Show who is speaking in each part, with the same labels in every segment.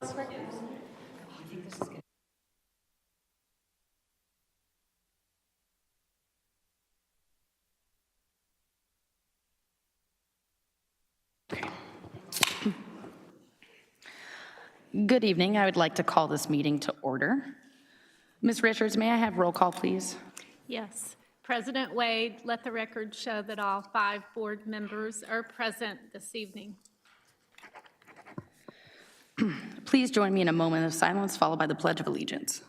Speaker 1: Good evening. I would like to call this meeting to order. Ms. Richards, may I have roll call, please?
Speaker 2: Yes. President Wade, let the record show that all 5 board members are present this evening.
Speaker 1: Please join me in a moment of silence followed by the Pledge of Allegiance.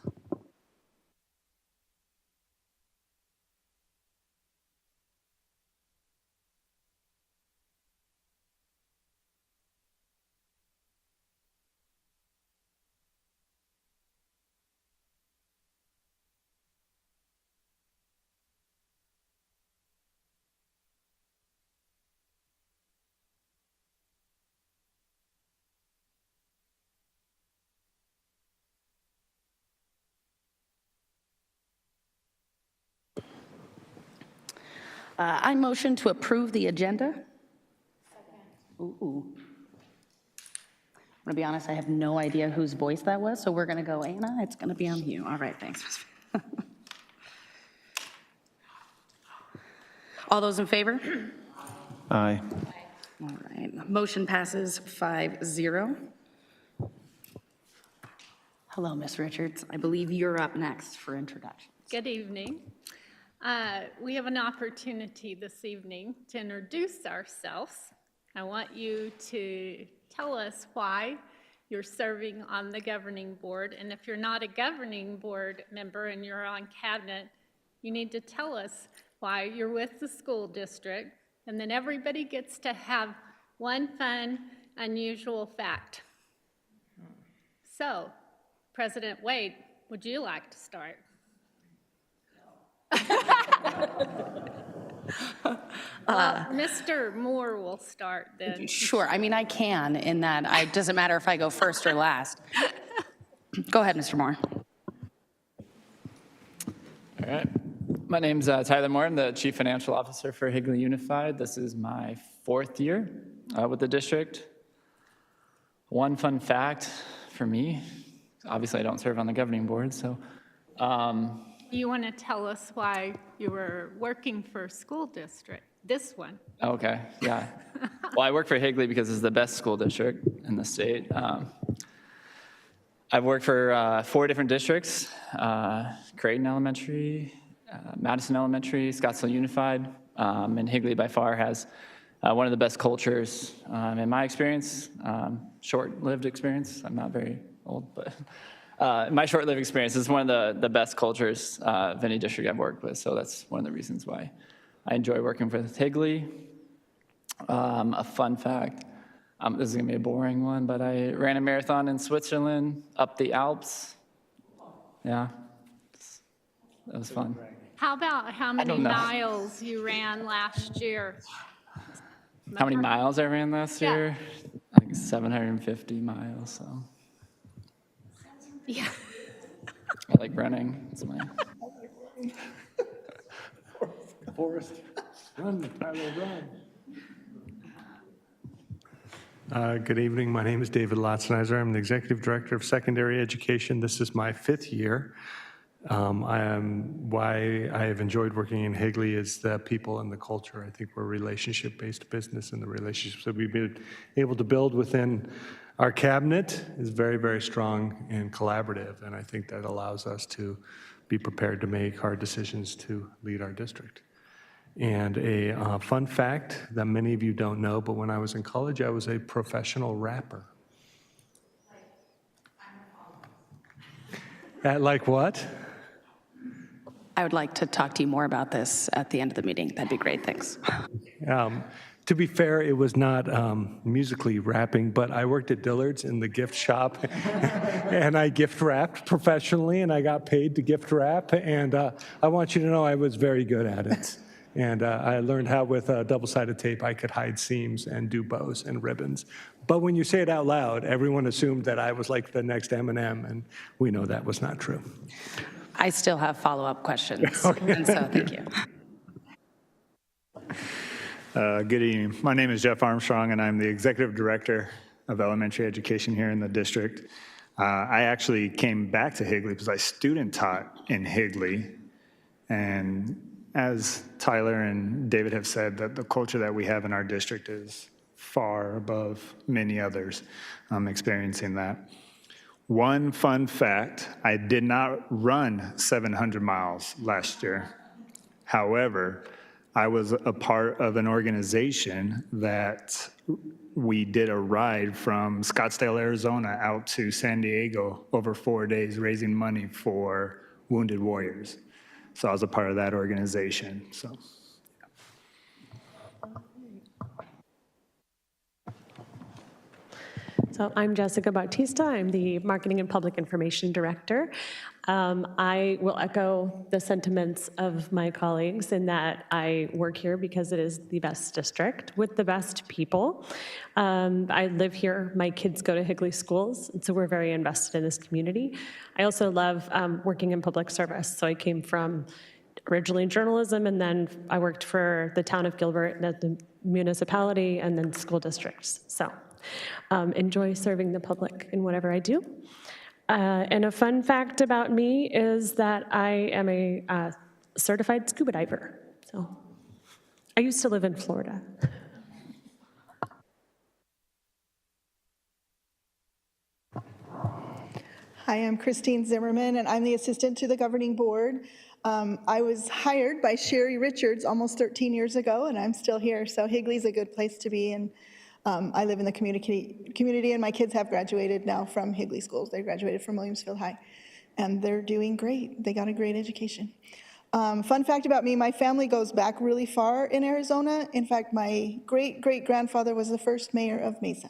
Speaker 1: I motion to approve the agenda. Ooh. I'm gonna be honest, I have no idea whose voice that was, so we're gonna go, Anna, it's gonna be on you. All right, thanks. All those in favor?
Speaker 3: Aye.
Speaker 1: All right, motion passes 5-0. Hello, Ms. Richards. I believe you're up next for introductions.
Speaker 2: Good evening. We have an opportunity this evening to introduce ourselves. I want you to tell us why you're serving on the governing board, and if you're not a governing board member and you're on cabinet, you need to tell us why you're with the school district, and then everybody gets to have one fun, unusual fact. So, President Wade, would you like to start? Mr. Moore will start then.
Speaker 1: Sure, I mean, I can in that it doesn't matter if I go first or last. Go ahead, Mr. Moore.
Speaker 3: All right. My name's Tyler Moore. I'm the Chief Financial Officer for Higley Unified. This is my 4th year with the district. One fun fact for me, obviously I don't serve on the governing board, so.
Speaker 2: You want to tell us why you were working for a school district, this one?
Speaker 3: Okay, yeah. Well, I work for Higley because it's the best school district in the state. I've worked for 4 different districts, Creighton Elementary, Madison Elementary, Scottsdale Unified, and Higley by far has one of the best cultures in my experience, short-lived experience. I'm not very old, but my short-lived experience is one of the best cultures of any district I've worked with, so that's one of the reasons why I enjoy working with Higley. A fun fact, this is going to be a boring one, but I ran a marathon in Switzerland up the Alps. Yeah, that was fun.
Speaker 2: How about how many miles you ran last year?
Speaker 3: How many miles I ran last year? I think 750 miles, so.
Speaker 2: Yeah.
Speaker 3: I like running. It's my.
Speaker 4: Forrest, run, Tyler, run. Good evening. My name is David Lotzenizer. I'm the Executive Director of Secondary Education. This is my 5th year. Why I have enjoyed working in Higley is the people and the culture. I think we're a relationship-based business, and the relationships that we've been able to build within our cabinet is very, very strong and collaborative, and I think that allows us to be prepared to make hard decisions to lead our district. And a fun fact that many of you don't know, but when I was in college, I was a professional rapper. Like what?
Speaker 1: I would like to talk to you more about this at the end of the meeting. That'd be great, thanks.
Speaker 4: To be fair, it was not musically rapping, but I worked at Dillard's in the gift shop, and I gift wrapped professionally, and I got paid to gift wrap, and I want you to know I was very good at it. And I learned how with double-sided tape I could hide seams and do bows and ribbons. But when you say it out loud, everyone assumed that I was like the next Eminem, and we know that was not true.
Speaker 1: I still have follow-up questions,
Speaker 4: Okay.
Speaker 1: and so thank you.
Speaker 5: Good evening. My name is Jeff Armstrong, and I'm the Executive Director of elementary education here in the district. I actually came back to Higley because I student taught in Higley. And as Tyler and David have said, that the culture that we have in our district is far above many others experiencing that. One fun fact, I did not run 700 miles last year. However, I was a part of an organization that we did a ride from Scottsdale, Arizona out to San Diego over 4 days raising money for wounded warriors. So I was a part of that organization.
Speaker 6: So I'm Jessica Bautista. I'm the Marketing and Public Information Director. I will echo the sentiments of my colleagues in that I work here because it is the best district with the best people. I live here. My kids go to Higley schools, and so we're very invested in this community. I also love working in public service. So I came from originally journalism, and then I worked for the town of Gilbert and at the municipality and then school districts. So enjoy serving the public in whatever I do. And a fun fact about me is that I am a certified scuba diver. So I used to live in Florida.
Speaker 7: Hi, I'm Christine Zimmerman, and I'm the assistant to the governing board. I was hired by Sherry Richards almost 13 years ago, and I'm still here. So Higley's a good place to be, and I live in the community, and my kids have graduated now from Higley schools. They graduated from Williamsfield High, and they're doing great. They got a great education. Fun fact about me, my family goes back really far in Arizona. In fact, my great-great-grandfather was the first mayor of Mesa.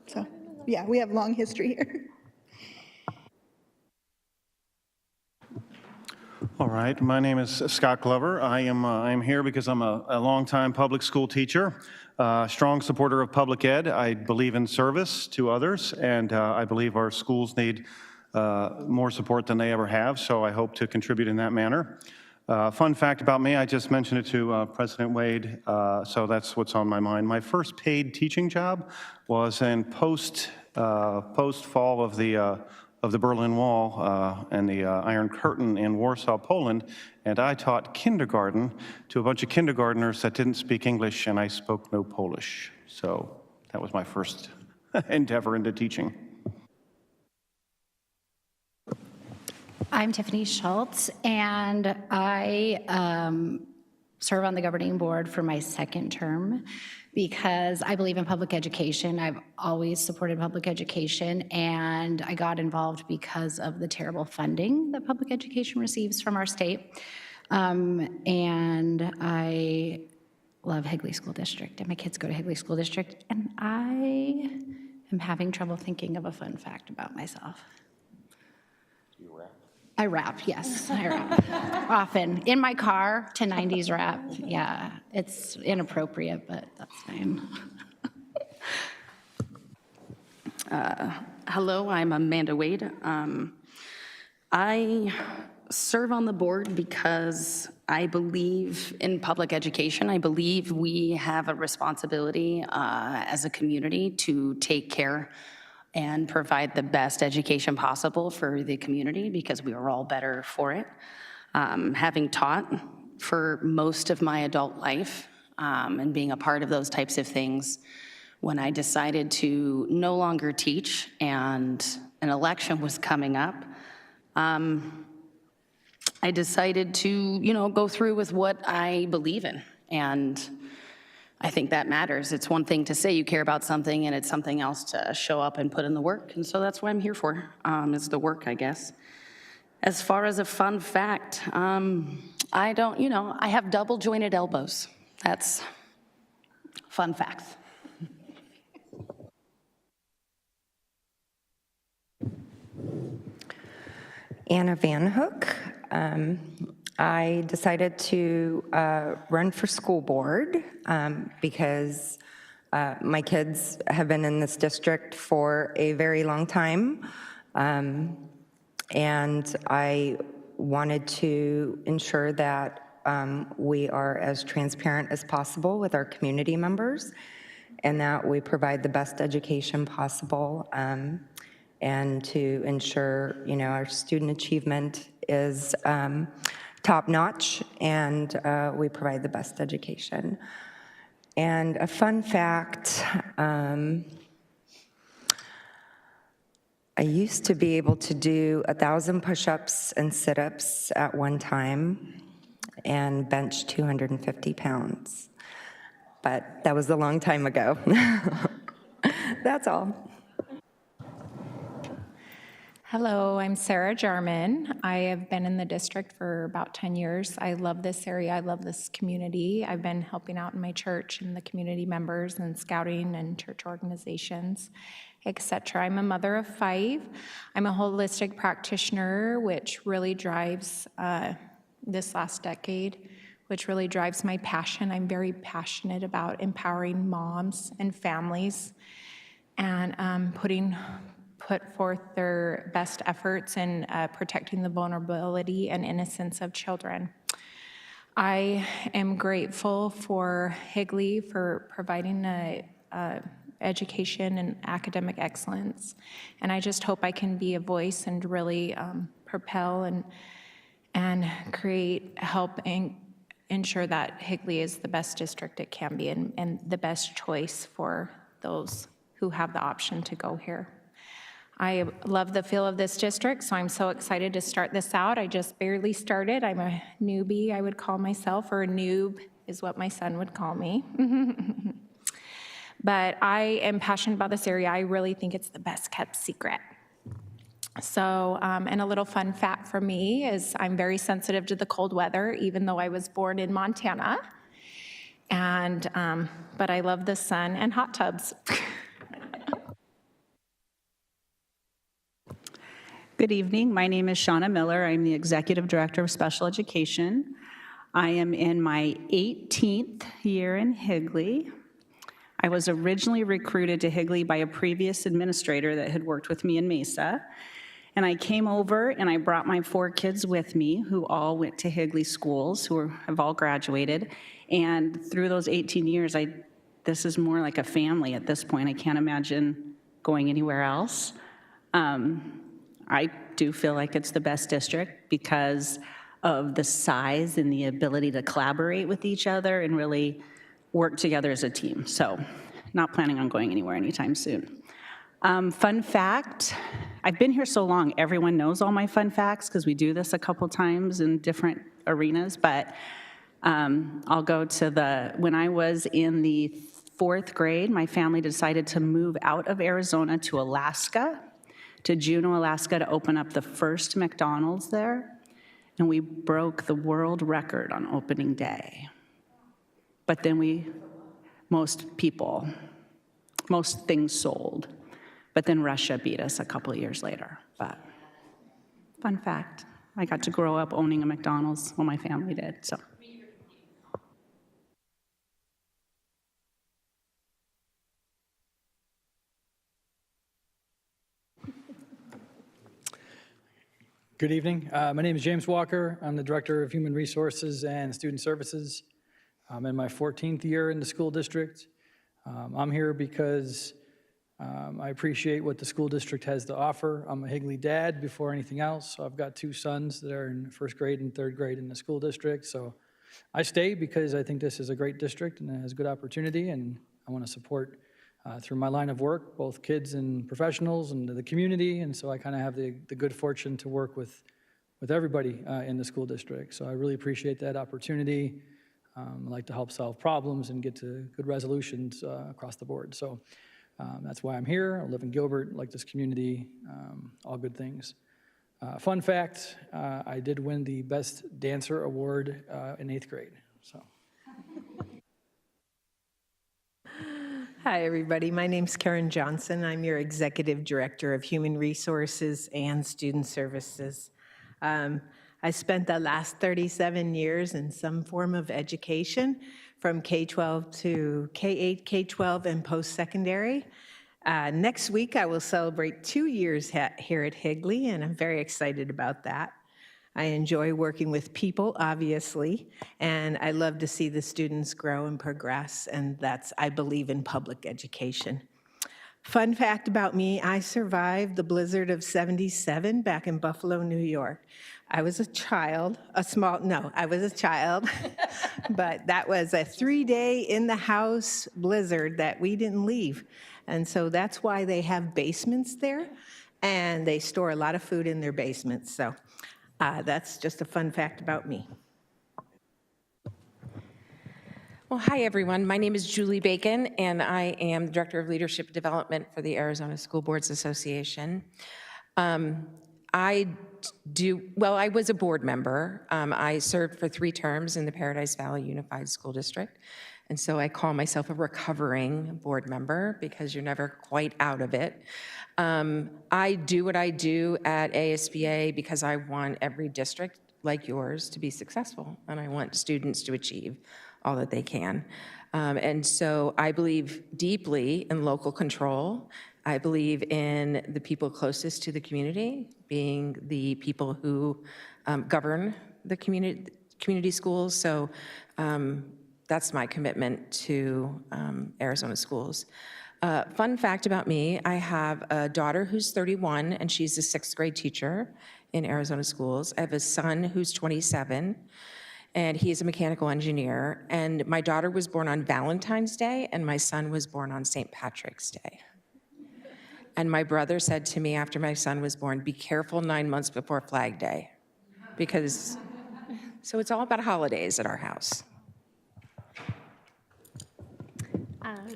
Speaker 7: So yeah, we have long history here.
Speaker 8: All right, my name is Scott Glover. I'm here because I'm a longtime public school teacher, strong supporter of public ed. I believe in service to others, and I believe our schools need more support than they ever have, so I hope to contribute in that manner. Fun fact about me, I just mentioned it to President Wade, so that's what's on my mind. My first paid teaching job was in post-fall of the Berlin Wall and the Iron Curtain in Warsaw, Poland, and I taught kindergarten to a bunch of kindergartners that didn't speak English, and I spoke no Polish. So that was my first endeavor into teaching.
Speaker 9: I'm Tiffany Schultz, and I serve on the governing board for my second term because I believe in public education. I've always supported public education, and I got involved because of the terrible funding that public education receives from our state. And I love Higley School District, and my kids go to Higley School District, and I am having trouble thinking of a fun fact about myself. I rap, yes, I rap. Often. In my car to 90s rap. Yeah, it's inappropriate, but that's fine.
Speaker 1: Hello, I'm Amanda Wade. I serve on the board because I believe in public education. I believe we have a responsibility as a community to take care and provide the best education possible for the community because we are all better for it. Having taught for most of my adult life and being a part of those types of things, when I decided to no longer teach and an election was coming up, I decided to, go through with what I believe in. And I think that matters. It's one thing to say you care about something, and it's something else to show up and put in the work. And so that's what I'm here for, is the work, I guess. As far as a fun fact, I don't, I have double jointed elbows. That's fun facts.
Speaker 10: Anna Van Hook. I decided to run for school board because my kids have been in this district for a very long time, and I wanted to ensure that we are as transparent as possible with our community members. and that we provide the best education possible, and to ensure, our student achievement is top-notch, and we provide the best education. And a fun fact, I used to be able to do 1,000 push-ups and sit-ups at one time and bench 250 pounds. But that was a long time ago. That's all.
Speaker 11: Hello, I'm Sarah Jarman. I have been in the district for about 10 years. I love this area. I love this community. I've been helping out in my church and the community members and scouting and church organizations, etc. I'm a mother of 5. I'm a holistic practitioner, which really drives this last decade, which really drives my passion. I'm very passionate about empowering moms and families and put forth their best efforts in protecting the vulnerability and innocence of children. I am grateful for Higley for providing education and academic excellence, and I just hope I can be a voice and really propel and help and ensure that Higley is the best district it can be and the best choice for those who have the option to go here. I love the feel of this district, so I'm so excited to start this out. I just barely started. I'm a newbie, I would call myself, or a noob is what my son would call me. But I am passionate about this area. I really think it's the best kept secret. So, and a little fun fact for me is I'm very sensitive to the cold weather, even though I was born in Montana. And, but I love the sun and hot tubs.
Speaker 12: Good evening. My name is Shauna Miller. I'm the Executive Director of Special Education. I am in my 18th year in Higley. I was originally recruited to Higley by a previous administrator that had worked with me in Mesa. And I came over and I brought my 4 kids with me who all went to Higley schools, who have all graduated. And through those 18 years, this is more like a family at this point. I can't imagine going anywhere else. I do feel like it's the best district because of the size and the ability to collaborate with each other and really work together as a team. So not planning on going anywhere anytime soon. Fun fact, I've been here so long, everyone knows all my fun facts because we do this a couple times in different arenas, but I'll go to when I was in the 4th grade, my family decided to move out of Arizona to Alaska, to Juneau, Alaska, to open up the first McDonald's there, and we broke the world record on opening day. But then most things sold. But then Russia beat us a couple of years later. But fun fact, I got to grow up owning a McDonald's. Well, my family did, so.
Speaker 13: Good evening. My name is James Walker. I'm the Director of Human Resources and Student Services. I'm in my 14th year in the school district. I'm here because I appreciate what the school district has to offer. I'm a Higley dad before anything else. So I've got 2 sons that are in 1st grade and 3rd grade in the school district. So I stay because I think this is a great district and it has good opportunity, and I want to support through my line of work, both kids and professionals and the community, and so I kind of have the good fortune to work with everybody in the school district. So I really appreciate that opportunity. I like to help solve problems and get to good resolutions across the board. So that's why I'm here. I live in Gilbert, like this community, all good things. Fun fact, I did win the Best Dancer Award in 8th grade, so.
Speaker 14: Hi, everybody. My name's Karen Johnson. I'm your Executive Director of Human Resources and Student Services. I spent the last 37 years in some form of education, from K-12 to K-8, K-12, and post-secondary. Next week, I will celebrate 2 years here at Higley, and I'm very excited about that. I enjoy working with people, obviously, and I love to see the students grow and progress, and I believe in public education. Fun fact about me, I survived the blizzard of '77 back in Buffalo, New York. I was a child, I was a child, but that was a 3-day in-the-house blizzard that we didn't leave. And so that's why they have basements there, and they store a lot of food in their basements. So that's just a fun fact about me.
Speaker 15: Well, hi, everyone. My name is Julie Bacon, and I am the Director of Leadership Development for the Arizona School Boards Association. I was a board member. I served for 3 terms in the Paradise Valley Unified School District, and so I call myself a recovering board member because you're never quite out of it. I do what I do at ASBA because I want every district like yours to be successful, and I want students to achieve all that they can. And so I believe deeply in local control. I believe in the people closest to the community being the people who govern the community schools. So that's my commitment to Arizona schools. Fun fact about me, I have a daughter who's 31, and she's a 6th grade teacher in Arizona schools. I have a son who's 27, and he is a mechanical engineer. And my daughter was born on Valentine's Day, and my son was born on St. Patrick's Day. And my brother said to me after my son was born, be careful 9 months before Flag Day, so it's all about holidays at our house.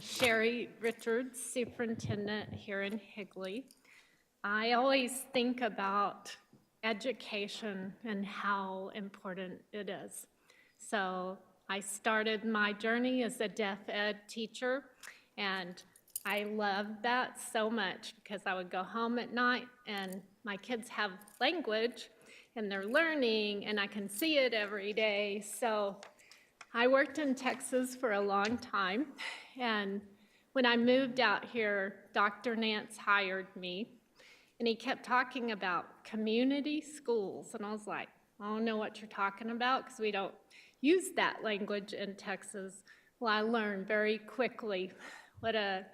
Speaker 2: Sherry Richards, superintendent here in Higley. I always think about education and how important it is. So I started my journey as a deaf ed teacher, and I loved that so much because I would go home at night and my kids have language and they're learning, and I can see it every day. So I worked in Texas for a long time, and when I moved out here, Dr. Nance hired me, and he kept talking about community schools, and I was like, I don't know what you're talking about because we don't use that language in Texas. Well, I learned very quickly what an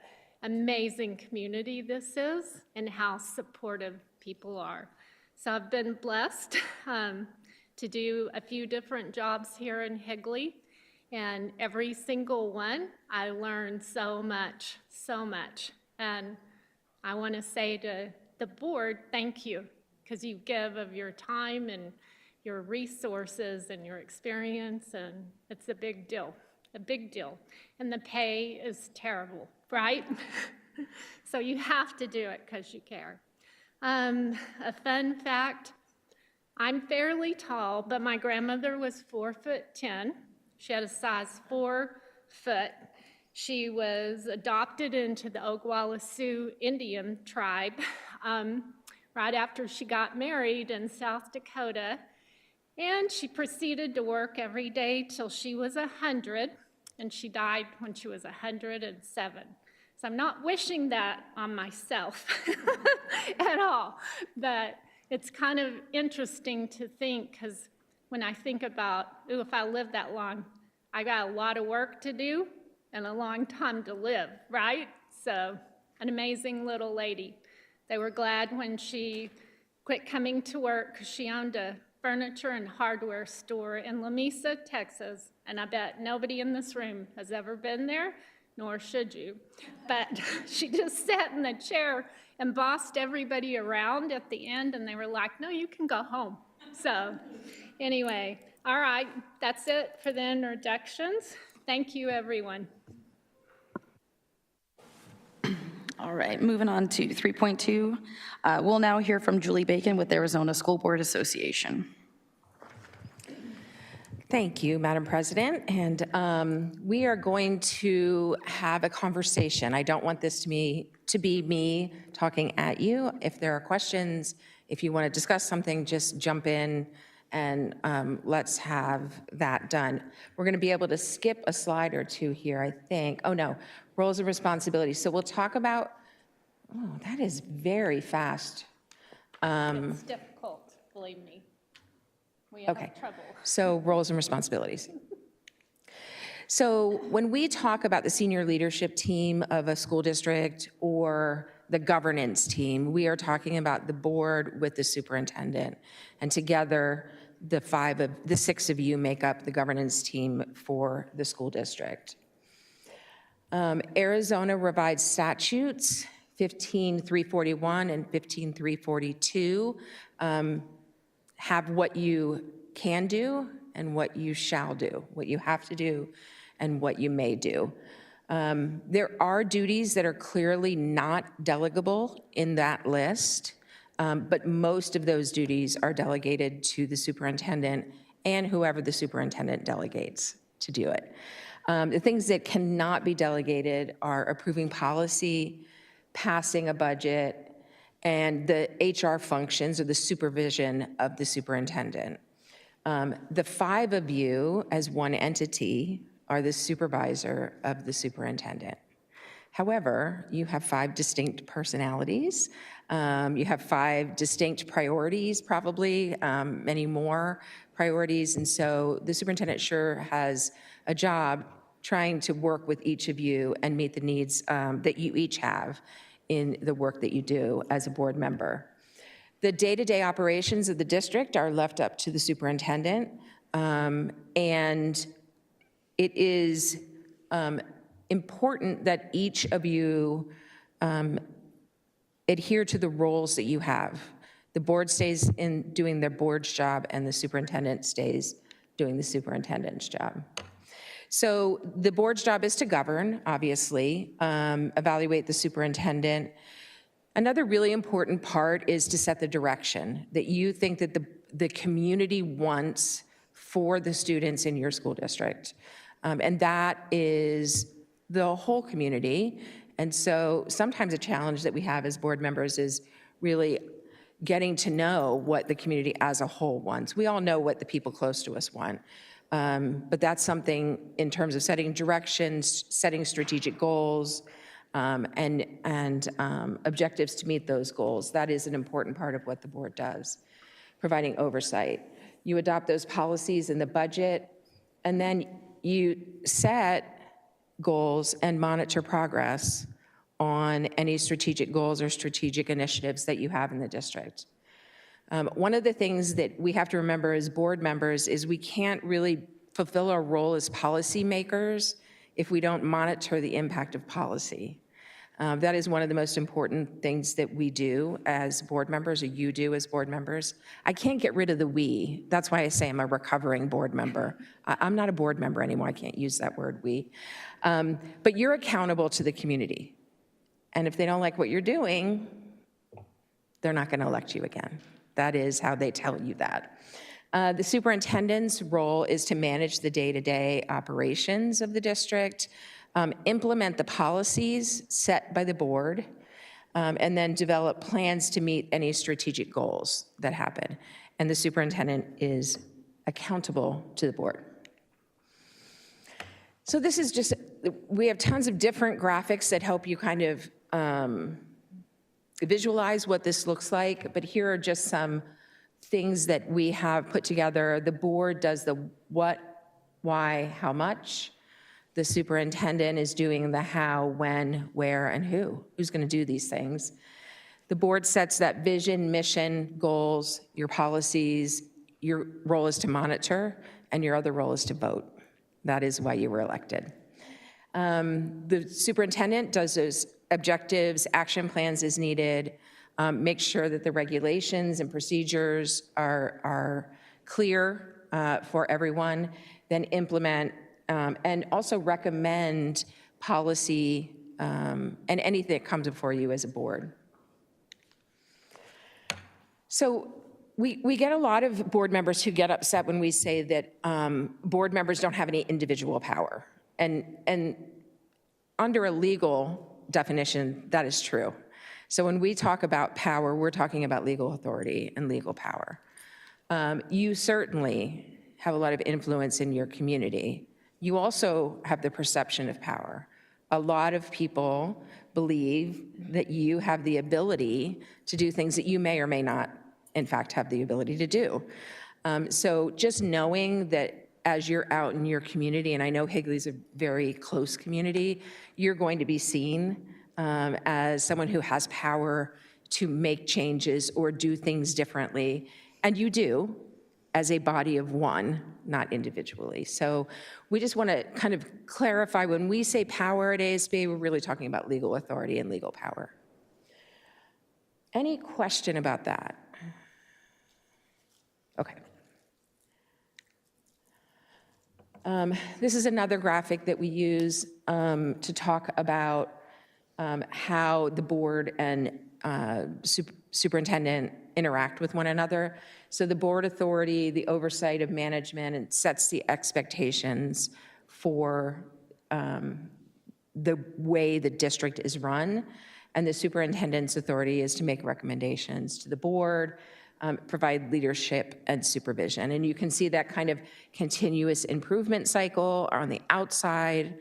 Speaker 2: amazing community this is and how supportive people are. So I've been blessed to do a few different jobs here in Higley, and every single one, I learned so much, so much. And I want to say to the board, thank you, because you give of your time and your resources and your experience, and it's a big deal, a big deal. And the pay is terrible, right? So you have to do it because you care. A fun fact, I'm fairly tall, but my grandmother was 4'10". She had a size 4 foot. She was adopted into the Oglala Sioux Indian tribe right after she got married in South Dakota. And she proceeded to work every day till she was 100, and she died when she was 107. So I'm not wishing that on myself at all, but it's kind of interesting to think, because when I think about, ooh, if I live that long, I got a lot of work to do and a long time to live, right? So an amazing little lady. They were glad when she quit coming to work because she owned a furniture and hardware store in Lamesa, Texas, and I bet nobody in this room has ever been there, nor should you. But she just sat in the chair and bossed everybody around at the end, and they were like, no, you can go home. So anyway, all right, that's it for the introductions. Thank you, everyone.
Speaker 1: All right, moving on to 3.2. We'll now hear from Julie Bacon with Arizona School Board Association.
Speaker 15: Thank you, Madam President. And we are going to have a conversation. I don't want this to be me talking at you. If there are questions, if you want to discuss something, just jump in and let's have that done. We're going to be able to skip a slide or two here, I think. Oh, no, roles and responsibilities. So we'll talk about, oh, that is very fast.
Speaker 2: It's difficult, believe me. We have
Speaker 15: Okay.
Speaker 2: trouble.
Speaker 15: So roles and responsibilities. So when we talk about the senior leadership team of a school district or the governance team, we are talking about the board with the superintendent. And together, the six of you make up the governance team for the school district. Arizona revised statutes 15341 and 15342 have what you can do and what you shall do, what you have to do and what you may do. There are duties that are clearly not delegable in that list, but most of those duties are delegated to the superintendent and whoever the superintendent delegates to do it. The things that cannot be delegated are approving policy, passing a budget, and the HR functions or the supervision of the superintendent. The five of you as one entity are the supervisor of the superintendent. However, you have five distinct personalities. You have five distinct priorities, probably many more priorities. And so the superintendent sure has a job trying to work with each of you and meet the needs that you each have in the work that you do as a board member. The day-to-day operations of the district are left up to the superintendent, and it is important that each of you adhere to the roles that you have. The board stays in doing their board's job, and the superintendent stays doing the superintendent's job. So the board's job is to govern, obviously, evaluate the superintendent. Another really important part is to set the direction that you think that the community wants for the students in your school district. And that is the whole community. And so sometimes a challenge that we have as board members is really getting to know what the community as a whole wants. We all know what the people close to us want. But that's something in terms of setting directions, setting strategic goals, and objectives to meet those goals. That is an important part of what the board does, providing oversight. You adopt those policies in the budget, and then you set goals and monitor progress on any strategic goals or strategic initiatives that you have in the district. One of the things that we have to remember as board members is we can't really fulfill our role as policymakers if we don't monitor the impact of policy. That is one of the most important things that we do as board members, or you do as board members. I can't get rid of the we. That's why I say I'm a recovering board member. I'm not a board member anymore. I can't use that word, we. But you're accountable to the community. And if they don't like what you're doing, they're not going to elect you again. That is how they tell you that. The superintendent's role is to manage the day-to-day operations of the district, implement the policies set by the board, and then develop plans to meet any strategic goals that happen. And the superintendent is accountable to the board. So this is just, we have tons of different graphics that help you kind of visualize what this looks like, but here are just some things that we have put together. The board does the what, why, how much. The superintendent is doing the how, when, where, and who's going to do these things. The board sets that vision, mission, goals, your policies. Your role is to monitor, and your other role is to vote. That is why you were elected. The superintendent does those objectives, action plans as needed, make sure that the regulations and procedures are clear for everyone, then implement and also recommend policy and anything that comes before you as a board. So we get a lot of board members who get upset when we say that board members don't have any individual power. And under a legal definition, that is true. So when we talk about power, we're talking about legal authority and legal power. You certainly have a lot of influence in your community. You also have the perception of power. A lot of people believe that you have the ability to do things that you may or may not, in fact, have the ability to do. So just knowing that as you're out in your community, and I know Higley's a very close community, you're going to be seen as someone who has power to make changes or do things differently. And you do, as a body of one, not individually. So we just want to kind of clarify, when we say power at ASB, we're really talking about legal authority and legal power. Any question about that? Okay. This is another graphic that we use to talk about how the board and superintendent interact with one another. So the board authority, the oversight of management, and sets the expectations for the way the district is run. And the superintendent's authority is to make recommendations to the board, provide leadership and supervision. And you can see that kind of continuous improvement cycle on the outside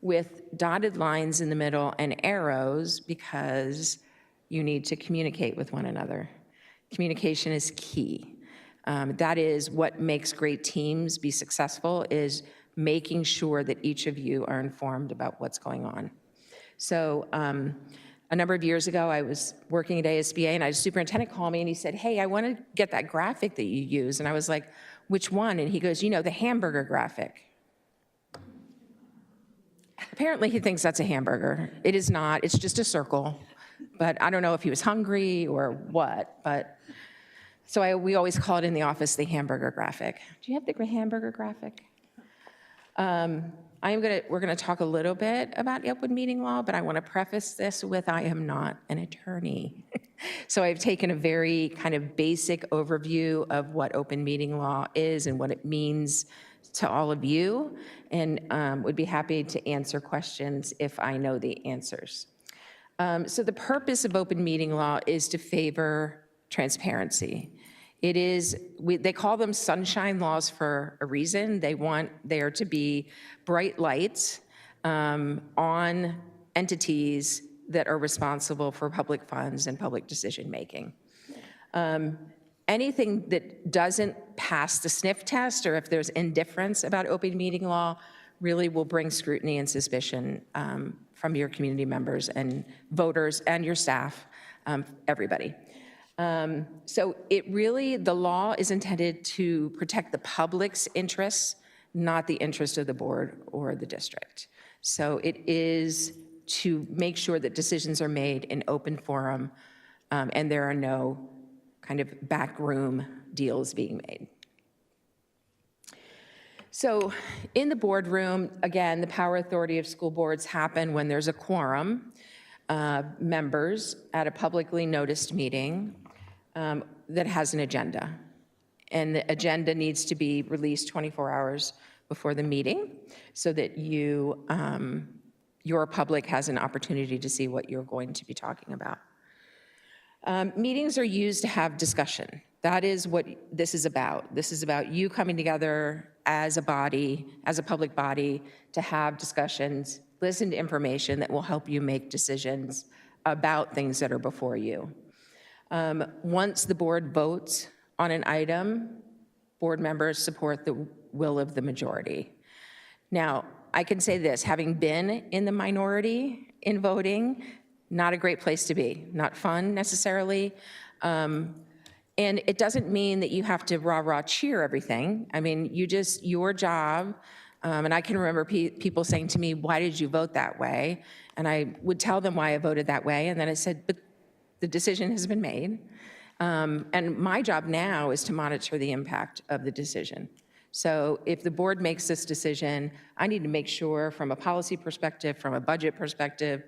Speaker 15: with dotted lines in the middle and arrows, because you need to communicate with one another. Communication is key. That is what makes great teams be successful, is making sure that each of you are informed about what's going on. So a number of years ago, I was working at ASBA, and a superintendent called me and he said, "Hey, I want to get that graphic that you use." And I was like, "Which one?" And he goes, "You know, the hamburger graphic." Apparently he thinks that's a hamburger. It is not, it's just a circle. But I don't know if he was hungry or what, but so we always call it in the office the hamburger graphic. Do you have the hamburger graphic? We're gonna talk a little bit about open meeting law, but I want to preface this with I am not an attorney. So I've taken a very kind of basic overview of what open meeting law is and what it means to all of you, and would be happy to answer questions if I know the answers. So the purpose of open meeting law is to favor transparency. It is, they call them sunshine laws for a reason. They want there to be bright lights on entities that are responsible for public funds and public decision-making. Anything that doesn't pass the sniff test, or if there's indifference about open meeting law, really will bring scrutiny and suspicion from your community members and voters and your staff, everybody. So the law is intended to protect the public's interests, not the interest of the board or the district. So it is to make sure that decisions are made in open forum and there are no kind of backroom deals being made. So in the boardroom, again, the power authority of school boards happen when there's a quorum, members at a publicly noticed meeting that has an agenda. And the agenda needs to be released 24 hours before the meeting so that your public has an opportunity to see what you're going to be talking about. Meetings are used to have discussion. That is what this is about. This is about you coming together as a body, as a public body, to have discussions, listen to information that will help you make decisions about things that are before you. Once the board votes on an item, board members support the will of the majority. Now, I can say this, having been in the minority in voting, not a great place to be, not fun necessarily. And it doesn't mean that you have to rah-rah cheer everything. I mean, your job, and I can remember people saying to me, "Why did you vote that way?" And I would tell them why I voted that way, and then I said, "But the decision has been made." And my job now is to monitor the impact of the decision. So if the board makes this decision, I need to make sure from a policy perspective, from a budget perspective,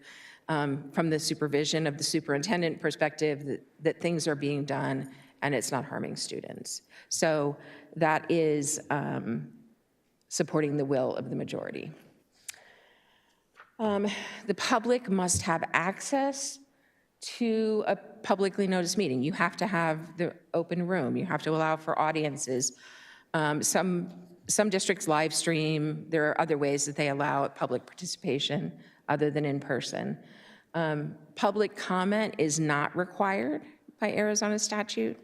Speaker 15: from the supervision of the superintendent perspective, that things are being done and it's not harming students. So that is supporting the will of the majority. The public must have access to a publicly noticed meeting. You have to have the open room. You have to allow for audiences. Some districts live stream. There are other ways that they allow public participation other than in person. Public comment is not required by Arizona statute.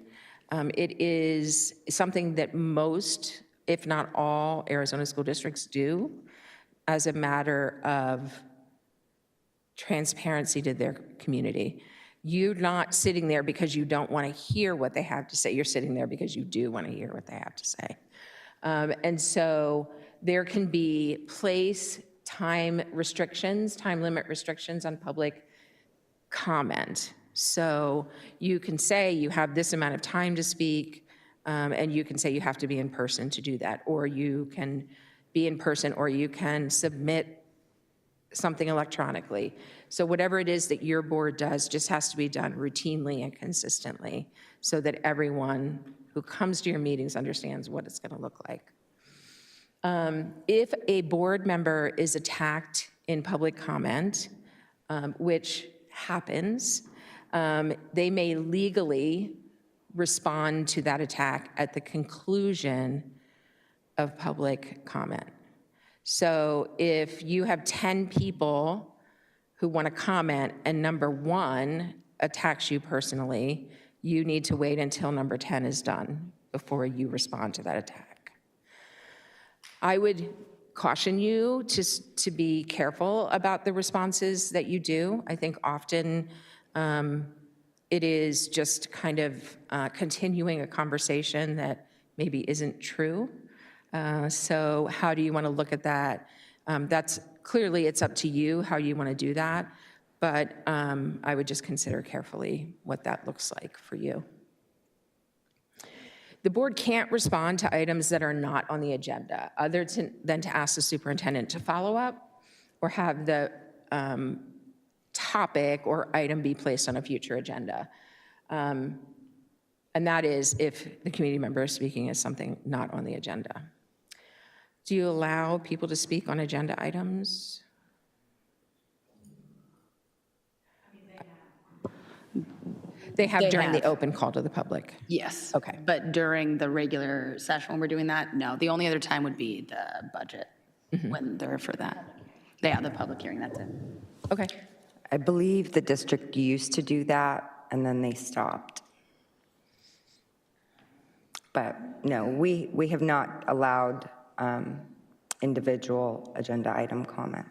Speaker 15: It is something that most, if not all, Arizona school districts do as a matter of transparency to their community. You're not sitting there because you don't want to hear what they have to say. You're sitting there because you do want to hear what they have to say. And so there can be place, time restrictions, time limit restrictions on public comment. So you can say you have this amount of time to speak, and you can say you have to be in person to do that, or you can be in person, or you can submit something electronically. So whatever it is that your board does just has to be done routinely and consistently so that everyone who comes to your meetings understands what it's going to look like. If a board member is attacked in public comment, which happens, they may legally respond to that attack at the conclusion of public comment. So if you have 10 people who want to comment and number 1 attacks you personally, you need to wait until number 10 is done before you respond to that attack. I would caution you to be careful about the responses that you do. I think often it is just kind of continuing a conversation that maybe isn't true. So how do you want to look at that? That's clearly, it's up to you how you want to do that, but I would just consider carefully what that looks like for you. The board can't respond to items that are not on the agenda, other than to ask the superintendent to follow up or have the topic or item be placed on a future agenda. And that is if the community member is speaking as something not on the agenda. Do you allow people to speak on agenda items? They have during the open call to the public.
Speaker 1: Yes.
Speaker 15: Okay.
Speaker 1: But during the regular session when we're doing that, no. The only other time would be the budget, when they're for that. Yeah, the public hearing, that's it.
Speaker 15: Okay.
Speaker 10: I believe the district used to do that, and then they stopped. But no, we have not allowed individual agenda item comments.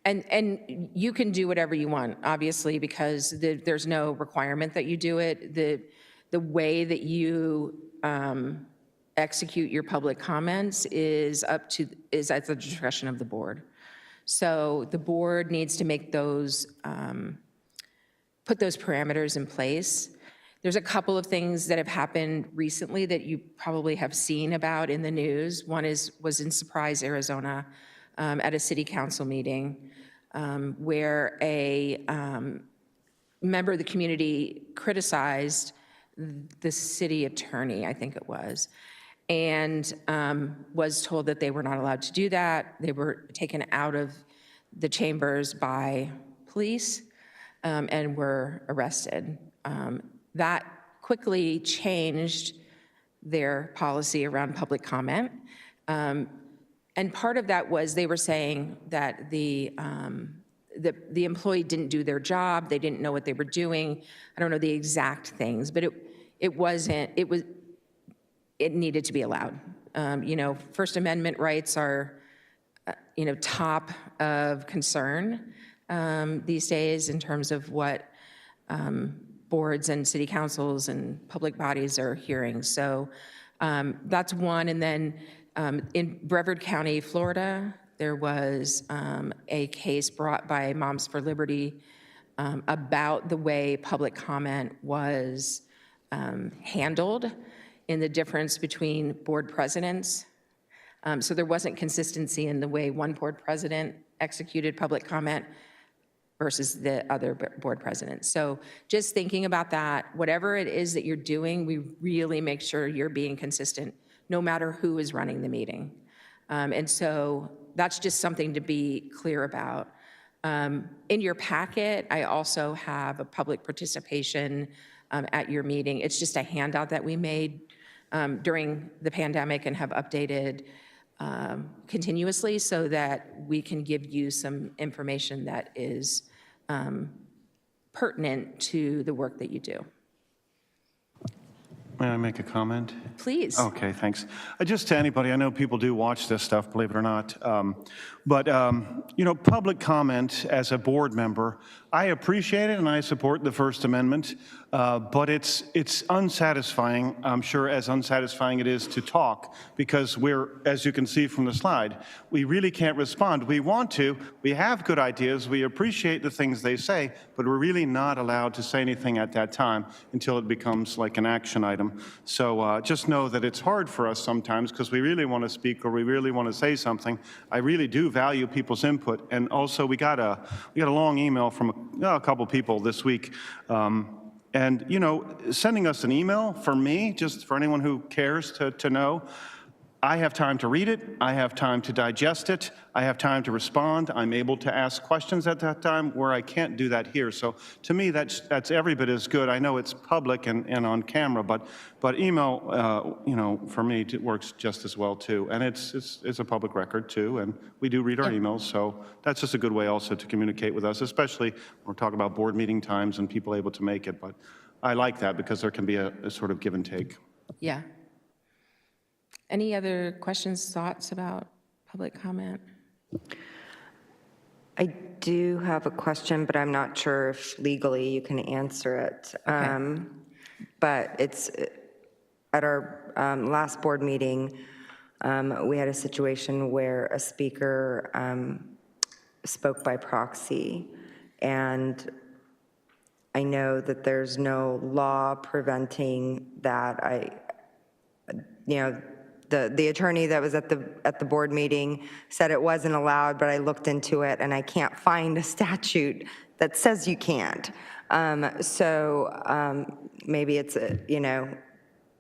Speaker 15: And you can do whatever you want, obviously, because there's no requirement that you do it. The way that you execute your public comments is at the discretion of the board. So the board needs to make those, put those parameters in place. There's a couple of things that have happened recently that you probably have seen about in the news. One was in Surprise, Arizona, at a city council meeting, where a member of the community criticized the city attorney, I think it was, and was told that they were not allowed to do that. They were taken out of the chambers by police and were arrested. That quickly changed their policy around public comment. And part of that was they were saying that the employee didn't do their job, they didn't know what they were doing. I don't know the exact things, but it needed to be allowed. First Amendment rights are, top of concern these days in terms of what boards and city councils and public bodies are hearing. So that's one. And then in Brevard County, Florida, there was a case brought by Moms for Liberty about the way public comment was handled in the difference between board presidents. So there wasn't consistency in the way one board president executed public comment versus the other board president. So just thinking about that, whatever it is that you're doing, we really make sure you're being consistent no matter who is running the meeting. And so that's just something to be clear about. In your packet, I also have a public participation at your meeting. It's just a handout that we made during the pandemic and have updated continuously so that we can give you some information that is pertinent to the work that you do.
Speaker 8: May I make a comment?
Speaker 15: Please.
Speaker 8: Okay, thanks. Just to anybody, I know people do watch this stuff, believe it or not. Public comment as a board member, I appreciate it and I support the First Amendment, but it's unsatisfying, I'm sure as unsatisfying it is to talk, because we're, as you can see from the slide, we really can't respond. We want to, we have good ideas, we appreciate the things they say, but we're really not allowed to say anything at that time until it becomes like an action item. So just know that it's hard for us sometimes because we really want to speak or we really want to say something. I really do value people's input. And also we got a long email from a couple people this week. And, sending us an email, for me, just for anyone who cares to know, I have time to read it, I have time to digest it, I have time to respond, I'm able to ask questions at that time where I can't do that here. So to me, that's every bit as good. I know it's public and on camera, but email, for me, it works just as well too. And it's a public record too, and we do read our emails, so that's just a good way also to communicate with us, especially when we're talking about board meeting times and people able to make it. But I like that because there can be a sort of give and take.
Speaker 15: Yeah. Any other questions, thoughts about public comment?
Speaker 10: I do have a question, but I'm not sure if legally you can answer it.
Speaker 15: Okay.
Speaker 10: But it's at our last board meeting, we had a situation where a speaker spoke by proxy, and I know that there's no law preventing that. The attorney that was at the board meeting said it wasn't allowed, but I looked into it and I can't find a statute that says you can't. So maybe it's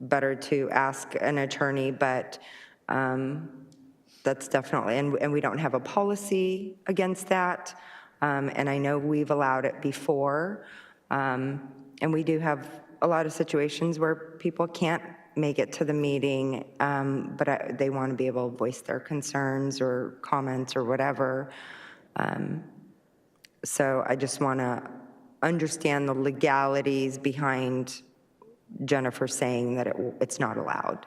Speaker 10: better to ask an attorney, but that's definitely, and we don't have a policy against that. And I know we've allowed it before. And we do have a lot of situations where people can't make it to the meeting, but they want to be able to voice their concerns or comments or whatever. So I just want to understand the legalities behind Jennifer saying that it's not allowed.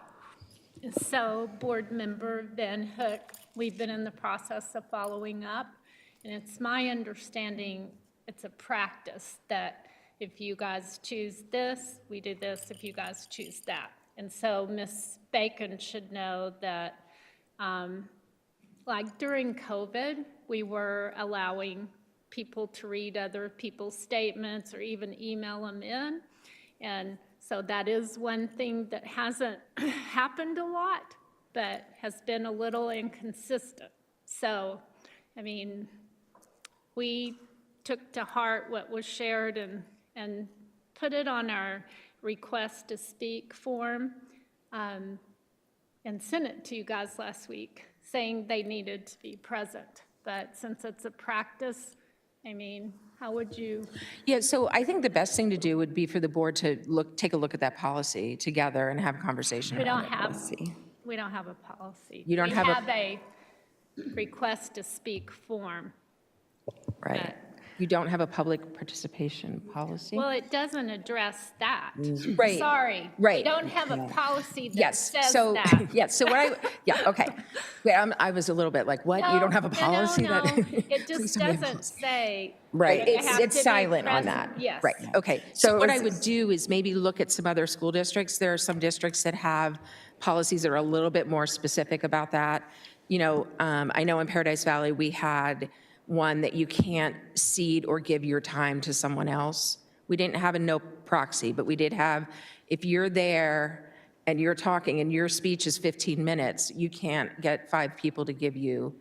Speaker 2: So Board Member Van Hook, we've been in the process of following up, and it's my understanding it's a practice that if you guys choose this, we do this, if you guys choose that. And so Ms. Bacon should know that, like during COVID, we were allowing people to read other people's statements or even email them in. And so that is one thing that hasn't happened a lot, but has been a little inconsistent. So, I mean, we took to heart what was shared and put it on our request to speak form and sent it to you guys last week saying they needed to be present. But since it's a practice, I mean, how would you?
Speaker 15: Yeah, so I think the best thing to do would be for the board to take a look at that policy together and have a conversation around that policy.
Speaker 2: We don't have a policy.
Speaker 15: You don't
Speaker 2: we
Speaker 15: have
Speaker 2: a request to speak form.
Speaker 15: Right. You don't have a public participation policy?
Speaker 2: Well, it doesn't address that.
Speaker 15: Right.
Speaker 2: Sorry.
Speaker 15: Right.
Speaker 2: We don't have a policy that
Speaker 15: Yes.
Speaker 2: says
Speaker 15: So,
Speaker 2: that.
Speaker 15: yes. So okay. Wait, I was a little bit like, what? You don't have a policy
Speaker 2: No.
Speaker 15: that?
Speaker 2: It just doesn't say.
Speaker 15: Right.
Speaker 2: that you have to
Speaker 15: It's
Speaker 2: be
Speaker 15: silent on
Speaker 2: present.
Speaker 15: that.
Speaker 2: Yes.
Speaker 15: Right. Okay. So what I would do is maybe look at some other school districts. There are some districts that have policies that are a little bit more specific about that. I know in Paradise Valley, we had one that you can't cede or give your time to someone else. We didn't have a no proxy, but we did have, if you're there and you're talking and your speech is 15 minutes, you can't get 5 people to give you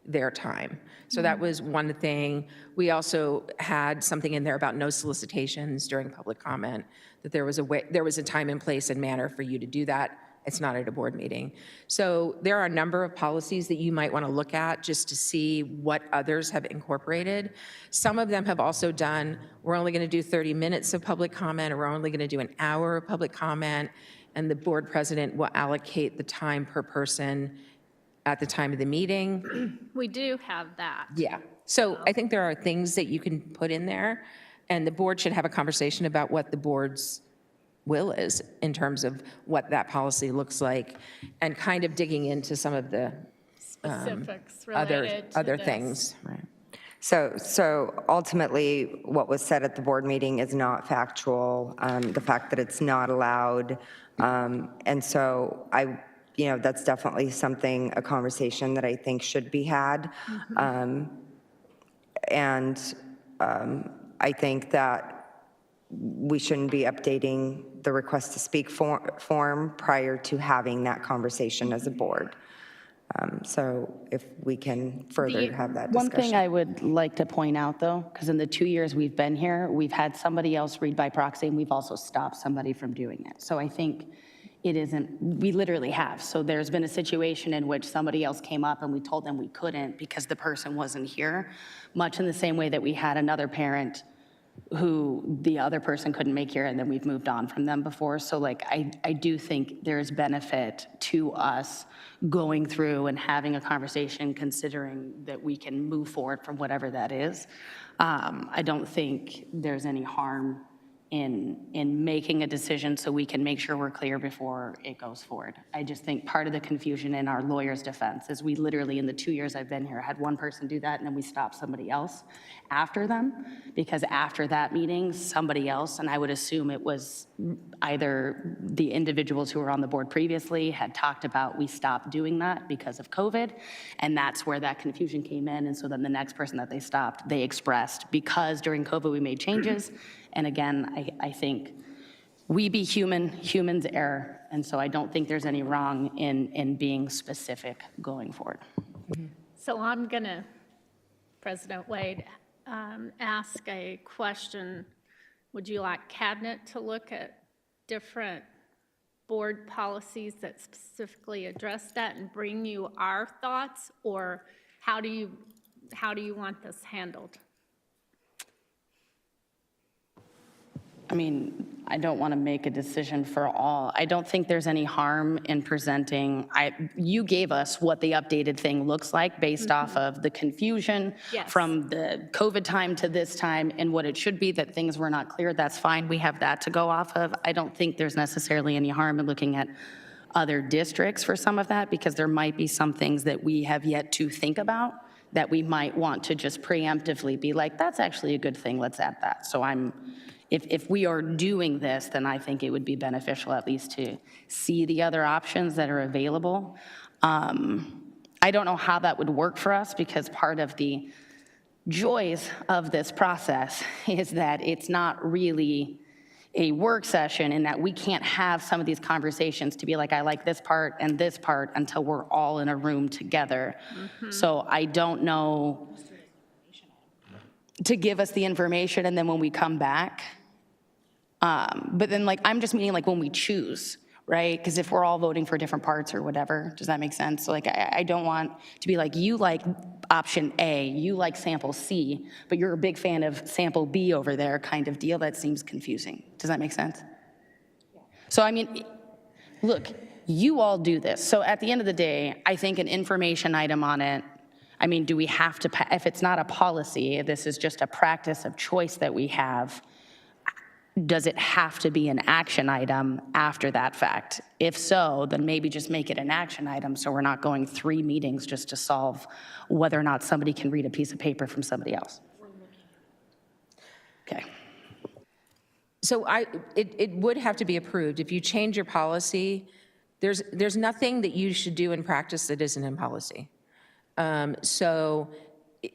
Speaker 15: their time. So that was one thing. We also had something in there about no solicitations during public comment, that there was a time and place and manner for you to do that. It's not at a board meeting. So there are a number of policies that you might want to look at just to see what others have incorporated. Some of them have also done, we're only going to do 30 minutes of public comment, or we're only going to do an hour of public comment, and the board president will allocate the time per person at the time of the meeting.
Speaker 2: We do have that.
Speaker 15: Yeah. So I think there are things that you can put in there, and the board should have a conversation about what the board's will is in terms of what that policy looks like, and kind of digging into some of the
Speaker 2: Specifics
Speaker 15: other
Speaker 2: related to this.
Speaker 15: things. Right.
Speaker 10: So ultimately, what was said at the board meeting is not factual, the fact that it's not allowed. And so that's definitely something, a conversation that I think should be had. And I think that we shouldn't be updating the request to speak form prior to having that conversation as a board. So if we can further have that
Speaker 1: One
Speaker 10: discussion.
Speaker 1: thing I would like to point out, though, because in the 2 years we've been here, we've had somebody else read by proxy, and we've also stopped somebody from doing it. So I think it isn't, we literally have. So there's been a situation in which somebody else came up and we told them we couldn't because the person wasn't here, much in the same way that we had another parent who the other person couldn't make here, and then we've moved on from them before. So like, I do think there's benefit to us going through and having a conversation, considering that we can move forward from whatever that is. I don't think there's any harm in making a decision so we can make sure we're clear before it goes forward. I just think part of the confusion in our lawyer's defense is we literally, in the 2 years I've been here, had one person do that and then we stopped somebody else after them, because after that meeting, somebody else, and I would assume it was either the individuals who were on the board previously had talked about we stopped doing that because of COVID, and that's where that confusion came in. And so then the next person that they stopped, they expressed, because during COVID we made changes. And again, I think we be human, humans err, and so I don't think there's any wrong in being specific going forward.
Speaker 2: So I'm going to, President Wade, ask a question. Would you like Cabinet to look at different board policies that specifically address that and bring you our thoughts, or how do you want this handled?
Speaker 1: I mean, I don't want to make a decision for all. I don't think there's any harm in presenting. You gave us what the updated thing looks like based off of the confusion from the COVID time to this time and what it should be, that things were not clear. That's fine. We have that to go off of. I don't think there's necessarily any harm in looking at other districts for some of that, because there might be some things that we have yet to think about that we might want to just preemptively be like, that's actually a good thing, let's add that. So if we are doing this, then I think it would be beneficial at least to see the other options that are available. I don't know how that would work for us, because part of the joys of this process is that it's not really a work session, in that we can't have some of these conversations to be like, I like this part and this part, until we're all in a room together. So I don't know, to give us the information and then when we come back. But then, like, I'm just meaning like when we choose, right? Because if we're all voting for different parts or whatever, does that make sense? So like, I don't want to be like, you like option A, you like sample C, but you're a big fan of sample B over there kind of deal. That seems confusing. Does that make sense? So I mean, look, you all do this. So at the end of the day, I think an information item on it, I mean, do we have to, if it's not a policy, this is just a practice of choice that we have, does it have to be an action item after that fact? If so, then maybe just make it an action item so we're not going 3 meetings just to solve whether or not somebody can read a piece of paper from somebody else. Okay.
Speaker 15: So it would have to be approved. If you change your policy, there's nothing that you should do in practice that isn't in policy. So,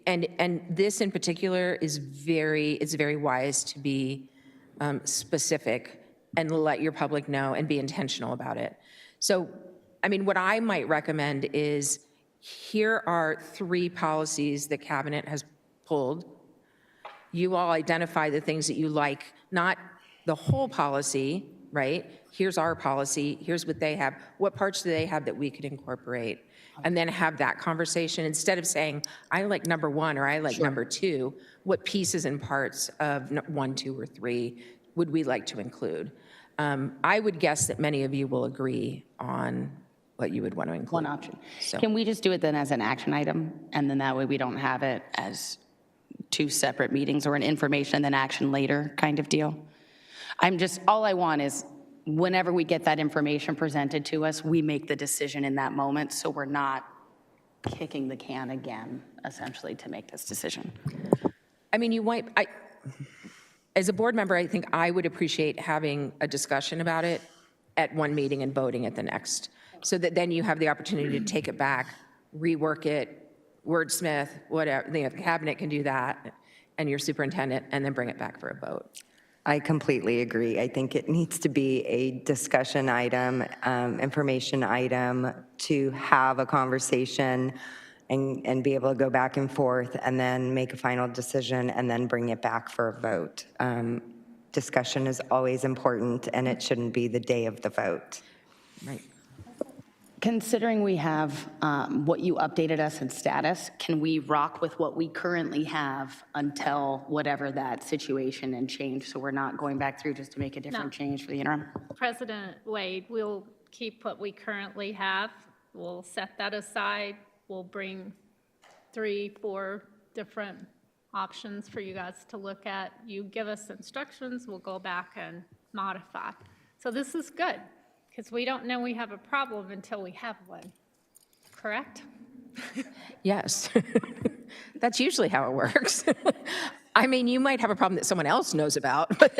Speaker 15: and this in particular is very wise to be specific and let your public know and be intentional about it. So, I mean, what I might recommend is, here are 3 policies that Cabinet has pulled. You all identify the things that you like, not the whole policy, right? Here's our policy, here's what they have. What parts do they have that we could incorporate? And then have that conversation, instead of saying, I like number 1 or I like number 2, what pieces and parts of 1, 2, or 3 would we like to include? I would guess that many of you will agree on what you would want to include.
Speaker 1: One option.
Speaker 15: So.
Speaker 1: Can we just do it then as an action item? And then that way we don't have it as 2 separate meetings, or an information and then action later kind of deal? All I want is whenever we get that information presented to us, we make the decision in that moment, so we're not kicking the can again, essentially, to make this decision.
Speaker 15: I mean, as a board member, I think I would appreciate having a discussion about it at one meeting and voting at the next, so that then you have the opportunity to take it back, rework it, wordsmith, whatever. The cabinet can do that, and your superintendent, and then bring it back for a vote.
Speaker 10: I completely agree. I think it needs to be a discussion item, information item, to have a conversation and be able to go back and forth and then make a final decision and then bring it back for a vote. Discussion is always important, and it shouldn't be the day of the vote.
Speaker 15: Right.
Speaker 1: Considering we have what you updated us in status, can we rock with what we currently have until whatever that situation and change, so we're not going back through just to make a different change for the interim?
Speaker 2: President Wade, we'll keep what we currently have. We'll set that aside. We'll bring 3-4 different options for you guys to look at. You give us instructions, we'll go back and modify. So this is good, because we don't know we have a problem until we have one, correct?
Speaker 15: Yes. That's usually how it works. I mean, you might have a problem that someone else knows about, but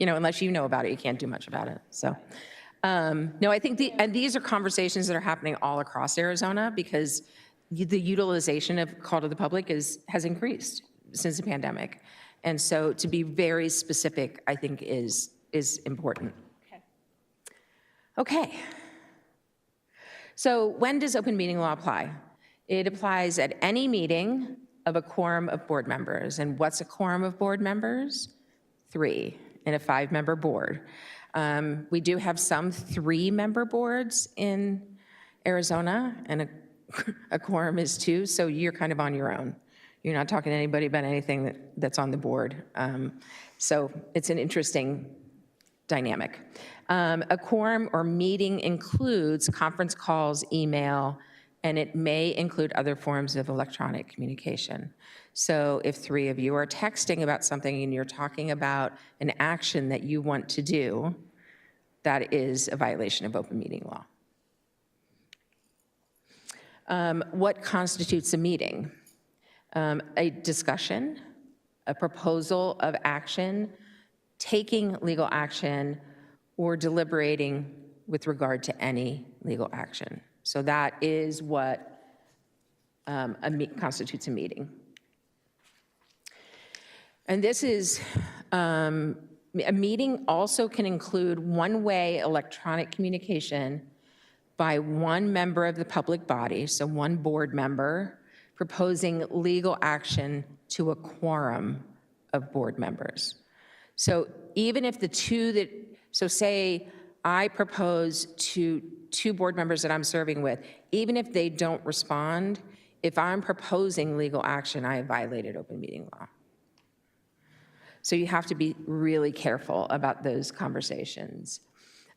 Speaker 15: unless you know about it, you can't do much about it. So, no, I think these are conversations that are happening all across Arizona, because the utilization of call to the public has increased since the pandemic. And so to be very specific, I think is important. Okay. So when does open meeting law apply? It applies at any meeting of a quorum of board members. And what's a quorum of board members? 3 in a 5-member board. We do have some 3-member boards in Arizona, and a quorum is 2, so you're kind of on your own. You're not talking to anybody about anything that's on the board. So it's an interesting dynamic. A quorum or meeting includes conference calls, email, and it may include other forms of electronic communication. So if 3 of you are texting about something and you're talking about an action that you want to do, that is a violation of open meeting law. What constitutes a meeting? A discussion, a proposal of action, taking legal action, or deliberating with regard to any legal action. So that is what constitutes a meeting. And this is, a meeting also can include one-way electronic communication by one member of the public body, so one board member, proposing legal action to a quorum of board members. So even if so say I propose to 2 board members that I'm serving with, even if they don't respond, if I'm proposing legal action, I have violated open meeting law. So you have to be really careful about those conversations.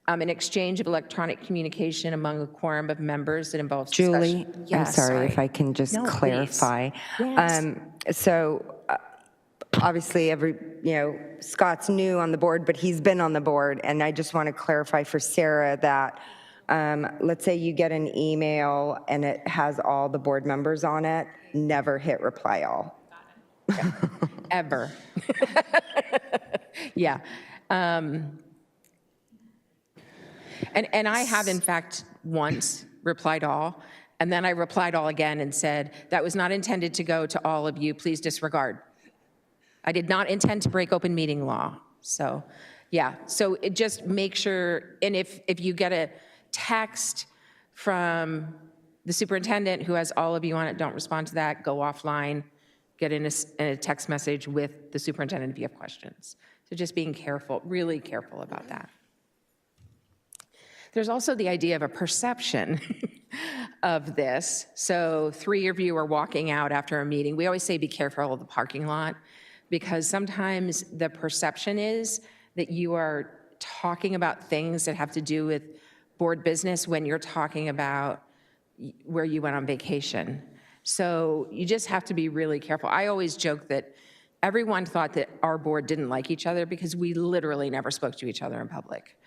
Speaker 15: An exchange of electronic communication among a quorum of members that involves
Speaker 10: Julie,
Speaker 15: discussion.
Speaker 10: I'm
Speaker 15: Yes,
Speaker 10: sorry if I can just
Speaker 15: No, please.
Speaker 10: clarify.
Speaker 15: Yes.
Speaker 10: So obviously Scott's new on the board, but he's been on the board, and I just want to clarify for Sarah that let's say you get an email and it has all the board members on it, never hit reply all.
Speaker 15: Ever. Yeah. And I have, in fact, once replied all, and then I replied all again and said, that was not intended to go to all of you, please disregard. I did not intend to break open meeting law. So, yeah, so it just make sure, and if you get a text from the superintendent who has all of you on it, don't respond to that, go offline, get in a text message with the superintendent if you have questions. So just being careful, really careful about that. There's also the idea of a perception of this. So 3 of you are walking out after a meeting. We always say be careful of the parking lot, because sometimes the perception is that you are talking about things that have to do with board business when you're talking about where you went on vacation. So you just have to be really careful. I always joke that everyone thought that our board didn't like each other because we literally never spoke to each other in public.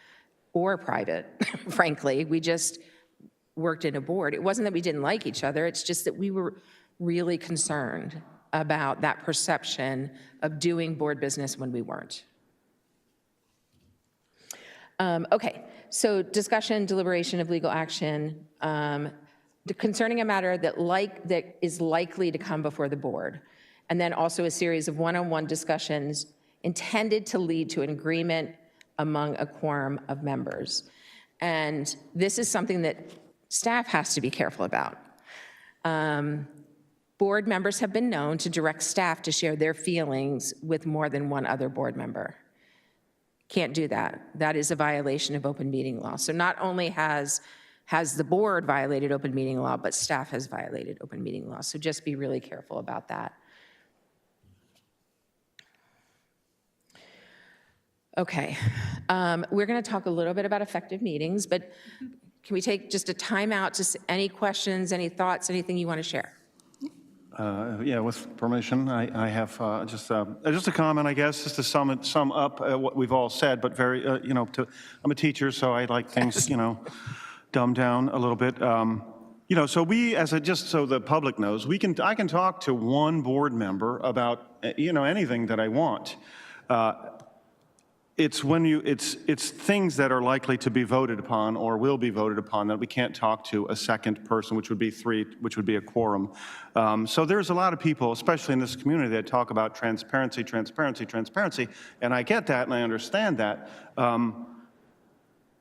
Speaker 15: or private, frankly. We just worked in a board. It wasn't that we didn't like each other, it's just that we were really concerned about that perception of doing board business when we weren't. Okay, so discussion, deliberation of legal action concerning a matter that is likely to come before the board, and then also a series of one-on-one discussions intended to lead to an agreement among a quorum of members. And this is something that staff has to be careful about. Board members have been known to direct staff to share their feelings with more than one other board member. Can't do that. That is a violation of open meeting law. So not only has the board violated open meeting law, but staff has violated open meeting law. So just be really careful about that. Okay, we're going to talk a little bit about effective meetings, but can we take just a time out? Just any questions, any thoughts, anything you want to share?
Speaker 8: Yeah, with permission, I have just a comment, I guess, just to sum up what we've all said, but very, I'm a teacher, so I like things, dumbed down a little bit. So we, just so the public knows, I can talk to one board member about, anything that I want. It's things that are likely to be voted upon or will be voted upon that we can't talk to a second person, which would be three, which would be a quorum. So there's a lot of people, especially in this community, that talk about transparency, and I get that and I understand that.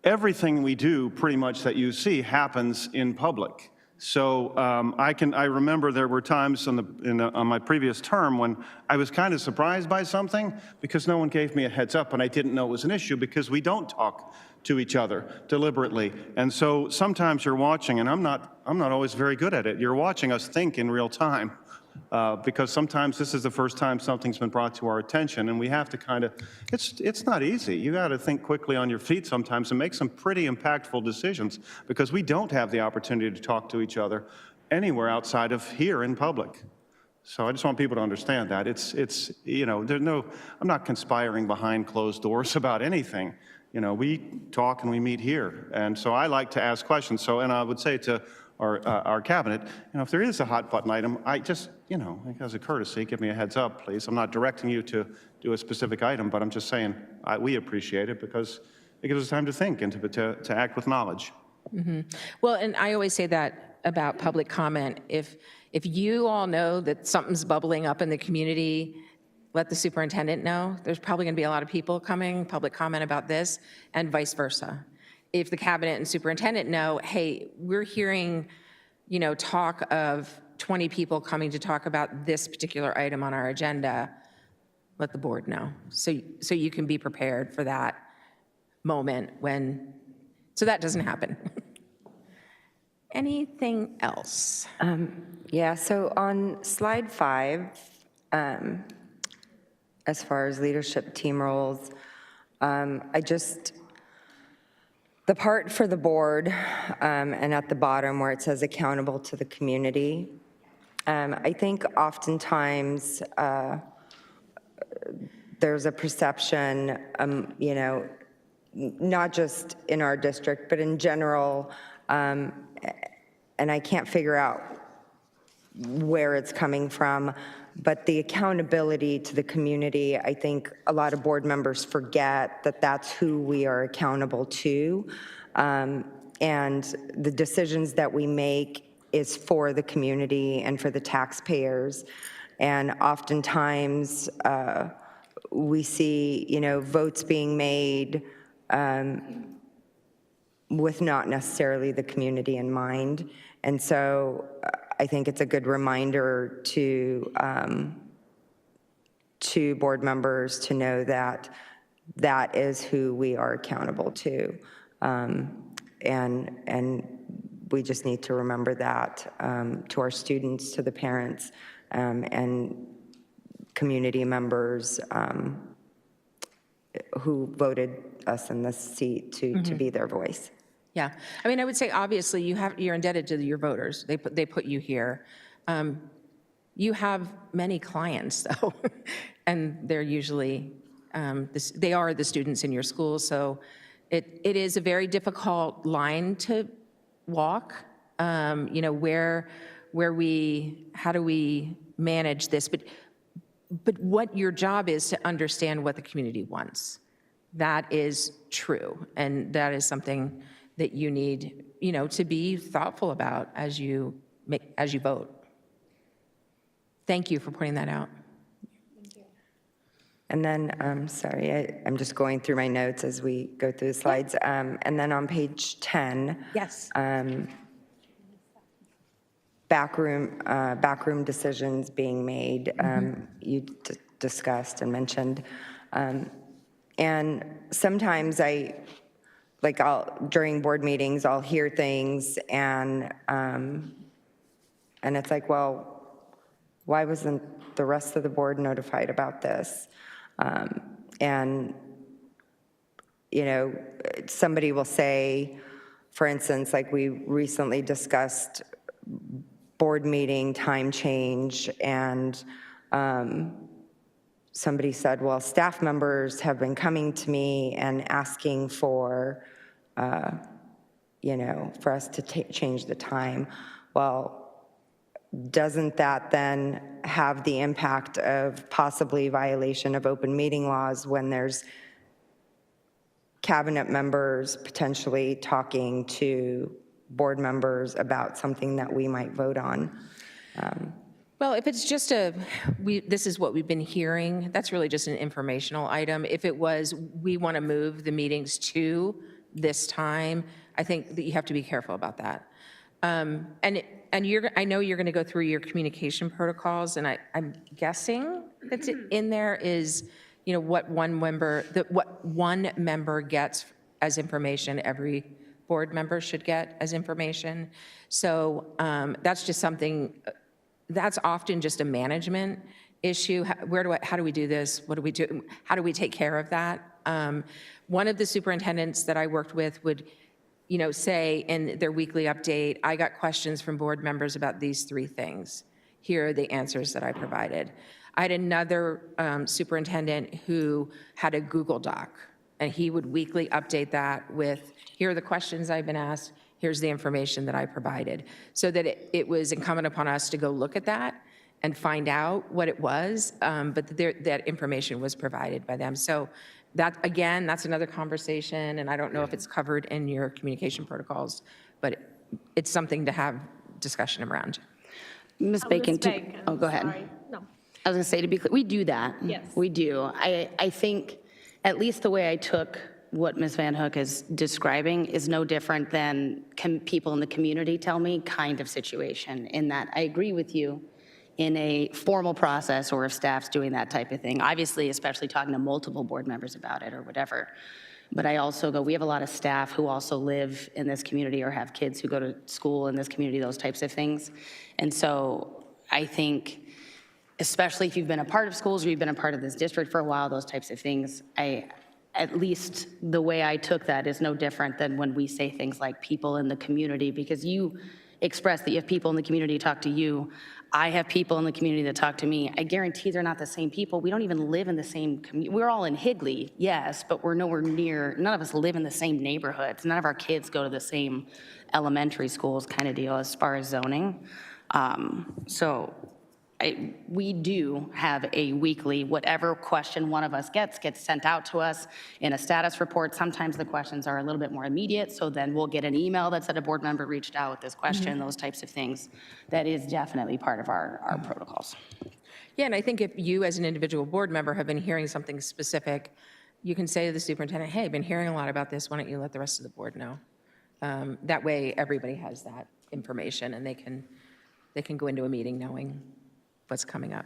Speaker 8: Everything we do, pretty much, that you see happens in public. So I remember there were times on my previous term when I was kind of surprised by something because no one gave me a heads up and I didn't know it was an issue because we don't talk to each other deliberately. And so sometimes you're watching, and I'm not always very good at it, you're watching us think in real time. Because sometimes this is the first time something's been brought to our attention, and we have to kind of, it's not easy. You got to think quickly on your feet sometimes and make some pretty impactful decisions because we don't have the opportunity to talk to each other anywhere outside of here in public. So I just want people to understand that. I'm not conspiring behind closed doors about anything. We talk and we meet here. And so I like to ask questions. And I would say to our cabinet, if there is a hot button item, I just, as a courtesy, give me a heads up, please. I'm not directing you to do a specific item, but I'm just saying we appreciate it because it gives us time to think and to act with knowledge.
Speaker 15: Mm-hmm. Well, and I always say that about public comment. If you all know that something's bubbling up in the community, let the superintendent know. There's probably going to be a lot of people coming, public comment about this, and vice versa. If the cabinet and superintendent know, hey, we're hearing, talk of 20 people coming to talk about this particular item on our agenda, let the board know. So you can be prepared for that moment so that doesn't happen. Anything else?
Speaker 10: Yeah, so on slide 5, as far as leadership team roles, the part for the board, and at the bottom where it says accountable to the community, I think oftentimes there's a perception, not just in our district, but in general, and I can't figure out where it's coming from, but the accountability to the community, I think a lot of board members forget that that's who we are accountable to. And the decisions that we make is for the community and for the taxpayers. And oftentimes we see, votes being made with not necessarily the community in mind. And so I think it's a good reminder to board members to know that that is who we are accountable to. And we just need to remember that to our students, to the parents, and community members who voted us in this seat to be their voice.
Speaker 15: Yeah, I would say obviously you're indebted to your voters. They put you here. You have many clients though, and they're usually they are the students in your school. So it is a very difficult line to walk, you know, how do we manage this? But what your job is to understand what the community wants. That is true, and that is something that you need, you know, to be thoughtful about as you vote. Thank you for pointing that out.
Speaker 10: And then, sorry, I'm just going through my notes as we go through the slides. And then on page 10.
Speaker 15: Yes.
Speaker 10: Backroom decisions being made, you discussed and mentioned. And sometimes during board meetings, I'll hear things and it's like, well, why wasn't the rest of the board notified about this? And, you know, somebody will say, for instance, like we recently discussed board meeting time change, and somebody said, well, staff members have been coming to me and asking for, you know, for us to change the time. Well, doesn't that then have the impact of possibly violation of open meeting laws when there's cabinet members potentially talking to board members about something that we might vote on?
Speaker 15: Well, if it's just this is what we've been hearing, that's really just an informational item. If it was, we want to move the meetings to this time, I think that you have to be careful about that. And I know you're going to go through your communication protocols, and I'm guessing that's in there is, you know, what one member gets as information, every board member should get as information. So that's just something, that's often just a management issue. How do we do this? What do we do? How do we take care of that? One of the superintendents that I worked with would, you know, say in their weekly update, I got questions from board members about these 3 things. Here are the answers that I provided. I had another superintendent who had a Google Doc, and he would weekly update that with, here are the questions I've been asked, here's the information that I provided. So that it was incumbent upon us to go look at that and find out what it was, but that information was provided by them. So that, again, that's another conversation, and I don't know if it's covered in your communication protocols, but it's something to have discussion around.
Speaker 1: Ms. Bacon, oh, go ahead.
Speaker 2: Sorry. No.
Speaker 1: I was going to say, to be clear, we do that.
Speaker 2: Yes.
Speaker 1: We do. I think, at least the way I took what Ms. Van Hook is describing is no different than people in the community tell me kind of situation, in that I agree with you in a formal process, or if staff's doing that type of thing, obviously, especially talking to multiple board members about it or whatever. But I also go, we have a lot of staff who also live in this community or have kids who go to school in this community, those types of things. And so I think, especially if you've been a part of schools or you've been a part of this district for a while, those types of things, at least the way I took that is no different than when we say things like people in the community, because you express that you have people in the community talk to you. I have people in the community that talk to me. I guarantee they're not the same people. We don't even live in the same community. We're all in Higley, yes, but we're nowhere near, none of us live in the same neighborhoods. None of our kids go to the same elementary schools kind of deal as far as zoning. So we do have a weekly, whatever question one of us gets sent out to us in a status report. Sometimes the questions are a little bit more immediate, so then we'll get an email that said a board member reached out with this question, those types of things. That is definitely part of our protocols.
Speaker 15: Yeah, and I think if you as an individual board member have been hearing something specific, you can say to the superintendent, hey, I've been hearing a lot about this, why don't you let the rest of the board know? That way everybody has that information, and they can go into a meeting knowing what's coming up.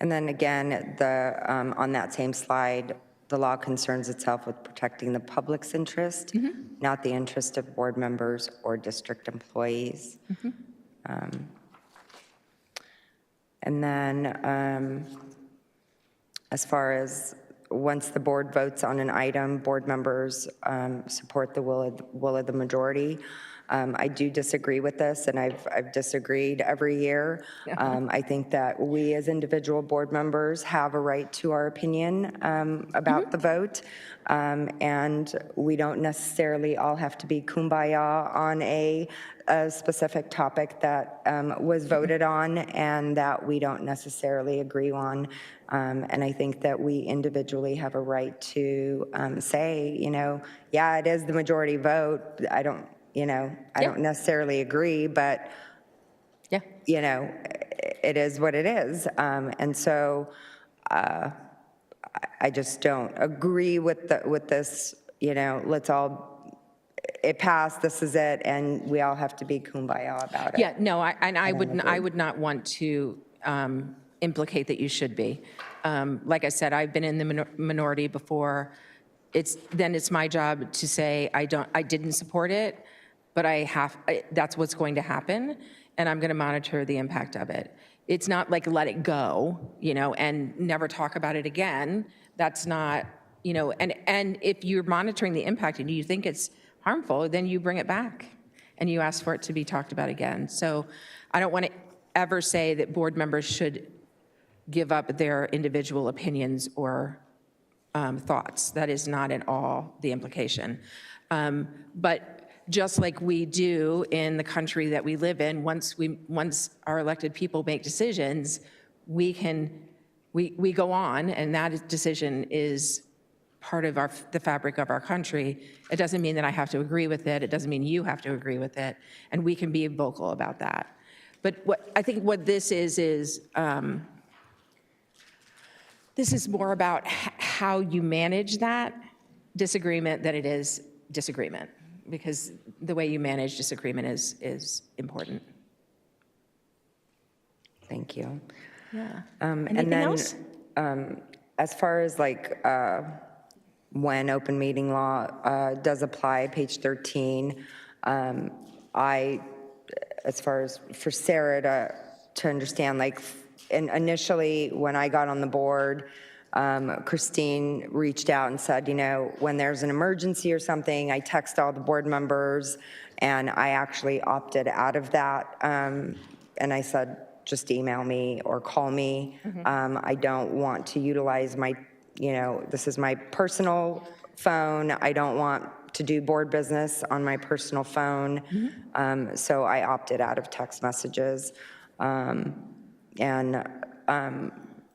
Speaker 10: And then again, on that same slide, the law concerns itself with protecting the public's interest, not the interest of board members or district employees. And then as far as once the board votes on an item, board members support the will of the majority. I do disagree with this, and I've disagreed every year. I think that we as individual board members have a right to our opinion about the vote, and we don't necessarily all have to be kumbaya on a specific topic that was voted on and that we don't necessarily agree on. And I think that we individually have a right to say, yeah, it is the majority vote. I don't necessarily agree, but, it is what it is. And so I just don't agree with this, let's all, it passed, this is it, and we all have to be kumbaya about it.
Speaker 15: Yeah, no, I would not want to implicate that you should be. Like I said, I've been in the minority before. It's my job to say I didn't support it, but that's what's going to happen, and I'm going to monitor the impact of it. It's not like let it go, and never talk about it again. That's not, and if you're monitoring the impact and you think it's harmful, then you bring it back and you ask for it to be talked about again. So I don't want to ever say that board members should give up their individual opinions or thoughts. That is not at all the implication. But just like we do in the country that we live in, once our elected people make decisions, we go on, and that decision is part of the fabric of our country. It doesn't mean that I have to agree with it. It doesn't mean you have to agree with it, and we can be vocal about that. But I think what this is this is more about how you manage that disagreement than it is disagreement, because the way you manage disagreement is important.
Speaker 10: Thank you.
Speaker 15: Yeah.
Speaker 10: And then, as far as when open meeting law does apply, page 13, as far as for Sarah to understand, and initially when I got on the board, Christine reached out and said, when there's an emergency or something, I text all the board members, and I actually opted out of that. And I said, just email me or call me. I don't want to utilize my, this is my personal phone. I don't want to do board business on my personal phone. So I opted out of text messages.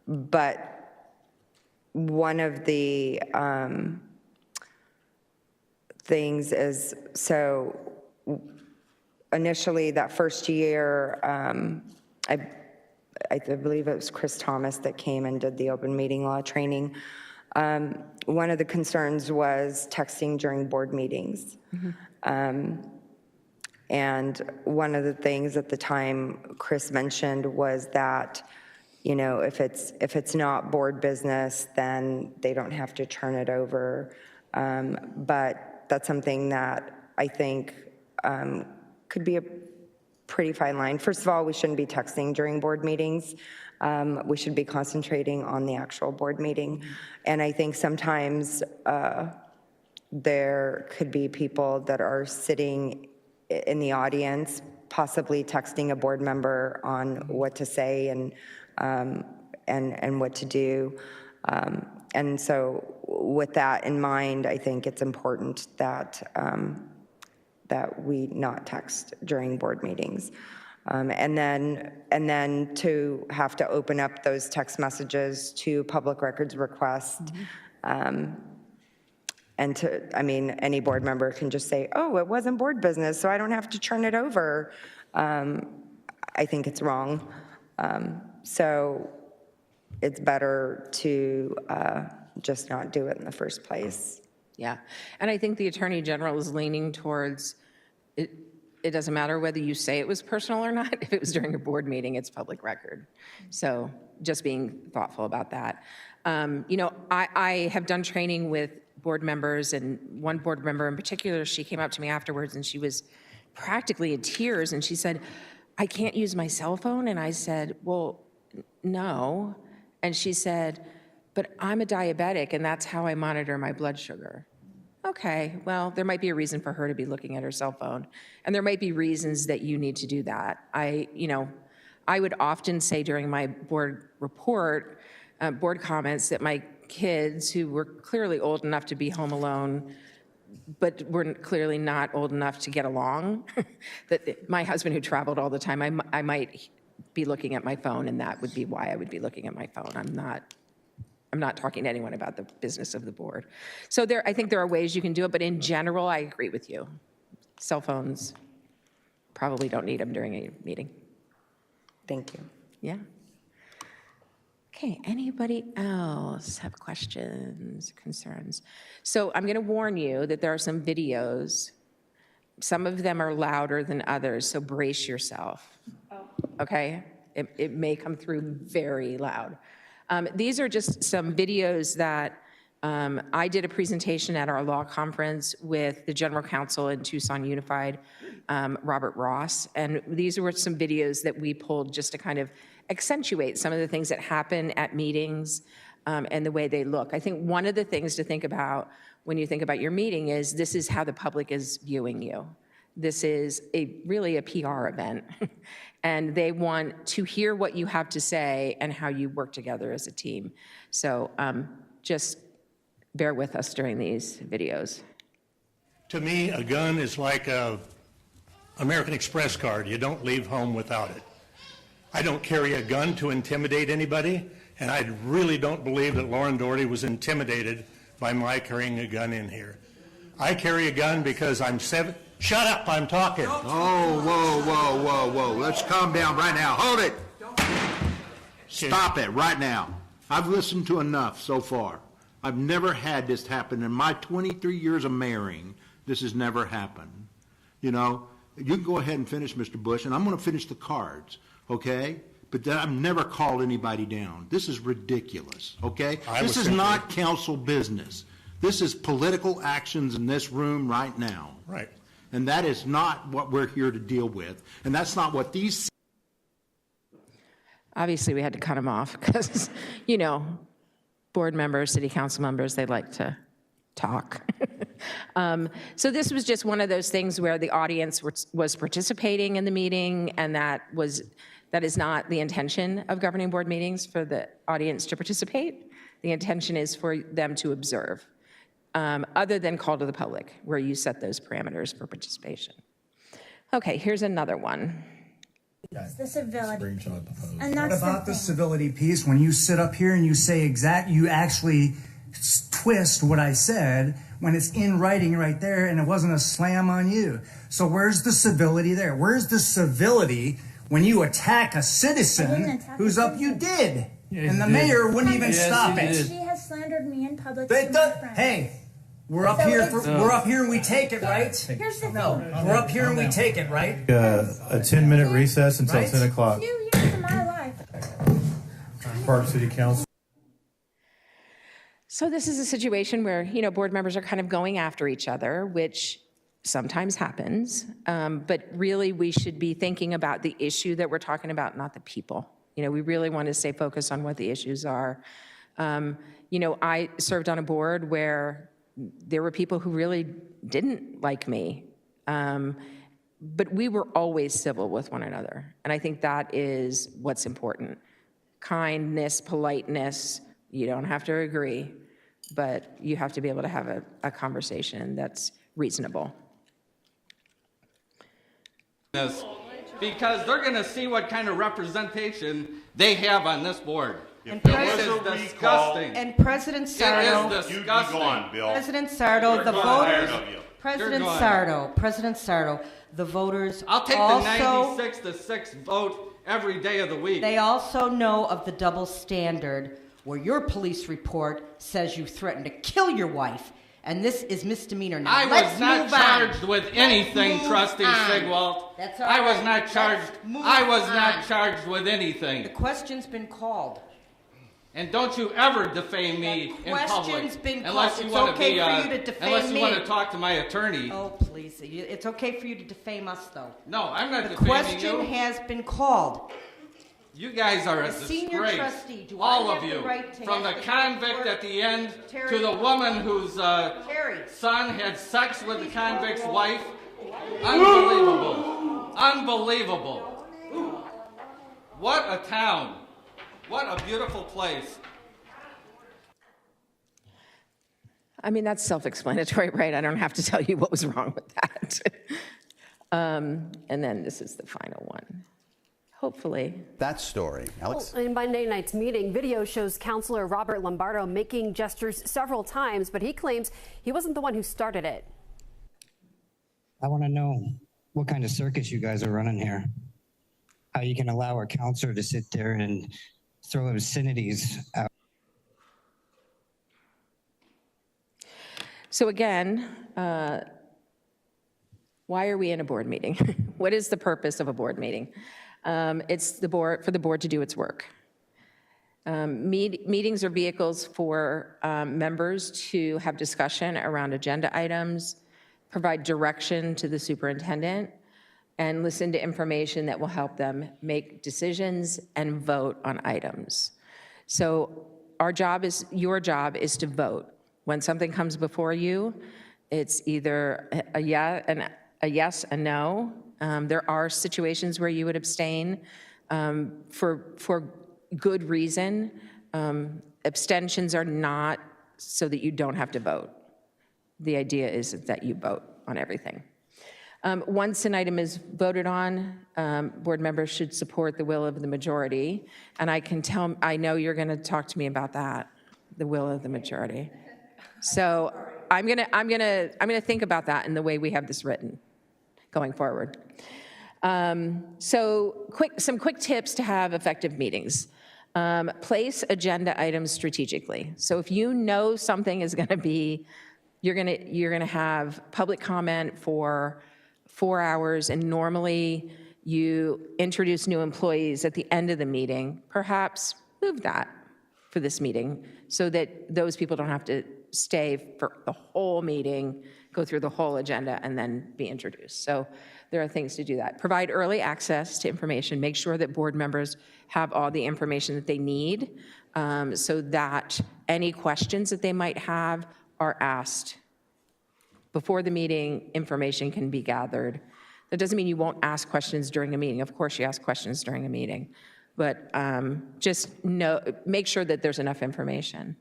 Speaker 10: But one of the things is, so initially that first year, I believe it was Chris Thomas that came and did the open meeting law training. One of the concerns was texting during board meetings. And one of the things at the time Chris mentioned was that, if it's not board business, then they don't have to turn it over. But that's something that I think could be a pretty fine line. First of all, we shouldn't be texting during board meetings. We should be concentrating on the actual board meeting. And I think sometimes there could be people that are sitting in the audience, possibly texting a board member on what to say and what to do. And so with that in mind, I think it's important that we not text during board meetings. And then to have to open up those text messages to public records request. And any board member can just say, oh, it wasn't board business, so I don't have to turn it over. I think it's wrong. So it's better to just not do it in the first place.
Speaker 15: Yeah, and I think the Attorney General is leaning towards, it doesn't matter whether you say it was personal or not. If it was during a board meeting, it's public record. So just being thoughtful about that. I have done training with board members, and one board member in particular, she came up to me afterwards and she was practically in tears, and she said, I can't use my cell phone. And I said, well, no. And she said, but I'm a diabetic and that's how I monitor my blood sugar. okay, well, there might be a reason for her to be looking at her cell phone. And there might be reasons that you need to do that. I would often say during my board report, board comments, that my kids, who were clearly old enough to be home alone, but were clearly not old enough to get along, that my husband, who traveled all the time, I might be looking at my phone, and that would be why I would be looking at my phone. I'm not talking to anyone about the business of the board. So I think there are ways you can do it, but in general, I agree with you. Cell phones, probably don't need them during a meeting.
Speaker 10: Thank you.
Speaker 15: Yeah. Okay, anybody else have questions, concerns? So I'm going to warn you that there are some videos. Some of them are louder than others, so brace yourself. Okay? It may come through very loud. These are just some videos that I did a presentation at our law conference with the general counsel in Tucson Unified, Robert Ross, and these were some videos that we pulled just to kind of accentuate some of the things that happen at meetings and the way they look. I think one of the things to think about when you think about your meeting is this is how the public is viewing you. This is really a PR event, and they want to hear what you have to say and how you work together as a team. So just bear with us during these videos.
Speaker 16: To me, a gun is like a American Express card. You don't leave home without it. I don't carry a gun to intimidate anybody, and I really don't believe that Lauren Doherty was intimidated by my carrying a gun in here. I carry a gun because I'm Shut up, I'm talking.
Speaker 17: Oh, whoa. Let's calm down right now. Hold it. Stop it right now. I've listened to enough so far. I've never had this happen. In my 23 years of mayoring, this has never happened. You know, you can go ahead and finish, Mr. Bush, and I'm going to finish the cards, okay? But then I've never called anybody down. This is ridiculous, okay? This is not council business. This is political actions in this room right now.
Speaker 16: Right.
Speaker 17: And that is not what we're here to deal with. And that's not what these...
Speaker 15: Obviously, we had to cut him off because, board members, city council members, they like to talk. So this was just one of those things where the audience was participating in the meeting, and that is not the intention of governing board meetings, for the audience to participate. The intention is for them to observe, other than call to the public, where you set those parameters for participation. Okay, here's another one.
Speaker 18: It's the civility. And that's what about the civility piece? When you sit up here and you say you actually twist what I said when it's in writing right there, and it wasn't a slam on you. So where's the civility there? Where's the civility when you attack a citizen who's up? You did. And the mayor wouldn't even stop it.
Speaker 19: She has slandered me in public.
Speaker 18: Hey, we're up here. We're up here and we take it, right?
Speaker 19: Here's the thing.
Speaker 18: We're up here and we take it, right?
Speaker 20: A 10-minute recess until 10 o'clock.
Speaker 19: 2 years of my life.
Speaker 20: Park City Council.
Speaker 15: So this is a situation where, board members are kind of going after each other, which sometimes happens. But really, we should be thinking about the issue that we're talking about, not the people. We really want to stay focused on what the issues are. I served on a board where there were people who really didn't like me, but we were always civil with one another. And I think that is what's important. Kindness, politeness, you don't have to agree, but you have to be able to have a conversation that's reasonable.
Speaker 21: Because they're going to see what kind of representation they have on this board.
Speaker 22: And
Speaker 21: It is disgusting.
Speaker 22: And President Sardo,
Speaker 21: it is disgusting.
Speaker 22: President Sardo, the voters,
Speaker 21: President
Speaker 22: Sardo, the voters
Speaker 21: I'll take
Speaker 22: also,
Speaker 21: the 96-6 vote every day of the week.
Speaker 22: they also know of the double standard where your police report says you threatened to kill your wife, and this is misdemeanor. Now,
Speaker 21: I was not charged with anything, Trustee Sigwalt.
Speaker 22: That's all
Speaker 21: I was
Speaker 22: right.
Speaker 21: not charged. I was not charged with anything.
Speaker 22: The question's been called.
Speaker 21: And don't you ever defame me in public.
Speaker 22: Question's been
Speaker 21: unless
Speaker 22: called.
Speaker 21: you
Speaker 22: It's
Speaker 21: want
Speaker 22: okay
Speaker 21: to be,
Speaker 22: for you to defame
Speaker 21: unless you
Speaker 22: me.
Speaker 21: want to talk to my attorney.
Speaker 22: Oh, please. It's okay for you to defame us, though.
Speaker 21: No, I'm not
Speaker 22: The
Speaker 21: defaming
Speaker 22: question
Speaker 21: you.
Speaker 22: has been called.
Speaker 3: You guys are a
Speaker 22: As senior
Speaker 3: disgrace.
Speaker 22: trustee, do
Speaker 3: all
Speaker 22: I
Speaker 3: of
Speaker 22: have the
Speaker 3: you,
Speaker 22: right to
Speaker 3: from the
Speaker 22: ask the
Speaker 3: convict
Speaker 22: court-
Speaker 3: at the end
Speaker 22: Terry.
Speaker 3: to the woman whose
Speaker 22: Terry.
Speaker 3: son had sex with the convict's wife. Unbelievable. Unbelievable. What a town. What a beautiful place.
Speaker 15: I mean, that's self-explanatory, right? I don't have to tell you what was wrong with that. And then this is the final one. Hopefully.
Speaker 4: That story. Alex?
Speaker 23: Well, in Monday night's meeting, video shows Counselor Robert Lombardo making gestures several times, but he claims he wasn't the one who started it.
Speaker 24: I want to know what kind of circus you guys are running here. How you can allow our counselor to sit there and throw obscenities out.
Speaker 15: So again, why are we in a board meeting? What is the purpose of a board meeting? It's for the board to do its work. Meetings are vehicles for members to have discussion around agenda items, provide direction to the superintendent, and listen to information that will help them make decisions and vote on items. So your job is to vote. When something comes before you, it's either a yes, a no. There are situations where you would abstain for good reason. Abstentions are not so that you don't have to vote. The idea is that you vote on everything. Once an item is voted on, board members should support the will of the majority. And I know you're going to talk to me about that, the will of the majority. So I'm gonna think about that in the way we have this written going forward. So some quick tips to have effective meetings. Place agenda items strategically. So if you know something is going to be, you're going to have public comment for 4 hours, and normally you introduce new employees at the end of the meeting, perhaps move that for this meeting so that those people don't have to stay for the whole meeting, go through the whole agenda, and then be introduced. So there are things to do that. Provide early access to information. Make sure that board members have all the information that they need so that any questions that they might have are asked. Before the meeting, information can be gathered. That doesn't mean you won't ask questions during a meeting. Of course you ask questions during a meeting. But just make sure that there's enough information.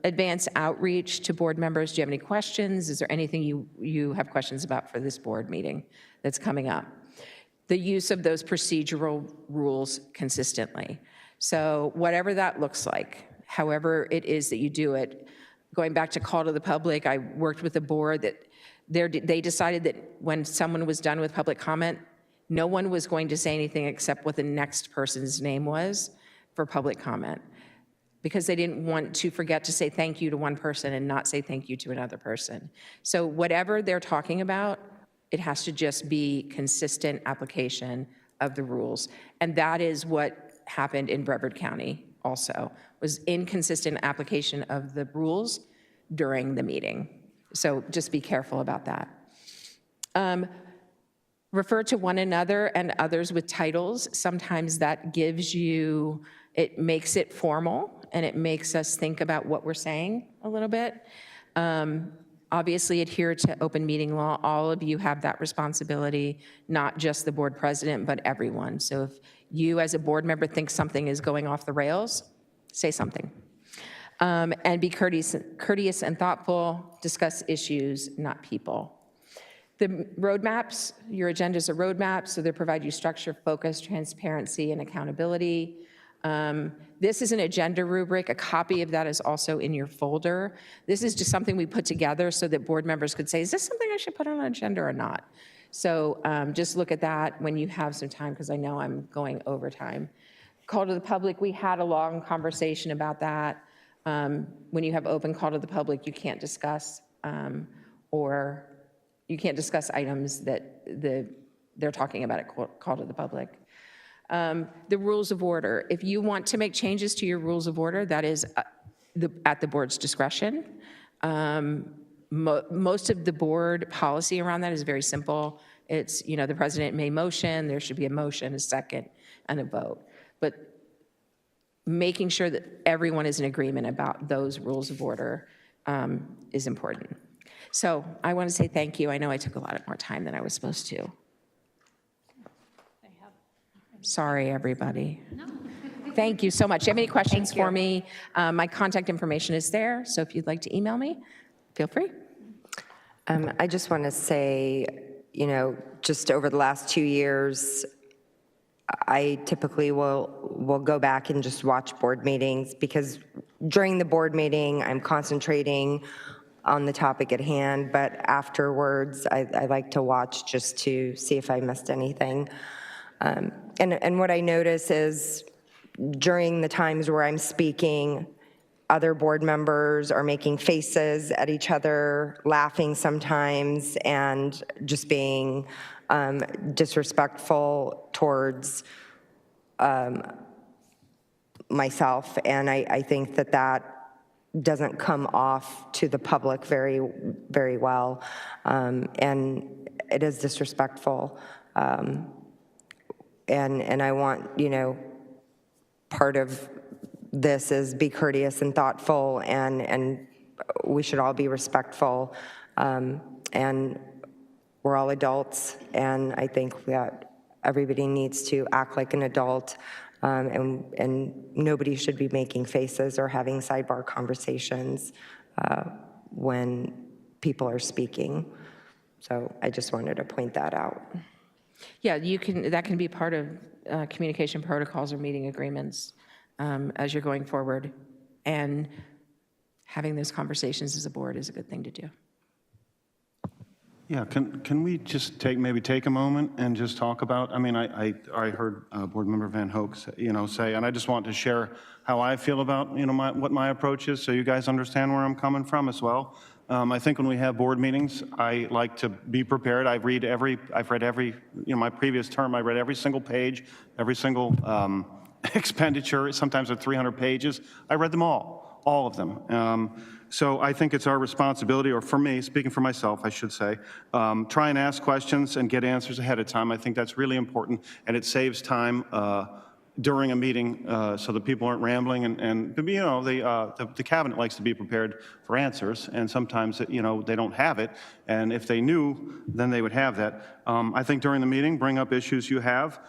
Speaker 15: Advance outreach to board members. Do you have any questions? Is there anything you have questions about for this board meeting that's coming up? The use of those procedural rules consistently. So whatever that looks like, however it is that you do it, going back to call to the public, I worked with a board that they decided that when someone was done with public comment, no one was going to say anything except what the next person's name was for public comment, because they didn't want to forget to say thank you to one person and not say thank you to another person. So whatever they're talking about, it has to just be consistent application of the rules. And that is what happened in Brevard County also, was inconsistent application of the rules during the meeting. So just be careful about that. Refer to one another and others with titles. Sometimes that it makes it formal, and it makes us think about what we're saying a little bit. Obviously adhere to open meeting law. All of you have that responsibility, not just the board president, but everyone. So if you as a board member think something is going off the rails, say something. And be courteous and thoughtful. Discuss issues, not people. The roadmaps, your agendas are roadmaps, so they provide you structure, focus, transparency, and accountability. This is an agenda rubric. A copy of that is also in your folder. This is just something we put together so that board members could say, is this something I should put on an agenda or not? So just look at that when you have some time, because I know I'm going over time. Call to the public, we had a long conversation about that. When you have open call to the public, you can't discuss items that they're talking about at call to the public. The rules of order. If you want to make changes to your rules of order, that is at the board's discretion. Most of the board policy around that is very simple. It's, the president may motion, there should be a motion, a second, and a vote. but making sure that everyone is in agreement about those rules of order is important. So I want to say thank you. I know I took a lot more time than I was supposed to. Sorry, everybody. Thank you so much. Do you have any questions for me? My contact information is there, so if you'd like to email me, feel free.
Speaker 10: I just want to say, just over the last 2 years, I typically will go back and just watch board meetings, because during the board meeting, I'm concentrating on the topic at hand, but afterwards, I like to watch just to see if I missed anything. And what I notice is during the times where I'm speaking, other board members are making faces at each other, laughing sometimes, and just being disrespectful towards myself. And I think that doesn't come off to the public very, very well. And it is disrespectful. And I want, part of this is be courteous and thoughtful, and we should all be respectful. And we're all adults, and I think that everybody needs to act like an adult, and nobody should be making faces or having sidebar conversations when people are speaking. So I just wanted to point that out.
Speaker 15: Yeah, that can be part of communication protocols or meeting agreements as you're going forward. And having those conversations as a board is a good thing to do.
Speaker 8: Yeah, can we just maybe take a moment and just talk about, I heard Board Member Van Hoek say, and I just want to share how I feel about, what my approach is, so you guys understand where I'm coming from as well. I think when we have board meetings, I like to be prepared. I've read every, my previous term, I read every single page, every single expenditure, sometimes at 300 pages. I read them all of them. So I think it's our responsibility, or for me, speaking for myself, I should say, try and ask questions and get answers ahead of time. I think that's really important, and it saves time during a meeting so that people aren't rambling, and the cabinet likes to be prepared for answers, and sometimes they don't have it, and if they knew, then they would have that. I think during the meeting, bring up issues you have,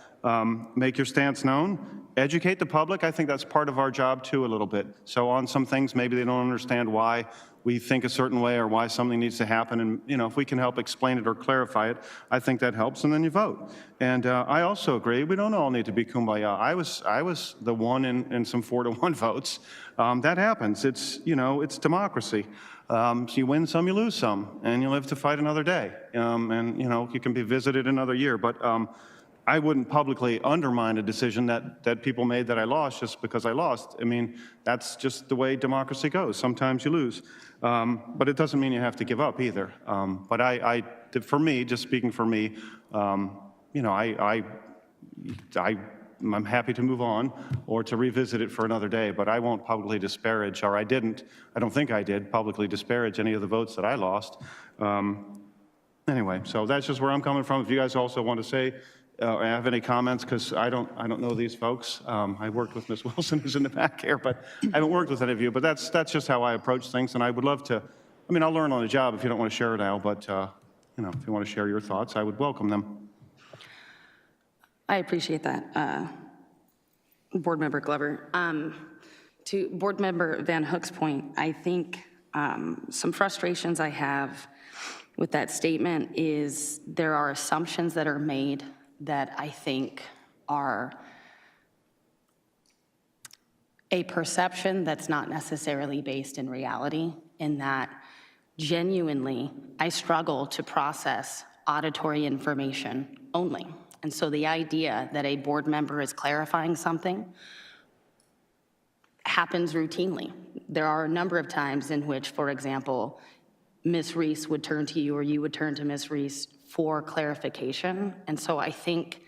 Speaker 8: make your stance known, educate the public. I think that's part of our job too, a little bit. So on some things, maybe they don't understand why we think a certain way or why something needs to happen, and if we can help explain it or clarify it, I think that helps, and then you vote. And I also agree, we don't all need to be kumbaya. I was the one in some 4-to-1 votes. That happens. It's democracy. So you win some, you lose some, and you live to fight another day. And you can be visited another year, but I wouldn't publicly undermine a decision that people made that I lost just because I lost. That's just the way democracy goes. Sometimes you lose. But it doesn't mean you have to give up either. But for me, just speaking for me, I'm happy to move on or to revisit it for another day, but I won't publicly disparage, or I don't think I did publicly disparage any of the votes that I lost. Anyway, so that's just where I'm coming from. If you guys also want to say, have any comments, because I don't know these folks. I worked with Ms. Wilson, who's in the back here, but I haven't worked with any of you. But that's just how I approach things, and I would love to. I'll learn on the job if you don't want to share it now, but if you want to share your thoughts, I would welcome them.
Speaker 1: I appreciate that, Board Member Glover. To Board Member Van Hook's point, I think some frustrations I have with that statement is there are assumptions that are made that I think are a perception that's not necessarily based in reality, in that genuinely I struggle to process auditory information only. And so the idea that a board member is clarifying something happens routinely. There are a number of times in which, for example, Ms. Reese would turn to you or you would turn to Ms. Reese for clarification. And so I think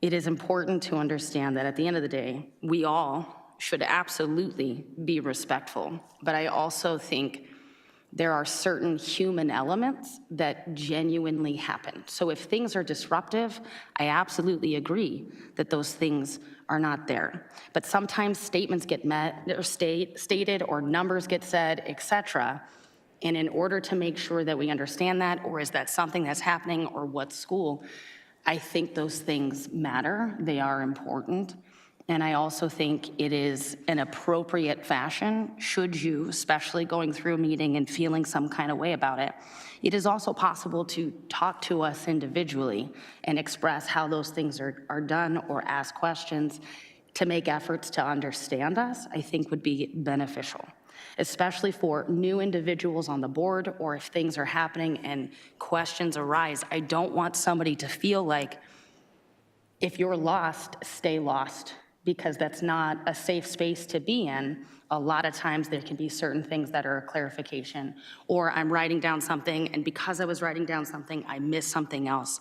Speaker 1: it is important to understand that at the end of the day, we all should absolutely be respectful. But I also think there are certain human elements that genuinely happen. So if things are disruptive, I absolutely agree that those things are not there. But sometimes statements get met or stated or numbers get said, et cetera. And in order to make sure that we understand that, or is that something that's happening, or what school, I think those things matter. They are important. And I also think it is an appropriate fashion, should you, especially going through a meeting and feeling some kind of way about it, it is also possible to talk to us individually and express how those things are done or ask questions to make efforts to understand us, I think would be beneficial, especially for new individuals on the board, or if things are happening and questions arise. I don't want somebody to feel like if you're lost, stay lost, because that's not a safe space to be in. A lot of times there can be certain things that are a clarification, or I'm writing down something, and because I was writing down something, I missed something else.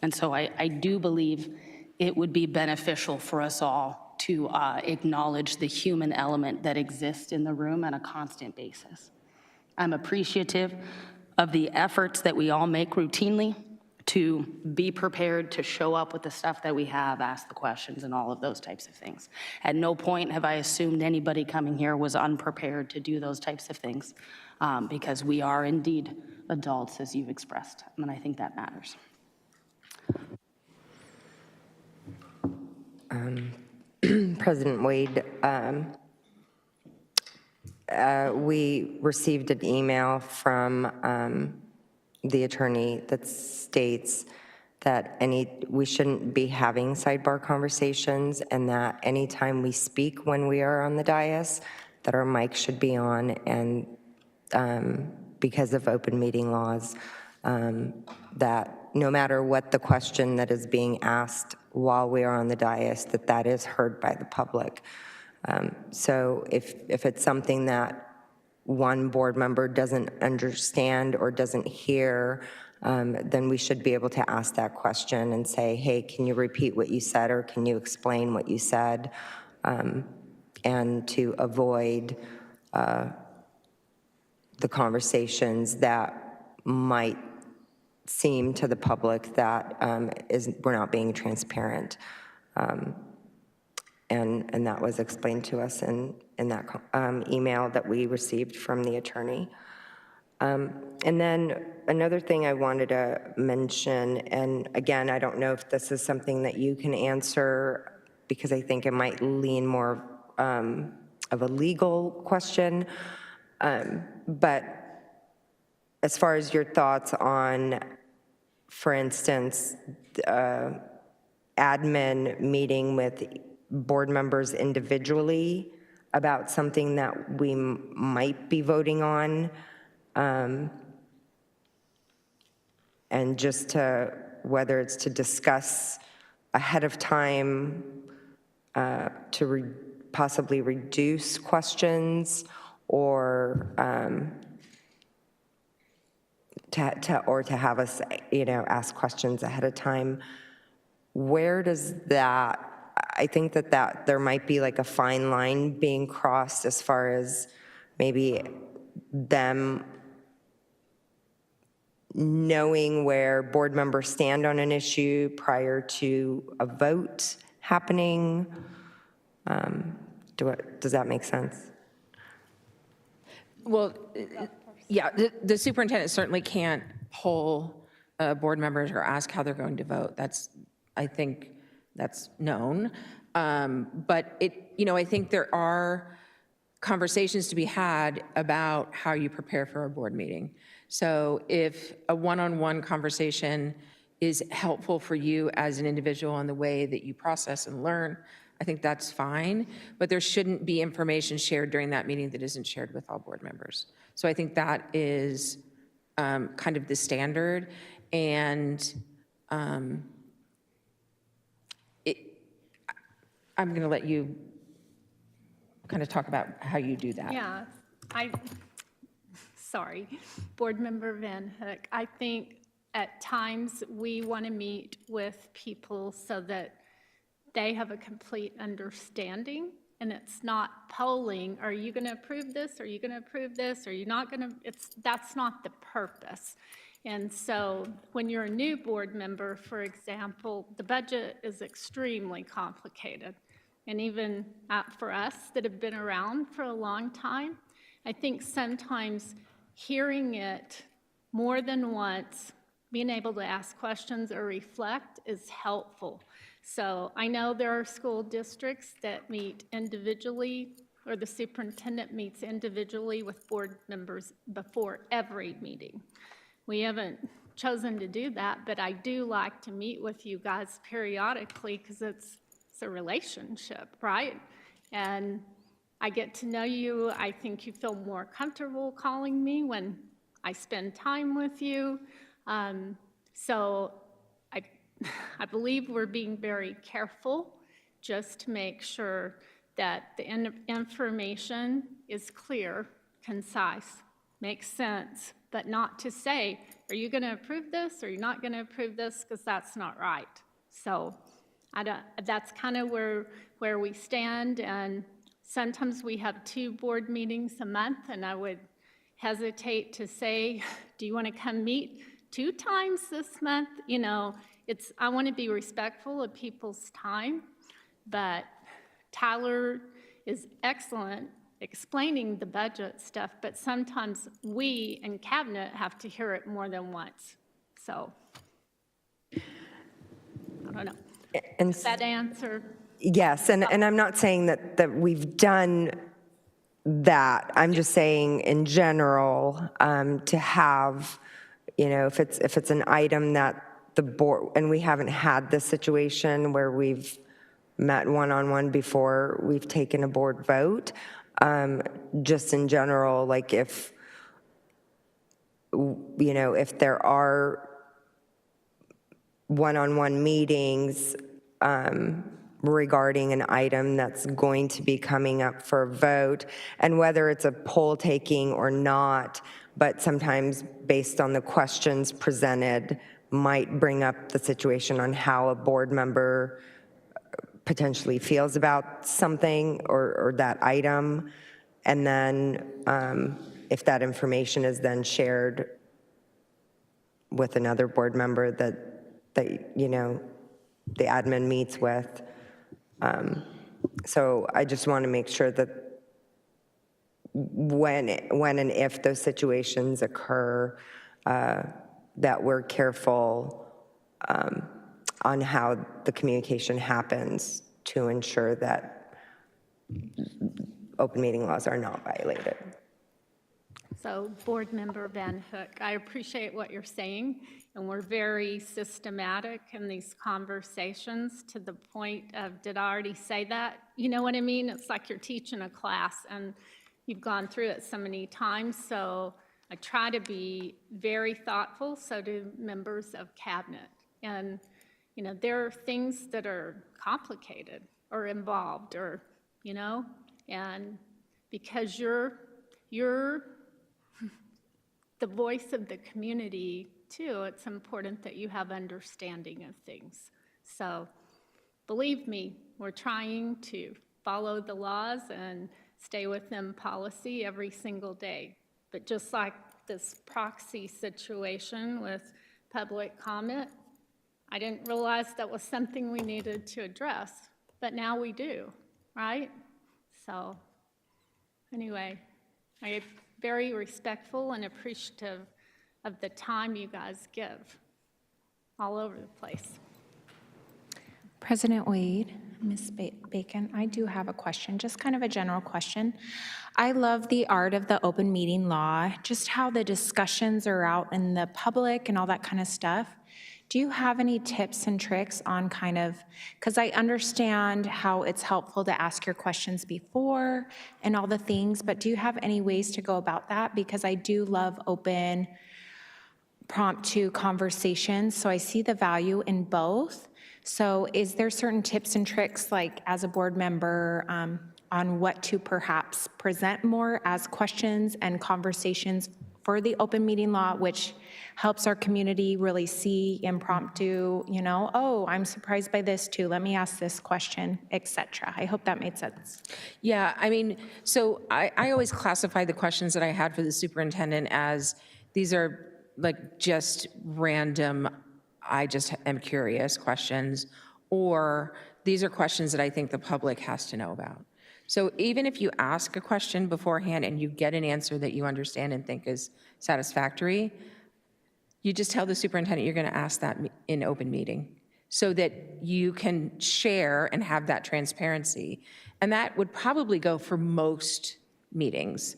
Speaker 1: And so I do believe it would be beneficial for us all to acknowledge the human element that exists in the room on a constant basis. I'm appreciative of the efforts that we all make routinely to be prepared to show up with the stuff that we have, ask the questions, and all of those types of things. At no point have I assumed anybody coming here was unprepared to do those types of things, because we are indeed adults, as you've expressed, and I think that matters.
Speaker 10: President Wade, we received an email from the attorney that states that we shouldn't be having sidebar conversations, and that anytime we speak when we are on the dais, that our mic should be on, and because of open meeting laws, that no matter what the question that is being asked while we are on the dais, that is heard by the public. So if it's something that one board member doesn't understand or doesn't hear, then we should be able to ask that question and say, hey, can you repeat what you said, or can you explain what you said, and to avoid the conversations that might seem to the public that we're not being transparent. And that was explained to us in that email that we received from the attorney. And then another thing I wanted to mention, and again, I don't know if this is something that you can answer, because I think it might lean more of a legal question, but as far as your thoughts on, for instance, admin meeting with board members individually about something that we might be voting on, and just to, whether it's to discuss ahead of time to possibly reduce questions, or to have us, ask questions ahead of time. Where does that, I think that there might be like a fine line being crossed as far as maybe them knowing where board members stand on an issue prior to a vote happening. Does that make sense?
Speaker 15: Well, yeah, the superintendent certainly can't poll board members or ask how they're going to vote. I think that's known. But I think there are conversations to be had about how you prepare for a board meeting. So if a one-on-one conversation is helpful for you as an individual in the way that you process and learn, I think that's fine, but there shouldn't be information shared during that meeting that isn't shared with all board members. So I think that is kind of the standard, and I'm going to let you kind of talk about how you do that.
Speaker 2: Yeah, sorry, Board Member Van Hook, I think at times we want to meet with people so that they have a complete understanding and it's not polling, are you going to approve this? Are you going to approve this? Are you not going to? That's not the purpose. And so when you're a new board member, for example, the budget is extremely complicated. And even for us that have been around for a long time, I think sometimes hearing it more than once, being able to ask questions or reflect is helpful. So I know there are school districts that meet individually, or the superintendent meets individually with board members before every meeting. We haven't chosen to do that, but I do like to meet with you guys periodically because it's a relationship, right? And I get to know you. I think you feel more comfortable calling me when I spend time with you. So I believe we're being very careful just to make sure that the information is clear, concise, makes sense, but not to say, are you going to approve this or you're not going to approve this, because that's not right. So that's kind of where we stand, and sometimes we have 2 board meetings a month, and I would hesitate to say, do you want to come meet 2 times this month? You know, I want to be respectful of people's time, but Tyler is excellent explaining the budget stuff, but sometimes we in cabinet have to hear it more than once. So, I don't know.
Speaker 10: And
Speaker 2: Does that answer?
Speaker 10: yes, and I'm not saying that we've done that. I'm just saying in general, to have, you know, if it's an item that the board, and we haven't had this situation where we've met one-on-one before we've taken a board vote, just in general, like if, you know, if there are one-on-one meetings regarding an item that's going to be coming up for a vote, and whether it's a poll taking or not, but sometimes based on the questions presented might bring up the situation on how a board member potentially feels about something or that item. And then if that information is then shared with another board member that you know, the admin meets with. So I just want to make sure that when and if those situations occur, that we're careful on how the communication happens to ensure that open meeting laws are not violated.
Speaker 2: So, Board Member Van Hook, I appreciate what you're saying, and we're very systematic in these conversations to the point of, did I already say that? You know what I mean? It's like you're teaching a class, and you've gone through it so many times, so I try to be very thoughtful, so do members of cabinet. And, you know, there are things that are complicated or involved or, you know, and because you're the voice of the community too, it's important that you have understanding of things. So believe me, we're trying to follow the laws and stay within policy every single day. But just like this proxy situation with public comment, I didn't realize that was something we needed to address, but now we do, right? So anyway, I'm very respectful and appreciative of the time you guys give all over the place.
Speaker 11: President Wade, Ms. Bacon, I do have a question, just kind of a general question. I love the art of the open meeting law, just how the discussions are out in the public and all that kind of stuff. Do you have any tips and tricks on kind of, because I understand how it's helpful to ask your questions before and all the things, but do you have any ways to go about that? Because I do love open, prompt conversations, so I see the value in both. So is there certain tips and tricks, like as a board member, on what to perhaps present more as questions and conversations for the open meeting law, which helps our community really see impromptu, you know, oh, I'm surprised by this too, let me ask this question, etc. I hope that made sense.
Speaker 15: Yeah, I mean, so I always classify the questions that I had for the superintendent as, these are like just random, I just am curious questions, or these are questions that I think the public has to know about. So even if you ask a question beforehand and you get an answer that you understand and think is satisfactory, you just tell the superintendent you're going to ask that in open meeting so that you can share and have that transparency. And that would probably go for most meetings,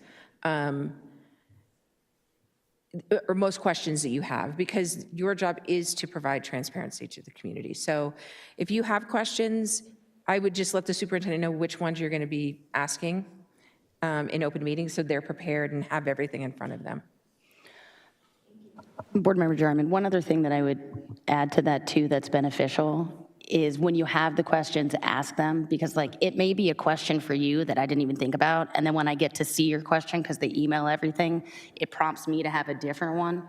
Speaker 15: or most questions that you have, because your job is to provide transparency to the community. So if you have questions, I would just let the superintendent know which ones you're going to be asking in open meetings so they're prepared and have everything in front of them.
Speaker 1: Board Member Jarman, one other thing that I would add to that too that's beneficial is when you have the questions, ask them, because like it may be a question for you that I didn't even think about, and then when I get to see your question, because they email everything, it prompts me to have a different one.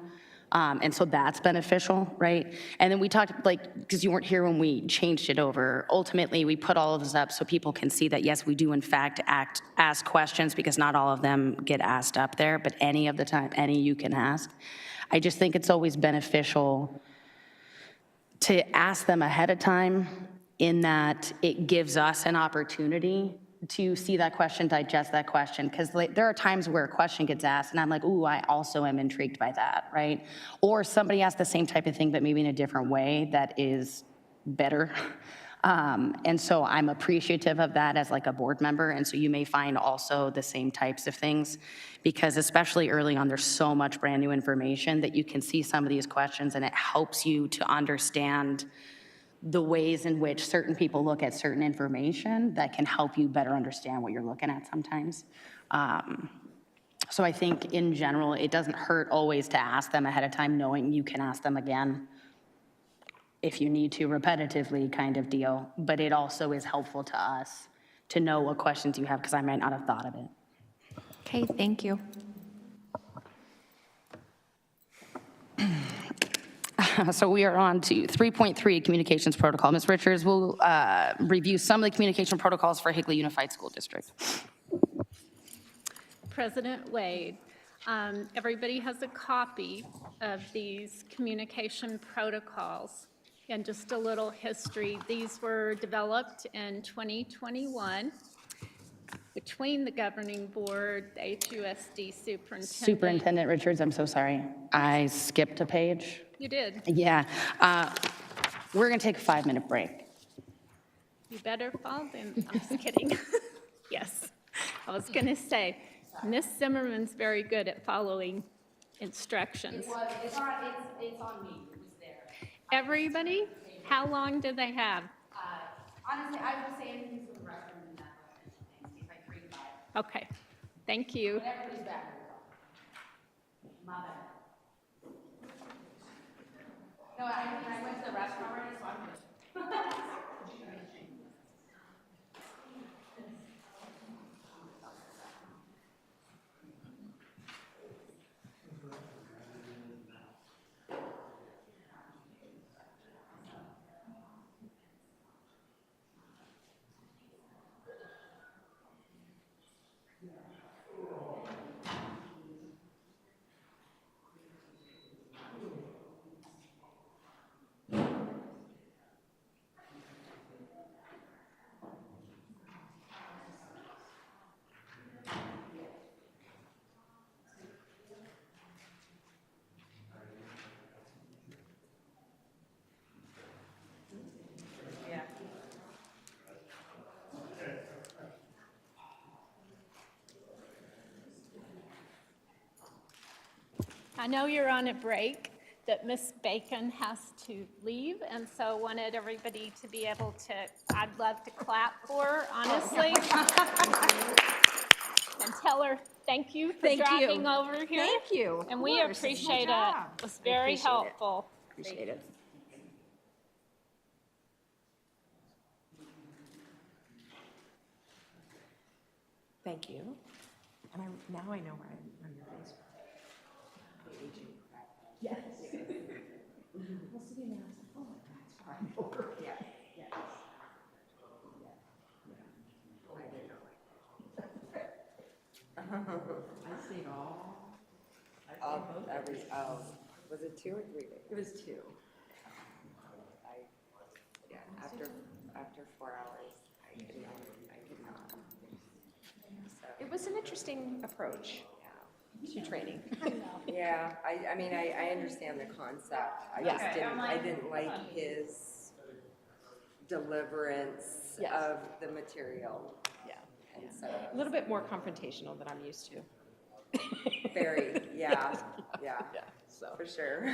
Speaker 1: And so that's beneficial, right? And then we talked, like, because you weren't here when we changed it over, ultimately we put all of this up so people can see that yes, we do in fact ask questions, because not all of them get asked up there, but any of the time, any you can ask. I just think it's always beneficial to ask them ahead of time, in that it gives us an opportunity to see that question, digest that question, because there are times where a question gets asked and I'm like, ooh, I also am intrigued by that, right? Or somebody asked the same type of thing, but maybe in a different way that is better. And so I'm appreciative of that as like a board member, and so you may find also the same types of things, because especially early on, there's so much brand new information that you can see some of these questions, and it helps you to understand the ways in which certain people look at certain information that can help you better understand what you're looking at sometimes. So I think in general, it doesn't hurt always to ask them ahead of time, knowing you can ask them again if you need to, repetitively kind of deal, but it also is helpful to us to know what questions you have, because I might not have thought of it.
Speaker 11: Okay, thank you.
Speaker 1: So we are on to 3.3, communications protocol. Ms. Richards will review some of the communication protocols for Higley Unified School District.
Speaker 2: President Wade, everybody has a copy of these communication protocols. And just a little history, these were developed in 2021 between the governing board, the HUSD superintendent.
Speaker 1: Superintendent Richards, I'm so sorry. I skipped a page.
Speaker 2: You did.
Speaker 1: Yeah. We're going to take a 5-minute break.
Speaker 2: You better fall in. I'm just kidding. Yes. I was going to say, Miss Zimmerman's very good at following instructions.
Speaker 1: It's on me. It was there.
Speaker 2: Everybody, how long do they have?
Speaker 1: Honestly, I will say anything to the restroom and that things, if I 3 5.
Speaker 2: Okay. Thank you.
Speaker 1: When everybody's back. My bad. No, I mean, I went to the restroom already, so I'm just.
Speaker 2: I know you're on a break, that Miss Bacon has to leave, and so wanted everybody to be able to, I'd love to clap for her, honestly. And tell her thank you for driving over here.
Speaker 15: Thank you.
Speaker 2: And we appreciate it. It was very helpful.
Speaker 15: Appreciate it. Thank you. And now I know where I'm on your face.
Speaker 10: I see it all. Was it 2 or 3 days? It was 2. Yeah, after 4 hours, I could not. So,
Speaker 11: It was an interesting approach to training.
Speaker 10: yeah, I mean, I understand the concept. I didn't like his deliverance
Speaker 11: Yes.
Speaker 10: of the material.
Speaker 11: Yeah.
Speaker 10: And so,
Speaker 11: A little bit more confrontational than I'm used to.
Speaker 10: very, yeah,
Speaker 11: So.
Speaker 10: for sure.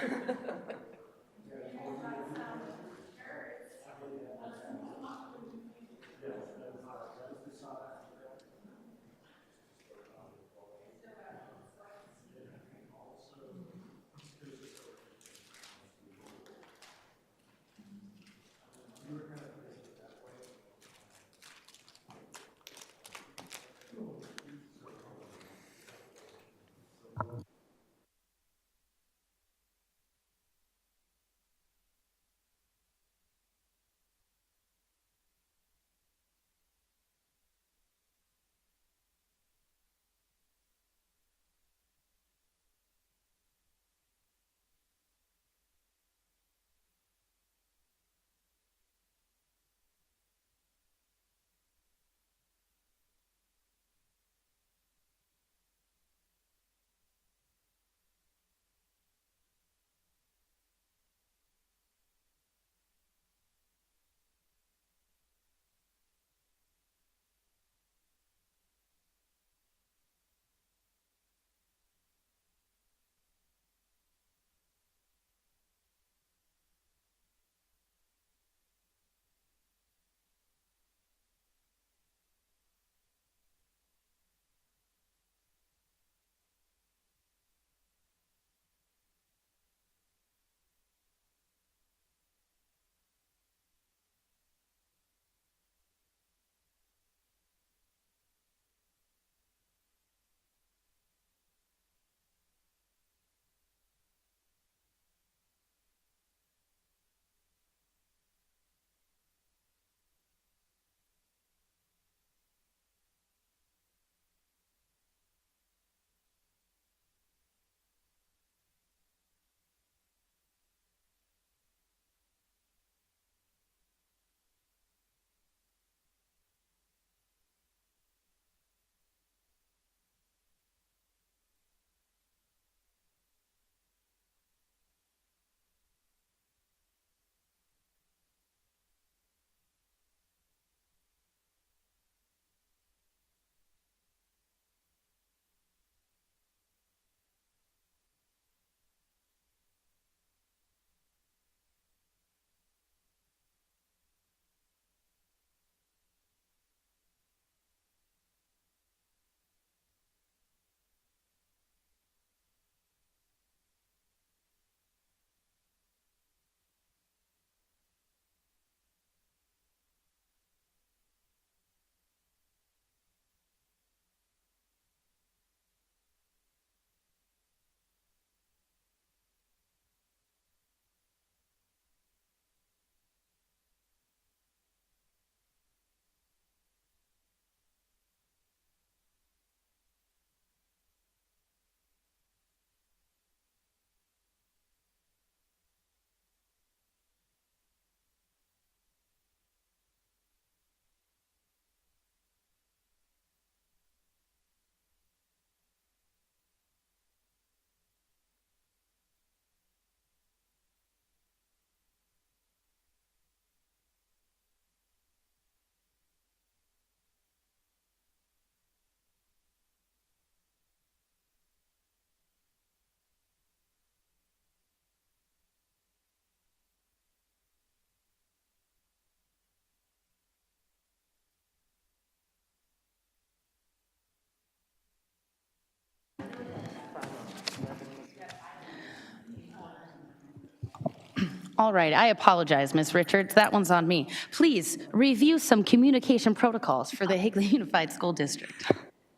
Speaker 1: All right, I apologize, Ms. Richards. That one's on me. Please review some communication protocols for the Higley Unified School District.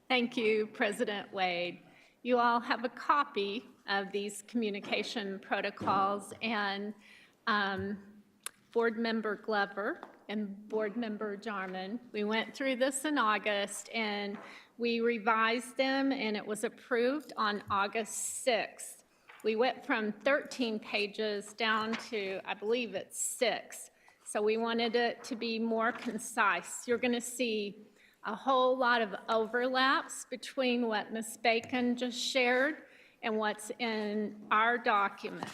Speaker 2: Thank you, President Wade. You all have a copy of these communication protocols, and Board Member Glover and Board Member Jarman, we went through this in August, and we revised them, and it was approved on August 6th. We went from 13 pages down to, I believe it's 6. So we wanted it to be more concise. You're going to see a whole lot of overlaps between what Ms. Bacon just shared and what's in our document.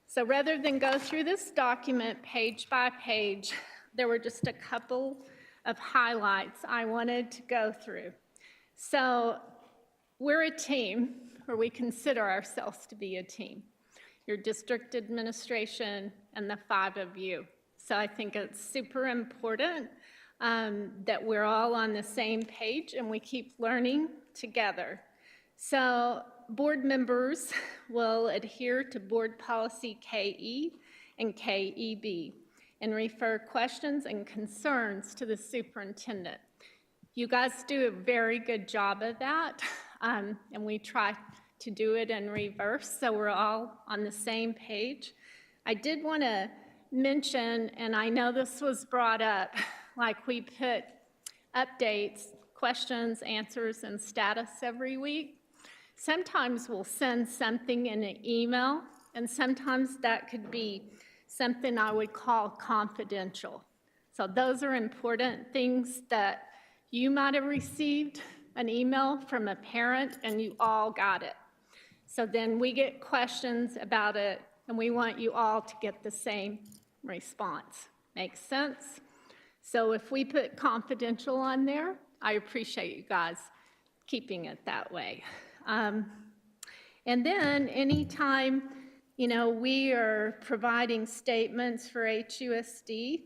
Speaker 2: So rather than go through this document page by page, there were just a couple of highlights I wanted to go through. So we're a team, or we consider ourselves to be a team, your district administration and the 5 of you. So I think it's super important that we're all on the same page and we keep learning together. So board members will adhere to board policy KE and KEB and refer questions and concerns to the superintendent. You guys do a very good job of that, and we try to do it in reverse so we're all on the same page. I did want to mention, and I know this was brought up, like we put updates, questions, answers, and status every week. Sometimes we'll send something in an email, and sometimes that could be something I would call confidential. So those are important things that you might have received an email from a parent and you all got it. So then we get questions about it, and we want you all to get the same response. Makes sense? So if we put confidential on there, I appreciate you guys keeping it that way. And then anytime, we are providing statements for HUSD,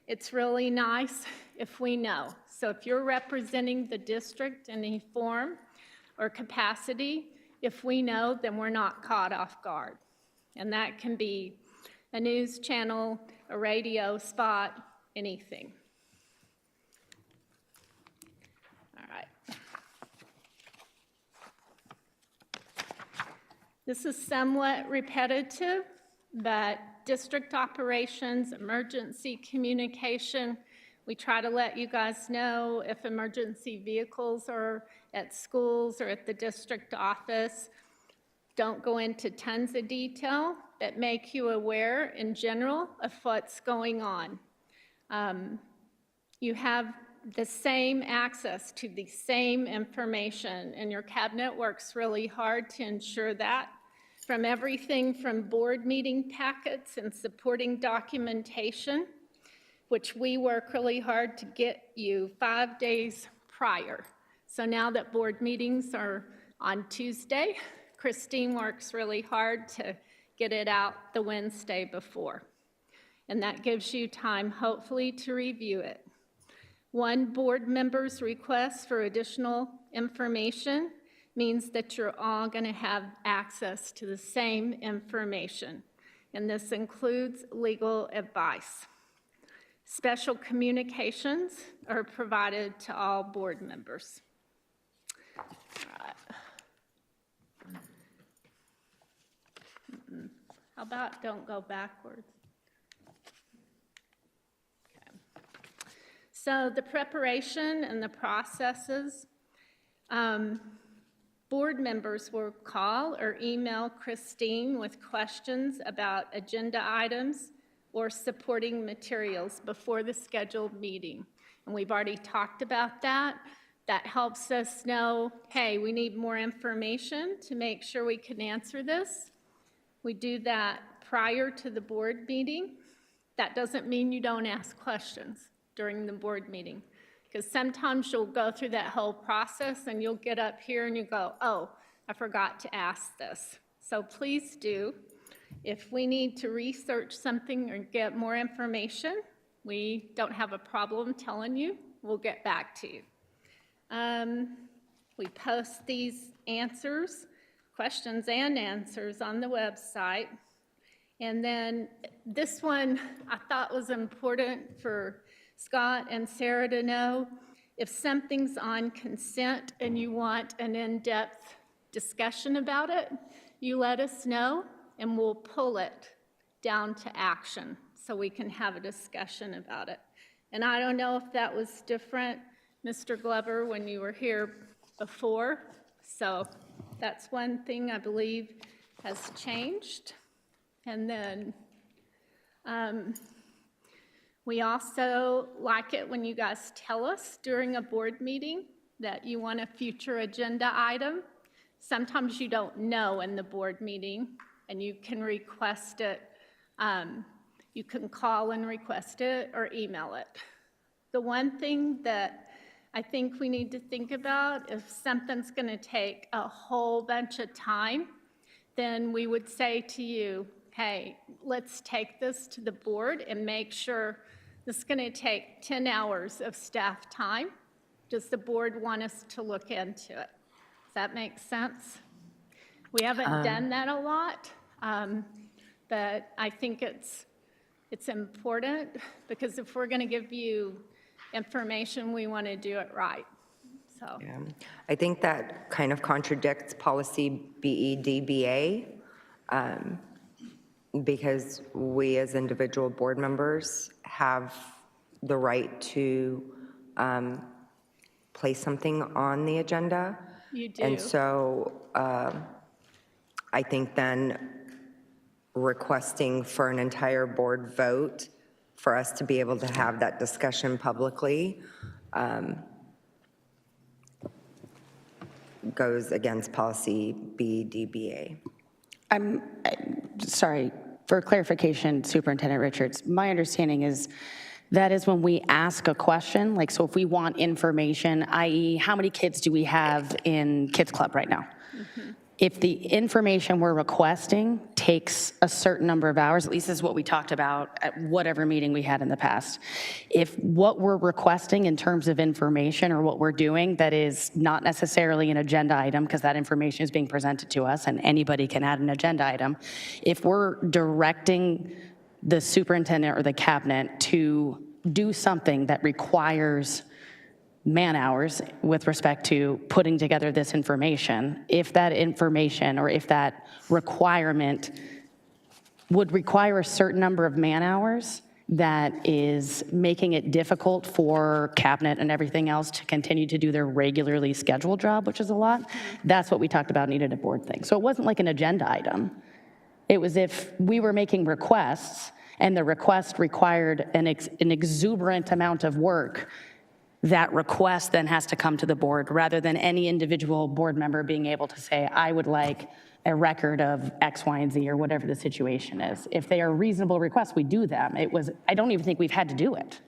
Speaker 2: it's really nice if we know. So if you're representing the district in any form or capacity, if we know, then we're not caught off guard. And that can be a news channel, a radio spot, anything. All right. This is somewhat repetitive, but district operations, emergency communication, we try to let you guys know if emergency vehicles are at schools or at the district office. Don't go into tons of detail, but make you aware in general of what's going on. You have the same access to the same information, and your cabinet works really hard to ensure that, from everything from board meeting packets and supporting documentation, which we work really hard to get you 5 days prior. So now that board meetings are on Tuesday, Christine works really hard to get it out the Wednesday before. And that gives you time, hopefully, to review it. One board member's request for additional information means that you're all going to have access to the same information, and this includes legal advice. Special communications are provided to all board members. All right. How about don't go backwards? Okay. So the preparation and the processes, board members will call or email Christine with questions about agenda items or supporting materials before the scheduled meeting. And we've already talked about that. That helps us know, hey, we need more information to make sure we can answer this. We do that prior to the board meeting. That doesn't mean you don't ask questions during the board meeting, because sometimes you'll go through that whole process and you'll get up here and you go, oh, I forgot to ask this. So please do. If we need to research something or get more information, we don't have a problem telling you. We'll get back to you. We post these answers, questions and answers on the website. And then this one I thought was important for Scott and Sarah to know. If something's on consent and you want an in-depth discussion about it, you let us know, and we'll pull it down to action so we can have a discussion about it. And I don't know if that was different, Mr. Glover, when you were here before. So that's one thing I believe has changed. And then we also like it when you guys tell us during a board meeting that you want a future agenda item. Sometimes you don't know in the board meeting, and you can request it. You can call and request it or email it. The one thing that I think we need to think about, if something's going to take a whole bunch of time, then we would say to you, hey, let's take this to the board and make sure this is going to take 10 hours of staff time. Does the board want us to look into it? Does that make sense? We haven't done that a lot, but I think it's important, because if we're going to give you information, we want to do it right. So
Speaker 10: Yeah. I think that kind of contradicts policy BEDBA, because we as individual board members have the right to place something on the agenda.
Speaker 2: you do.
Speaker 10: And so I think then requesting for an entire board vote for us to be able to have that discussion publicly goes against policy BDBA.
Speaker 1: I'm sorry, for clarification, Superintendent Richards, my understanding is that is when we ask a question, like, so if we want information, i.e., how many kids do we have in Kids Club right now? If the information we're requesting takes a certain number of hours, at least this is what we talked about at whatever meeting we had in the past. If what we're requesting in terms of information or what we're doing that is not necessarily an agenda item, because that information is being presented to us and anybody can add an agenda item, if we're directing the superintendent or the cabinet to do something that requires man hours with respect to putting together this information, if that information or if that requirement would require a certain number of man hours that is making it difficult for cabinet and everything else to continue to do their regularly scheduled job, which is a lot, that's what we talked about needed a board thing. So it wasn't like an agenda item. It was if we were making requests and the request required an exuberant amount of work, that request then has to come to the board rather than any individual board member being able to say, I would like a record of X, Y, and Z, or whatever the situation is. If they are reasonable requests, we do them. I don't even think we've had to do it.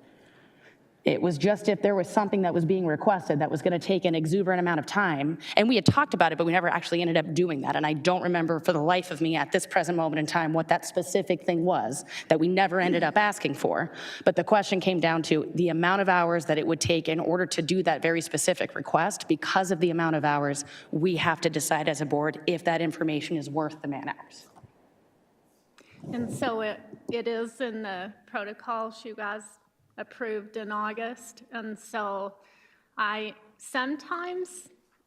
Speaker 1: It was just if there was something that was being requested that was going to take an exuberant amount of time, and we had talked about it, but we never actually ended up doing that. And I don't remember for the life of me at this present moment in time what that specific thing was that we never ended up asking for. But the question came down to the amount of hours that it would take in order to do that very specific request. Because of the amount of hours, we have to decide as a board if that information is worth the man hours.
Speaker 2: And so it is in the protocols you guys approved in August. And so sometimes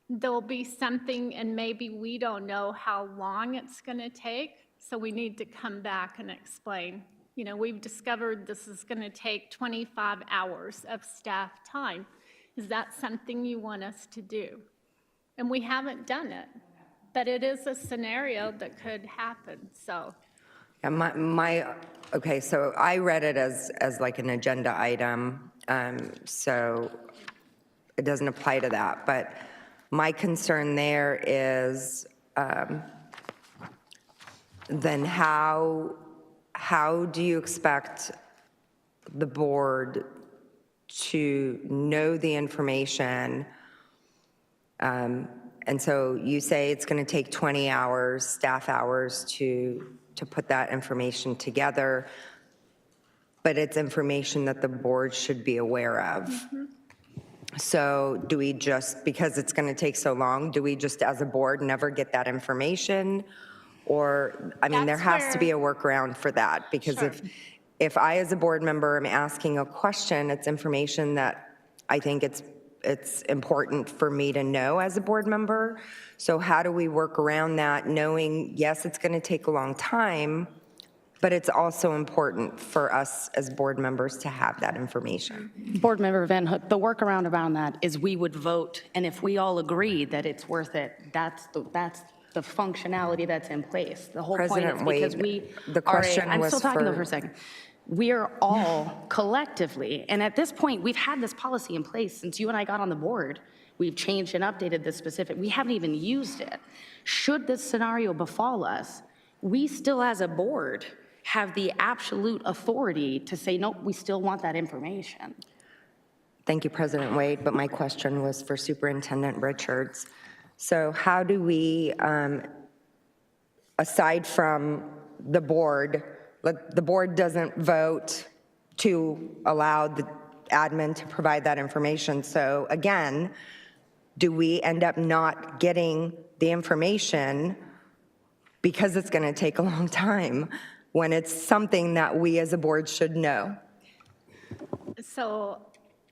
Speaker 2: there'll be something and maybe we don't know how long it's going to take. So we need to come back and explain. You know, we've discovered this is going to take 25 hours of staff time. Is that something you want us to do? And we haven't done it, but it is a scenario that could happen, so.
Speaker 10: Yeah, okay, so I read it as like an agenda item, so it doesn't apply to that. But my concern there is then how do you expect the board to know the information? And so you say it's going to take 20 hours, staff hours to put that information together, but it's information that the board should be aware of.
Speaker 2: Mm-hmm.
Speaker 10: So do we just, because it's going to take so long, do we just as a board never get that information? Or, I mean, there has to be a workaround for that, because
Speaker 2: Sure.
Speaker 10: if I as a board member am asking a question, it's information that I think it's it's important for me to know as a board member. So how do we work around that, knowing, yes, it's going to take a long time, but it's also important for us as board members to have that information.
Speaker 1: Board Member Van Hook, the workaround around that is we would vote, and if we all agree that it's worth it, that's the functionality that's in place. The whole point is
Speaker 10: President
Speaker 1: because
Speaker 10: Wade,
Speaker 1: we
Speaker 10: the question
Speaker 1: I'm
Speaker 10: was
Speaker 1: still talking though
Speaker 10: for-
Speaker 1: for a second. We are all collectively, and at this point, we've had this policy in place since you and I got on the board. We've changed and updated this specific, we haven't even used it. Should this scenario befall us, we still as a board have the absolute authority to say, nope, we still want that information.
Speaker 10: Thank you, President Wade, but my question was for Superintendent Richards. So how do we, aside from the board doesn't vote to allow the admin to provide that information. So again, do we end up not getting the information because it's going to take a long time when it's something that we as a board should know?
Speaker 2: So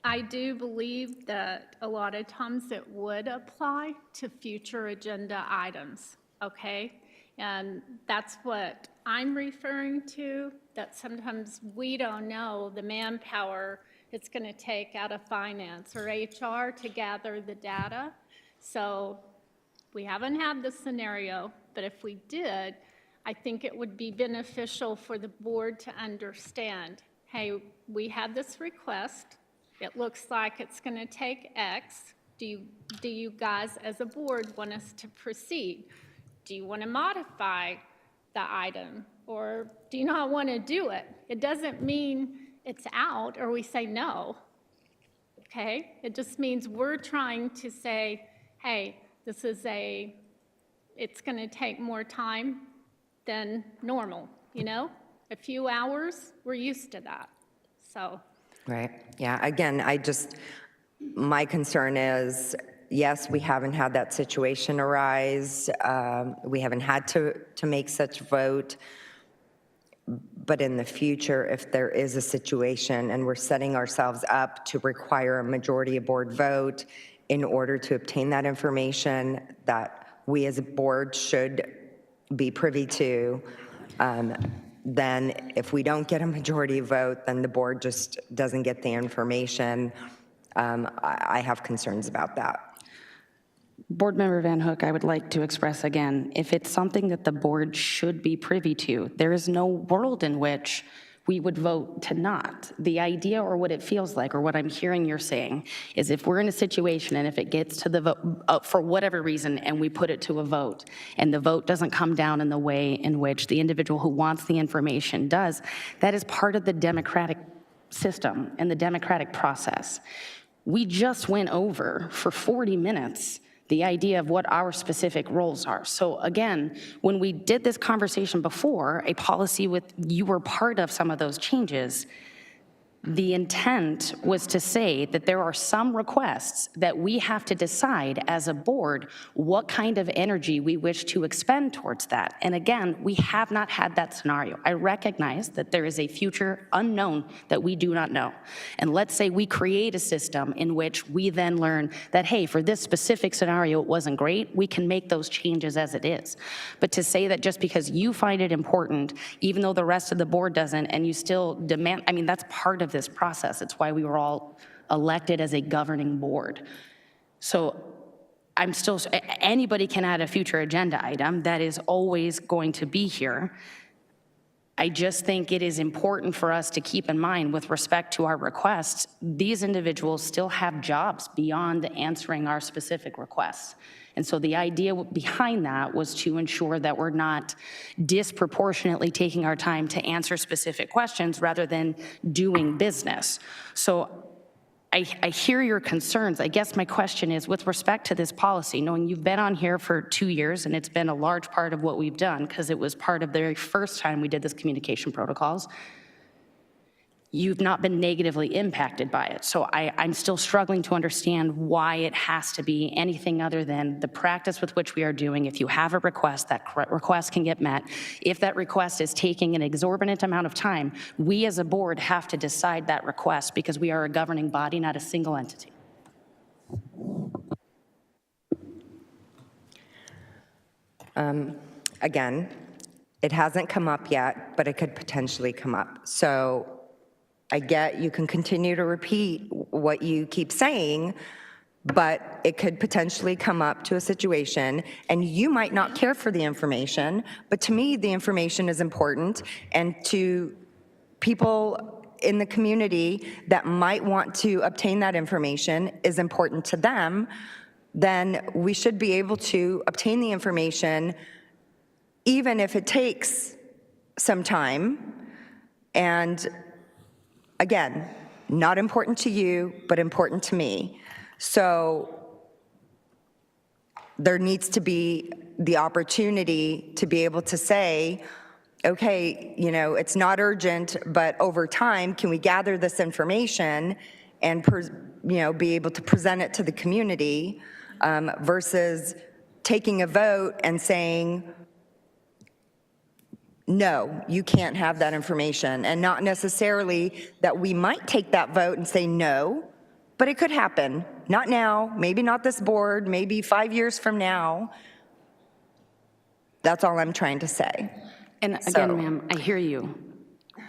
Speaker 2: I do believe that a lot of times it would apply to future agenda items, okay? And that's what I'm referring to, that sometimes we don't know the manpower it's going to take out of finance or HR to gather the data. So we haven't had this scenario, but if we did, I think it would be beneficial for the board to understand, hey, we had this request. It looks like it's going to take X. Do you guys as a board want us to proceed? Do you want to modify the item, or do you not want to do it? It doesn't mean it's out or we say no, okay? It just means we're trying to say, hey, it's going to take more time than normal, you know? A few hours, we're used to that, so.
Speaker 10: Right, yeah, again, my concern is, yes, we haven't had that situation arise. We haven't had to make such vote. But in the future, if there is a situation and we're setting ourselves up to require a majority of board vote in order to obtain that information that we as a board should be privy to, then if we don't get a majority vote, then the board just doesn't get the information. I have concerns about that.
Speaker 1: Board Member Van Hook, I would like to express again, if it's something that the board should be privy to, there is no world in which we would vote to not. The idea, or what it feels like, or what I'm hearing you're saying, is if we're in a situation and if it gets to the vote, for whatever reason, and we put it to a vote, and the vote doesn't come down in the way in which the individual who wants the information does, that is part of the democratic system and the democratic process. We just went over for 40 minutes the idea of what our specific roles are. So again, when we did this conversation before, a policy with, you were part of some of those changes, the intent was to say that there are some requests that we have to decide as a board what kind of energy we wish to expend towards that. And again, we have not had that scenario. I recognize that there is a future unknown that we do not know. And let's say we create a system in which we then learn that, hey, for this specific scenario, it wasn't great, we can make those changes as it is. But to say that just because you find it important, even though the rest of the board doesn't, and you still demand, I mean, that's part of this process. It's why we were all elected as a governing board. So I'm still, anybody can add a future agenda item. That is always going to be here. I just think it is important for us to keep in mind with respect to our requests, these individuals still have jobs beyond answering our specific requests. And so the idea behind that was to ensure that we're not disproportionately taking our time to answer specific questions rather than doing business. So I hear your concerns. I guess my question is, with respect to this policy, knowing you've been on here for 2 years and it's been a large part of what we've done because it was part of the very first time we did this communication protocols, you've not been negatively impacted by it. So I'm still struggling to understand why it has to be anything other than the practice with which we are doing. If you have a request, that request can get met. If that request is taking an exorbitant amount of time, we as a board have to decide that request because we are a governing body, not a single entity.
Speaker 10: Again, it hasn't come up yet, but it could potentially come up. So I get you can continue to repeat what you keep saying, but it could potentially come up to a situation, and you might not care for the information, but to me, the information is important, and to people in the community that might want to obtain that information is important to them, then we should be able to obtain the information even if it takes some time. And again, not important to you, but important to me. So there needs to be the opportunity to be able to say, okay, you know, it's not urgent, but over time, can we gather this information and, be able to present it to the community versus taking a vote and saying, no, you can't have that information. And not necessarily that we might take that vote and say no, but it could happen. Not now, maybe not this board, maybe 5 years from now. That's all I'm trying to say.
Speaker 1: And again, ma'am, I hear you.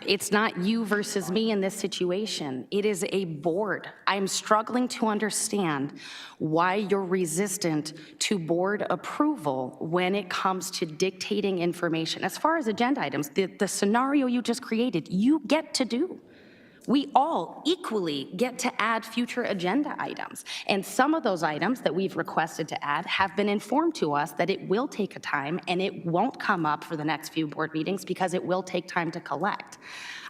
Speaker 1: It's not you versus me in this situation. It is a board. I'm struggling to understand why you're resistant to board approval when it comes to dictating information. As far as agenda items, the scenario you just created, you get to do. We all equally get to add future agenda items. And some of those items that we've requested to add have been informed to us that it will take a time and it won't come up for the next few board meetings because it will take time to collect.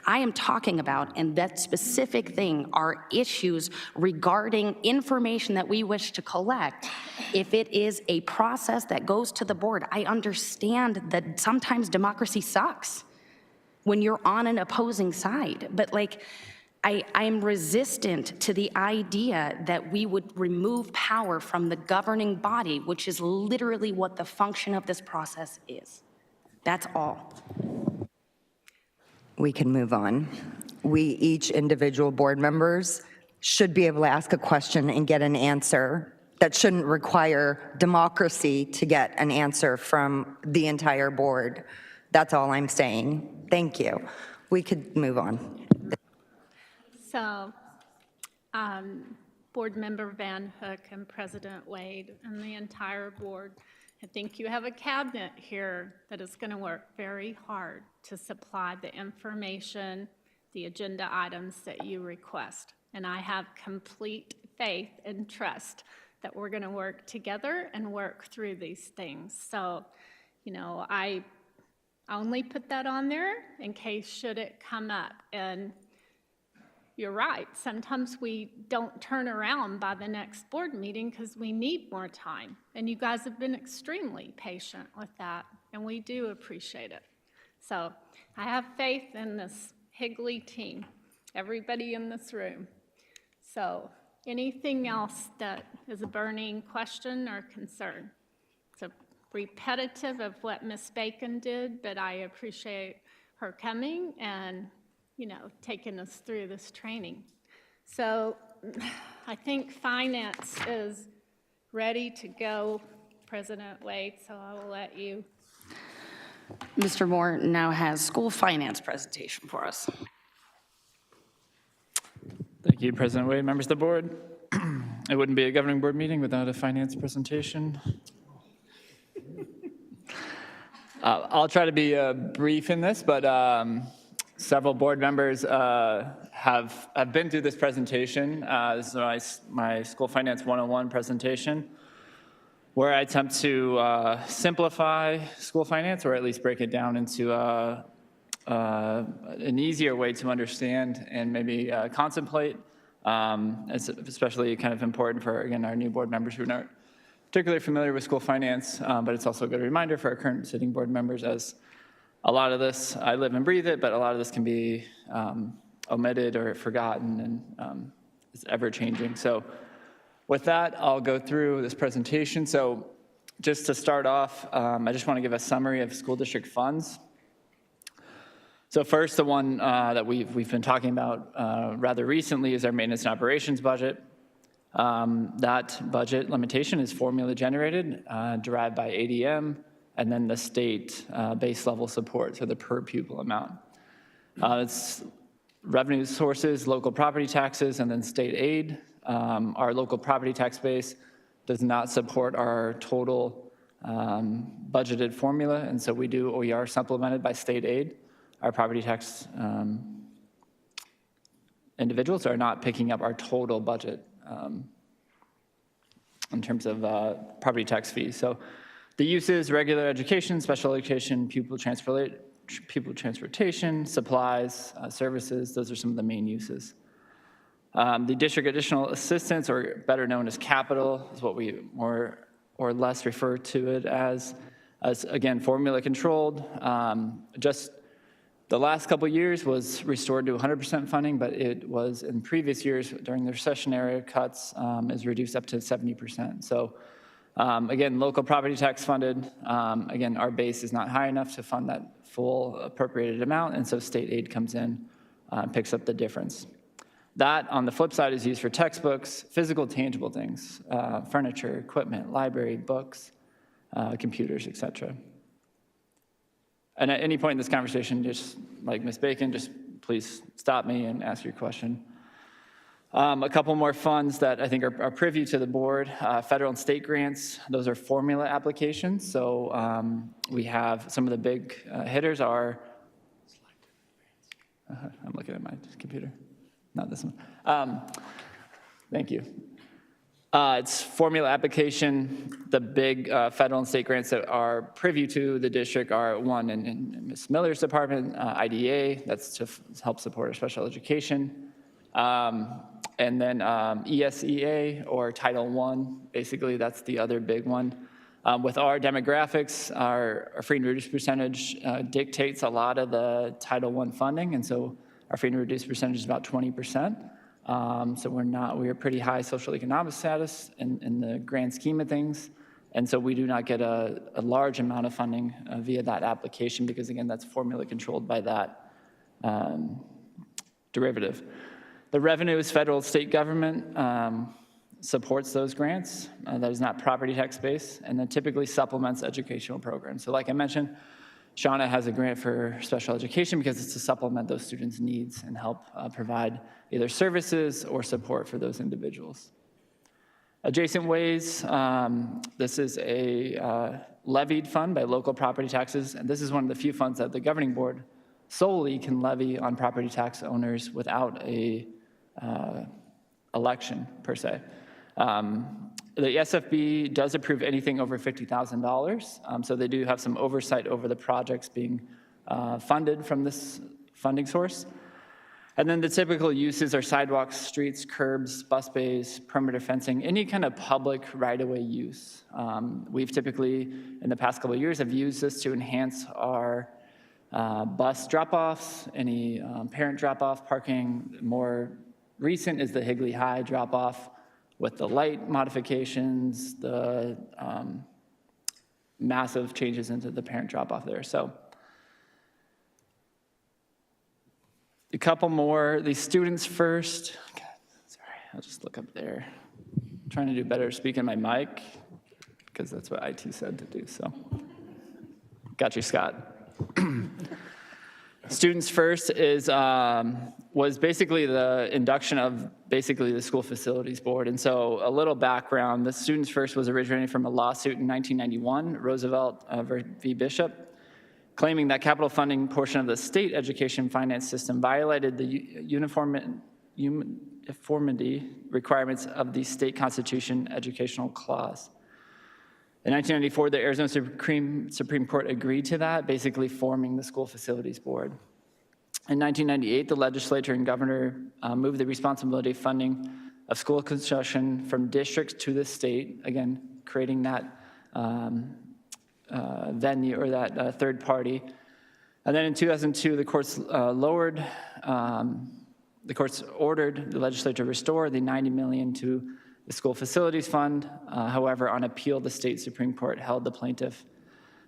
Speaker 1: I am talking about, and that specific thing, are issues regarding information that we wish to collect. If it is a process that goes to the board, I understand that sometimes democracy sucks when you're on an opposing side. But I am resistant to the idea that we would remove power from the governing body, which is literally what the function of this process is. That's all.
Speaker 10: We can move on. We, each individual board members, should be able to ask a question and get an answer. That shouldn't require democracy to get an answer from the entire board. That's all I'm saying. Thank you. We could move on.
Speaker 2: So, Board Member Van Hook and President Wade and the entire board, I think you have a cabinet here that is going to work very hard to supply the information, the agenda items that you request. And I have complete faith and trust that we're going to work together and work through these things. So, I only put that on there in case should it come up. And you're right, sometimes we don't turn around by the next board meeting because we need more time. And you guys have been extremely patient with that, and we do appreciate it. So I have faith in this Higley team, everybody in this room. So anything else that is a burning question or concern? It's a repetitive of what Ms. Bacon did, but I appreciate her coming and taking us through this training. So I think finance is ready to go, President Wade, so I will let you.
Speaker 1: Mr. Moore now has school finance presentation for us.
Speaker 4: Thank you, President Wade, members of the board. It wouldn't be a governing board meeting without a finance presentation. I'll try to be brief in this, but several board members have been through this presentation. This is my School Finance 101 presentation, where I attempt to simplify school finance, or at least break it down into an easier way to understand and maybe contemplate. It's especially kind of important for, again, our new board members who aren't particularly familiar with school finance, but it's also a good reminder for our current sitting board members, as a lot of this, I live and breathe it, but a lot of this can be omitted or forgotten, and it's ever changing. So with that, I'll go through this presentation. So just to start off, I just want to give a summary of school district funds. So first, the one that we've been talking about rather recently is our maintenance and operations budget. That budget limitation is formula generated, derived by ADM, and then the state base level support, so the per pupil amount. It's revenue sources, local property taxes, and then state aid. Our local property tax base does not support our total budgeted formula, and so we are supplemented by state aid. Our property tax individuals are not picking up our total budget in terms of property tax fees. So the uses: regular education, special education, pupil transportation, supplies, services. Those are some of the main uses. The district additional assistance, or better known as capital, is what we more or less refer to it as again, formula controlled. Just the last couple of years was restored to 100% funding, but it was in previous years during the recessionary cuts is reduced up to 70%. So again, local property tax funded. Again, our base is not high enough to fund that full appropriated amount, and so state aid comes in and picks up the difference. That, on the flip side, is used for textbooks, physical, tangible things, furniture, equipment, library, books, computers, etc. And at any point in this conversation, just like Ms. Bacon, just please stop me and ask your question. A couple more funds that I think are privy to the board: federal and state grants. Those are formula applications. So we have some of the big hitters are. I'm looking at my computer. Not this one. Thank you. It's formula application. The big federal and state grants that are privy to the district are one in Ms. Miller's department, IDA, that's to help support our special education. And then ESEA, or Title I, basically that's the other big one. With our demographics, our free and reduced percentage dictates a lot of the Title I funding, and so our free and reduced percentage is about 20%. So we are pretty high social economic status in the grand scheme of things. And so we do not get a large amount of funding via that application because, again, that's formula controlled by that derivative. The revenue is federal, state government supports those grants. That is not property tax based, and then typically supplements educational programs. So like I mentioned, Shauna has a grant for special education because it's to supplement those students' needs and help provide either services or support for those individuals. Adjacent ways, this is a levied fund by local property taxes, and this is one of the few funds that the governing board solely can levy on property tax owners without a election, per se. The SFB does approve anything over $50,000, so they do have some oversight over the projects being funded from this funding source. And then the typical uses are sidewalks, streets, curbs, bus bays, perimeter fencing, any kind of public right-of-way use. We've typically, in the past couple of years, have used this to enhance our bus drop-offs, any parent drop-off parking. More recent is the Higley High drop-off with the light modifications, the massive changes into the parent drop-off there. So a couple more, the students first. Okay, sorry, I'll just look up there. I'm trying to do better speaking my mic because that's what IT said to do, so. Got you, Scott. Students First was basically the induction of basically the School Facilities Board. And so a little background, the Students First was originated from a lawsuit in 1991, Roosevelt v. Bishop, claiming that capital funding portion of the state education finance system violated the uniformity requirements of the state constitution educational clause. In 1994, the Arizona Supreme Court agreed to that, basically forming the School Facilities Board. In 1998, the legislature and governor moved the responsibility of funding of school construction from districts to the state, again, creating that venue or that third party. And then in 2002, the courts ordered the legislature to restore the $90 million to the School Facilities Fund. However, on appeal, the state Supreme Court held the plaintiff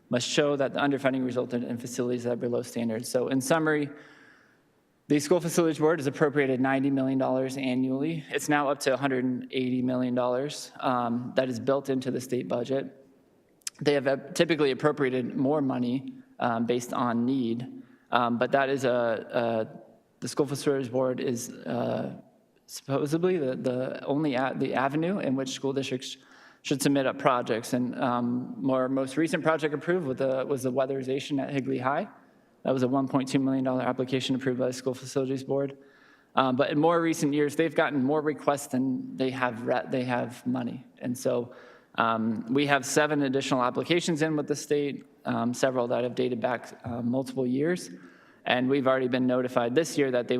Speaker 4: must show that the underfunding resulted in facilities that are below standards. So in summary, the School Facilities Board has appropriated $90 million annually. It's now up to $180 million that is built into the state budget. they have typically appropriated more money based on need, but that is the School Facilities Board is supposedly the only the avenue in which school districts should submit up projects. And most recent project approved was the weatherization at Higley High. That was a $1.2 million application approved by the School Facilities Board. But in more recent years, they've gotten more requests than they have money. And so we have 7 additional applications in with the state, several that have dated back multiple years. And we've already been notified this year that they've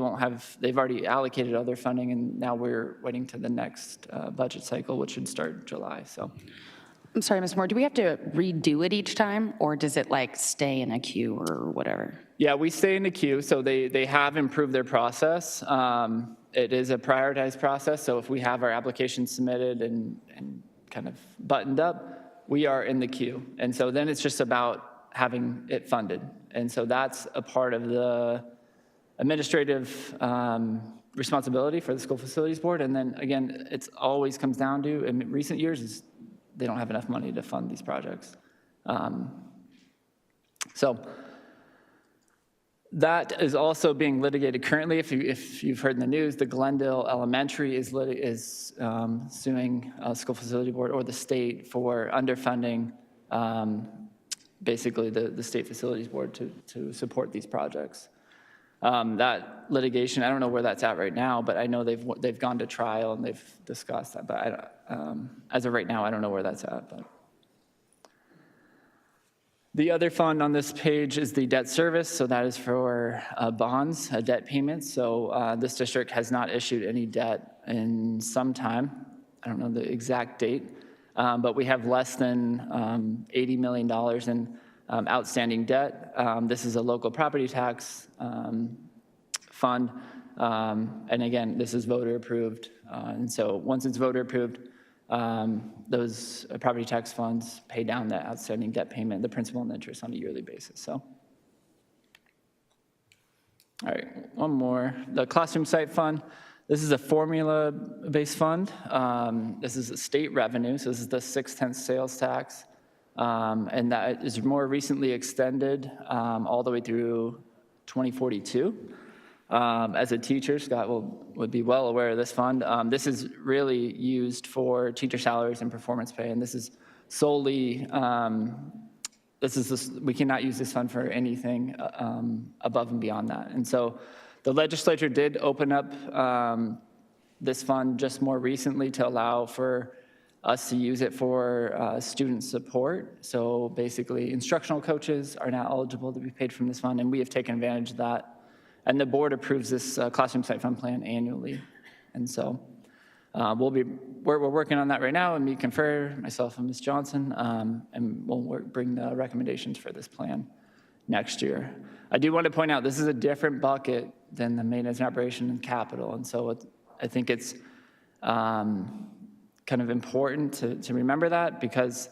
Speaker 4: already allocated other funding, and now we're waiting to the next budget cycle, which should start July, so.
Speaker 1: I'm sorry, Ms. Moore, do we have to redo it each time, or does it like stay in a queue or whatever?
Speaker 4: Yeah, we stay in the queue, so they have improved their process. It is a prioritized process, so if we have our application submitted and kind of buttoned up, we are in the queue. And so then it's just about having it funded. And so that's a part of the administrative responsibility for the School Facilities Board. And then again, it's always comes down to, in recent years, is they don't have enough money to fund these projects. So that is also being litigated currently. If you've heard in the news, the Glendale Elementary is suing School Facility Board or the state for underfunding basically the State Facilities Board to support these projects. That litigation, I don't know where that's at right now, but I know they've gone to trial and they've discussed that. But as of right now, I don't know where that's at. But the other fund on this page is the debt service. So that is for bonds, debt payments. So this district has not issued any debt in some time. I don't know the exact date. But we have less than $80 million in outstanding debt. This is a local property tax fund. And again, this is voter approved. And so once it's voter approved, those property tax funds pay down that outstanding debt payment, the principal and interest on a yearly basis. So, all right, one more. The classroom site fund. This is a formula-based fund. This is a state revenue, so this is the 6/10 sales tax, and that is more recently extended all the way through 2042. As a teacher, Scott would be well aware of this fund. This is really used for teacher salaries and performance pay, and this is solely, we cannot use this fund for anything above and beyond that. And so the legislature did open up this fund just more recently to allow for us to use it for student support. So basically, instructional coaches are now eligible to be paid from this fund, and we have taken advantage of that. And the board approves this classroom site fund plan annually. And so we're working on that right now, and me confer, myself and Ms. Johnson, and we'll bring the recommendations for this plan next year. I do want to point out this is a different bucket than the maintenance and operation and capital. And so I think it's kind of important to remember that, because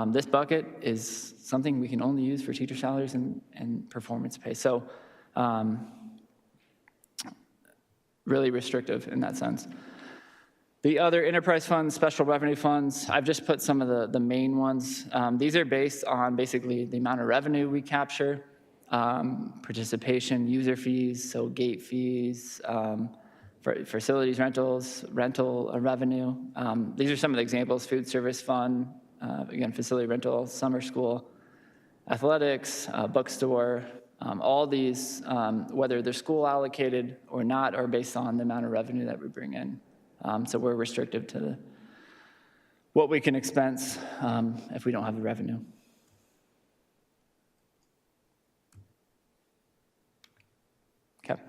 Speaker 4: this bucket is something we can only use for teacher salaries and performance pay. So really restrictive in that sense. The other enterprise funds, special revenue funds, I've just put some of the main ones. These are based on basically the amount of revenue we capture, participation, user fees, so gate fees, for facilities rentals, rental revenue. These are some of the examples: food service fund, again, facility rental, summer school, athletics, bookstore. All these, whether they're school allocated or not, are based on the amount of revenue that we bring in. So we're restrictive to what we can expense if we don't have the revenue. Okay.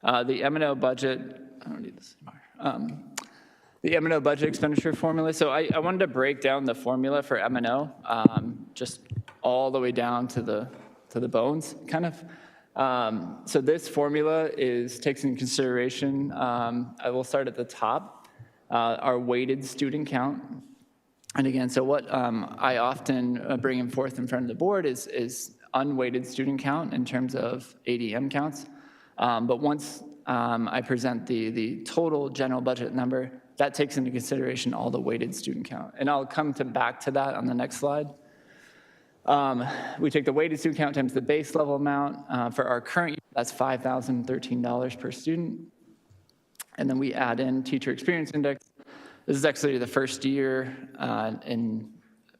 Speaker 4: The M&O budget, I don't need this anymore. The M&O budget expenditure formula. So I wanted to break down the formula for M&O, just all the way down to the bones, kind of. So this formula takes into consideration, I will start at the top, our weighted student count. And again, so what I often bring forth in front of the board is unweighted student count in terms of ADM counts. But once I present the total general budget number, that takes into consideration all the weighted student count. And I'll come back to that on the next slide. We take the weighted student count times the base level amount. For our current year, that's $5,013 per student. And then we add in teacher experience index. This is actually the first year in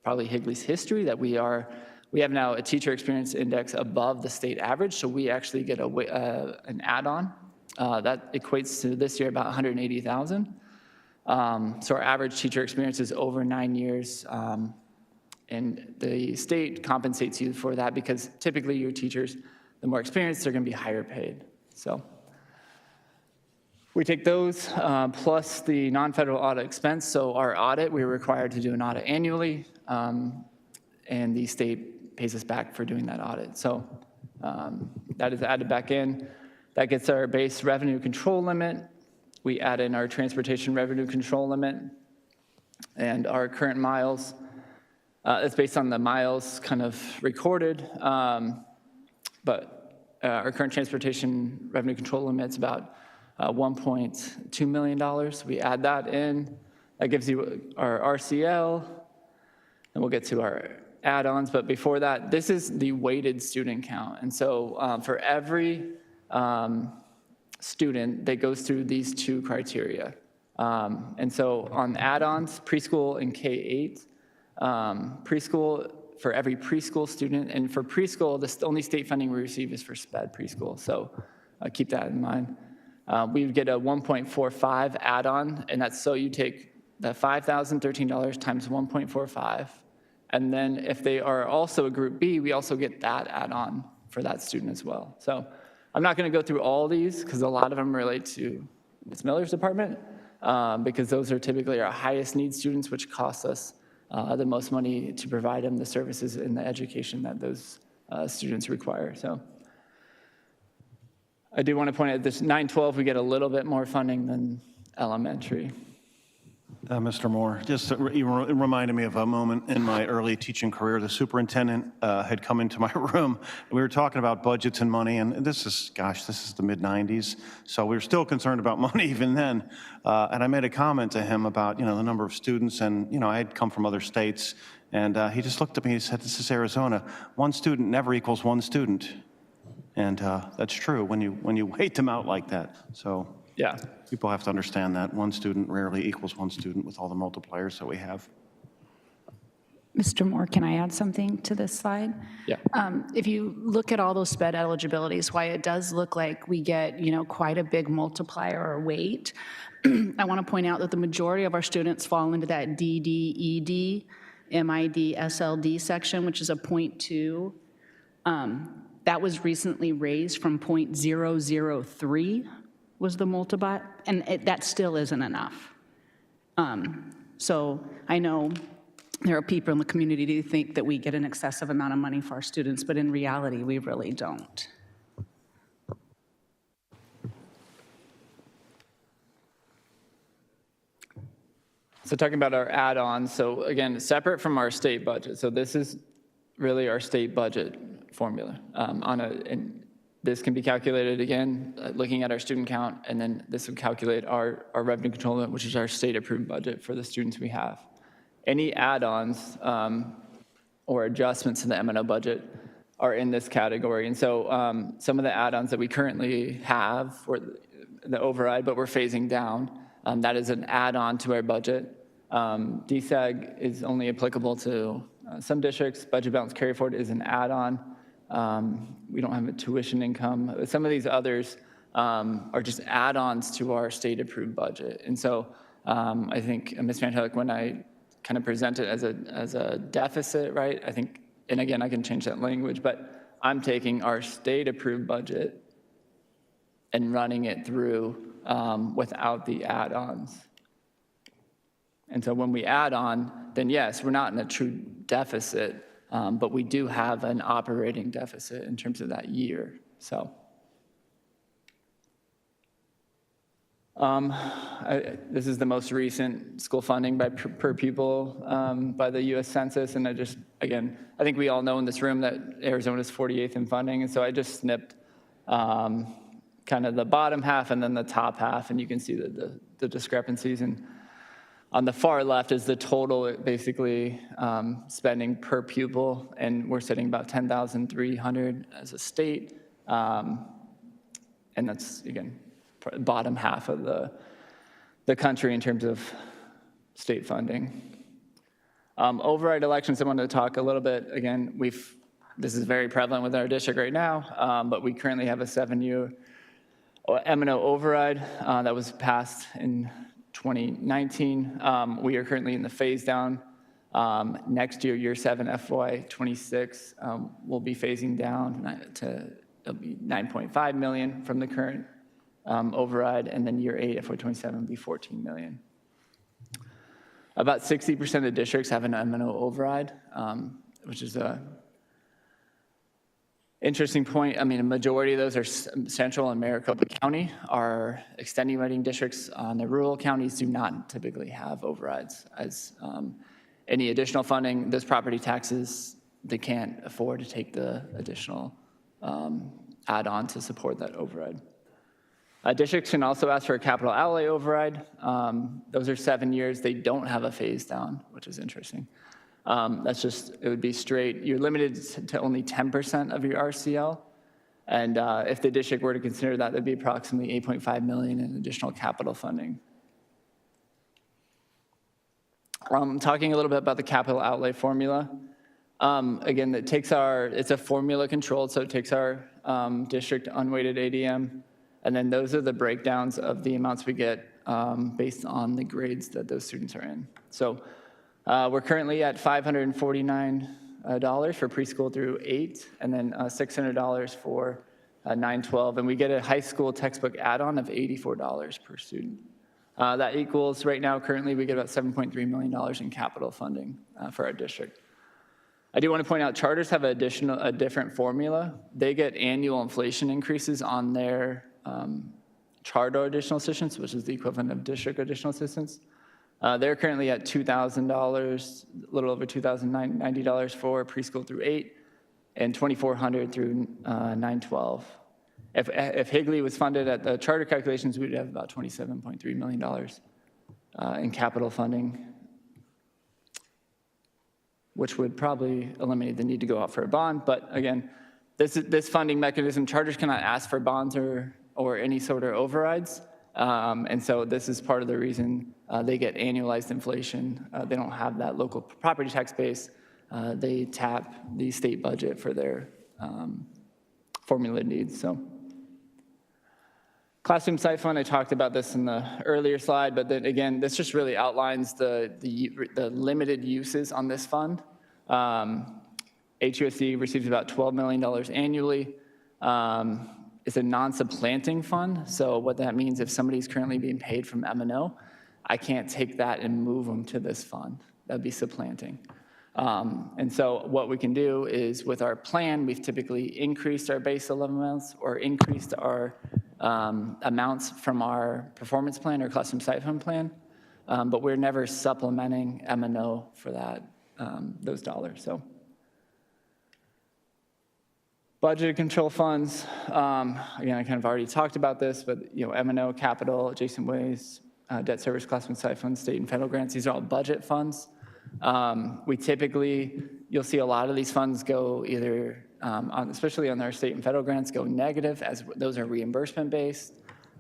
Speaker 4: probably Higley's history that we have now a teacher experience index above the state average, so we actually get an add-on. That equates to this year about $180,000. So our average teacher experience is over 9 years, and the state compensates you for that because typically your teachers, the more experienced, they're going to be higher paid. So we take those plus the non-federal audit expense. So our audit, we're required to do an audit annually, and the state pays us back for doing that audit. So that is added back in. That gets our base revenue control limit. We add in our transportation revenue control limit and our current miles. It's based on the miles kind of recorded, but our current transportation revenue control limit's about $1.2 million. We add that in. That gives you our RCL, and we'll get to our add-ons. But before that, this is the weighted student count. And so for every student that goes through these two criteria. And so on add-ons, preschool and K-8, preschool, for every preschool student, and for preschool, the only state funding we receive is for SPED preschool, so keep that in mind. We would get a 1.45 add-on, and that's so you take the $5,013 times 1.45, and then if they are also a group B, we also get that add-on for that student as well. So I'm not going to go through all these because a lot of them relate to Ms. Miller's department, because those are typically our highest need students, which costs us the most money to provide them the services and the education that those students require. So I do want to point out this 912, we get a little bit more funding than elementary.
Speaker 8: Mr. Moore, just you reminded me of a moment in my early teaching career. The superintendent had come into my room. We were talking about budgets and money, and this is the mid-'90s, so we were still concerned about money even then. And I made a comment to him about, the number of students, and, I had come from other states, and he just looked at me and said, "This is Arizona. One student never equals one student." And that's true when you weight them out like that. So
Speaker 4: yeah,
Speaker 8: people have to understand that one student rarely equals one student with all the multipliers that we have.
Speaker 5: Mr. Moore, can I add something to this slide?
Speaker 4: Yeah.
Speaker 5: If you look at all those SPED eligibilities, why it does look like we get, quite a big multiplier or weight, I want to point out that the majority of our students fall into that DD, ED, MID, SLD section, which is a 0.2. That was recently raised from 0.003 was the multiplier, and that still isn't enough. So I know there are people in the community who think that we get an excessive amount of money for our students, but in reality, we really don't.
Speaker 4: So talking about our add-ons, so again, separate from our state budget. So this is really our state budget formula. And this can be calculated again, looking at our student count, and then this would calculate our revenue control limit, which is our state-approved budget for the students we have. Any add-ons or adjustments to the M&O budget are in this category. And so some of the add-ons that we currently have, or the override, but we're phasing down, that is an add-on to our budget. DSAG is only applicable to some districts. Budget balance carry forward is an add-on. We don't have a tuition income. Some of these others are just add-ons to our state-approved budget. And so I think, Ms. Van Hoek, when I kind of present it as a deficit, right, I think, and again, I can change that language, but I'm taking our state-approved budget and running it through without the add-ons. And so when we add on, then yes, we're not in a true deficit, but we do have an operating deficit in terms of that year. So this is the most recent school funding by per pupil by the U.S. Census, and I think we all know in this room that Arizona is 48th in funding, and so I just snipped kind of the bottom half and then the top half, and you can see the discrepancies. And On the far left is the total, basically, spending per pupil, and we're sitting about $10,300 as a state. And that's, again, bottom half of the country in terms of state funding. Override elections, I wanted to talk a little bit. Again, this is very prevalent with our district right now, but we currently have a 7-year M&O override that was passed in 2019. We are currently in the phase down. Next year, year 7, FY26, we'll be phasing down to it'll be $9.5 million from the current override, and then year 8, FY27, will be $14 million. About 60% of districts have an M&O override, which is a interesting point. I mean, a majority of those are Central and Maricopa County. Our extenuating districts on the rural counties do not typically have overrides. As any additional funding, those property taxes, they can't afford to take the additional add-on to support that override. Districts can also ask for a capital outlay override. Those are 7 years. They don't have a phase down, which is interesting. That's just, it would be straight. You're limited to only 10% of your RCL. And if the district were to consider that, that'd be approximately $8.5 million in additional capital funding. Talking a little bit about the capital outlay formula. Again, it's a formula controlled, so it takes our district unweighted ADM, and then those are the breakdowns of the amounts we get based on the grades that those students are in. So we're currently at $549 for preschool through 8, and then $600 for 9-12, and we get a high school textbook add-on of $84 per student. That equals, right now, currently, we get about $7.3 million in capital funding for our district. I do want to point out, charters have a different formula. They get annual inflation increases on their charter additional assistance, which is the equivalent of district additional assistance. They're currently at $2,000, a little over $2,090 for preschool through 8, and $2,400 through 9-12. If Higley was funded at the charter calculations, we'd have about $27.3 million in capital funding, which would probably eliminate the need to go out for a bond. But again, this funding mechanism, charters cannot ask for bonds or any sort of overrides. And so this is part of the reason they get annualized inflation. They don't have that local property tax base. They tap the state budget for their formula needs. So classroom site fund, I talked about this in the earlier slide, but then again, this just really outlines the limited uses on this fund. HUSD receives about $12 million annually. It's a non-supplanting fund, so what that means, if somebody's currently being paid from M&O, I can't take that and move them to this fund. That'd be supplanting. And so what we can do is, with our plan, we've typically increased our base amounts or increased our amounts from our performance plan or custom site fund plan, but we're never supplementing M&O for that, those dollars. So budgeted control funds, again, I kind of already talked about this, but M&O, capital, adjacent ways, debt service, custom site funds, state and federal grants, these are all budget funds. We typically, you'll see a lot of these funds go either, especially on our state and federal grants, go negative, as those are reimbursement based.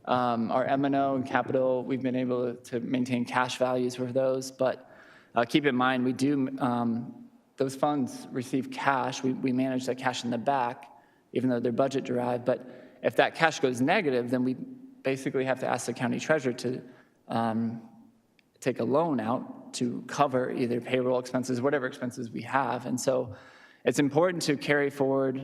Speaker 4: Our M&O and capital, we've been able to maintain cash values for those, but keep in mind, we do, those funds receive cash. We manage that cash in the back, even though they're budget derived. But if that cash goes negative, then we basically have to ask the county treasurer to take a loan out to cover either payroll expenses, whatever expenses we have. And so it's important to carry forward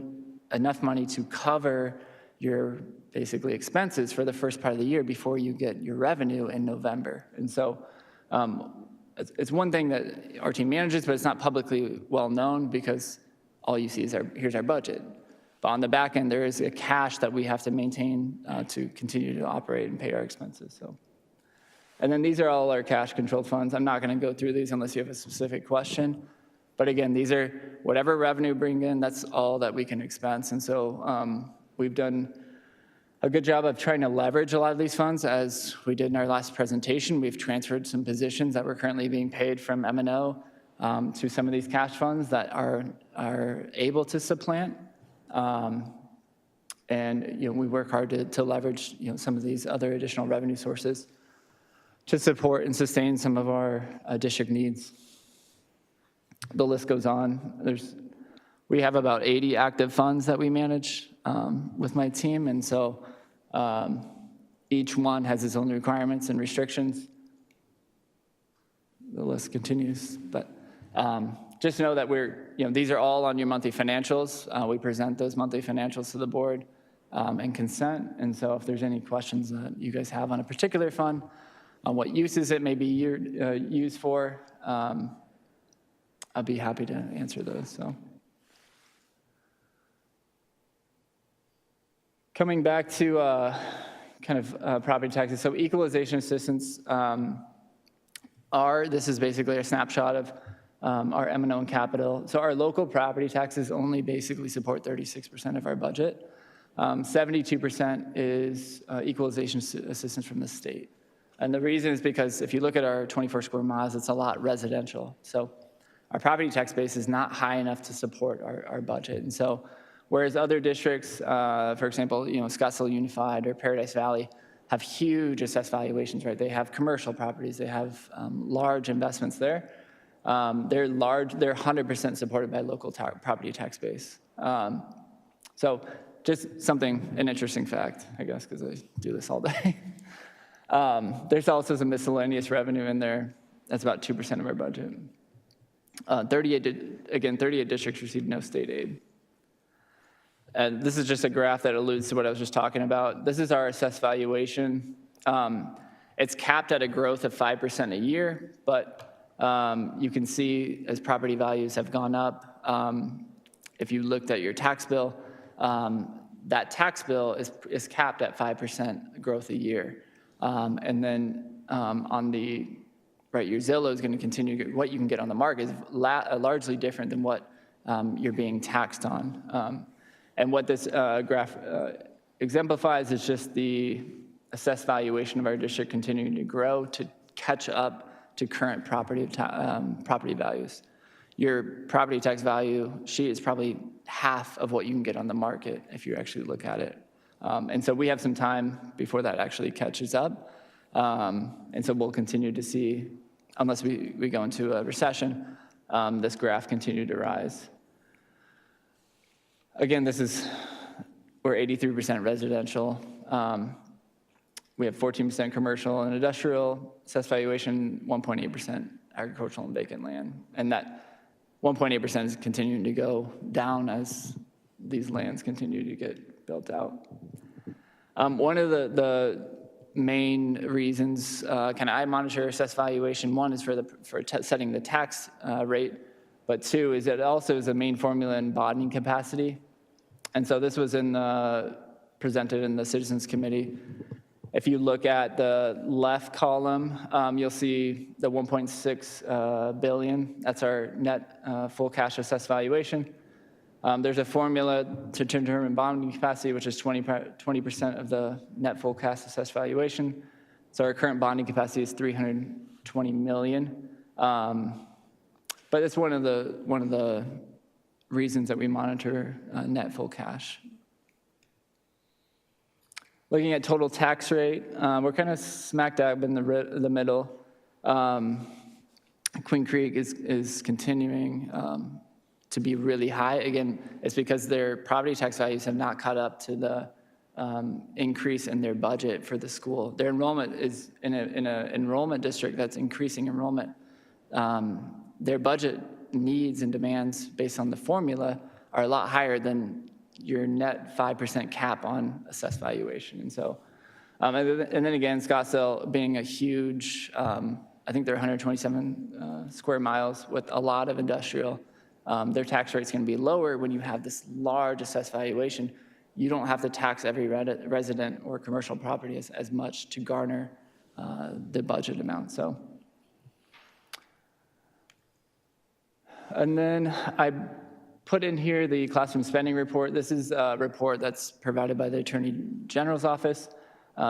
Speaker 4: enough money to cover your basically expenses for the first part of the year before you get your revenue in November. And so it's one thing that our team manages, but it's not publicly well known because all you see is here's our budget. But on the back end, there is a cash that we have to maintain to continue to operate and pay our expenses. So, and then these are all our cash controlled funds. I'm not going to go through these unless you have a specific question. But again, these are whatever revenue bring in, that's all that we can expense. And so we've done a good job of trying to leverage a lot of these funds. As we did in our last presentation, we've transferred some positions that were currently being paid from M&O to some of these cash funds that are able to supplant. And we work hard to leverage some of these other additional revenue sources to support and sustain some of our district needs. The list goes on. We have about 80 active funds that we manage with my team, and so each one has its own requirements and restrictions. The list continues, but just know that these are all on your monthly financials. We present those monthly financials to the board and consent, and so if there's any questions that you guys have on a particular fund, on what uses it may be used for, I'd be happy to answer those. So, coming back to property taxes. So equalization assistance this is basically a snapshot of our M&O and capital. So our local property taxes only basically support 36% of our budget. 72% is equalization assistance from the state. And the reason is because if you look at our 24 square miles, it's a lot residential. So our property tax base is not high enough to support our budget. And so whereas other districts, for example, Scottsdale Unified or Paradise Valley, have huge assessed valuations, right? They have commercial properties, they have large investments there. They're 100% supported by local property tax base. So just an interesting fact, I guess, because I do this all day. There's also some miscellaneous revenue in there. That's about 2% of our budget. 38 districts received no state aid. And this is just a graph that alludes to what I was just talking about. This is our assessed valuation. It's capped at a growth of 5% a year, but you can see as property values have gone up, if you looked at your tax bill, that tax bill is capped at 5% growth a year. And then on the right, your Zillow is going to continue. What you can get on the market is largely different than what you're being taxed on. And what this graph exemplifies is just the assessed valuation of our district continuing to grow to catch up to current property values. Your property tax value sheet is probably half of what you can get on the market if you actually look at it. And so we have some time before that actually catches up. And so we'll continue to see, unless we go into a recession, this graph continue to rise. Again, we're 83% residential. We have 14% commercial and industrial, assessed valuation 1.8% agricultural and vacant land. And that 1.8% is continuing to go down as these lands continue to get built out. One of the main reasons I monitor assessed valuation, one is for setting the tax rate, but two is it also is a main formula in bonding capacity. And so this was presented in the Citizens Committee. If you look at the left column, you'll see the 1.6 billion. That's our net full cash assessed valuation. There's a formula to determine bonding capacity, which is 20% of the net full cash assessed valuation. So our current bonding capacity is 320 million. But it's one of the reasons that we monitor net full cash. Looking at total tax rate, we're kind of smack dab in the middle. Queen Creek is continuing to be really high. Again, it's because their property tax values have not caught up to the increase in their budget for the school. Their enrollment is in an enrollment district that's increasing enrollment. Their budget needs and demands based on the formula are a lot higher than your net 5% cap on assessed valuation. And so, and then again, Scottsdale being a huge, I think they're 127 square miles with a lot of industrial. Their tax rate's going to be lower when you have this large assessed valuation. You don't have to tax every resident or commercial property as much to garner the budget amount. So, and then I put in here the classroom spending report. This is a report that's provided by the Attorney General's office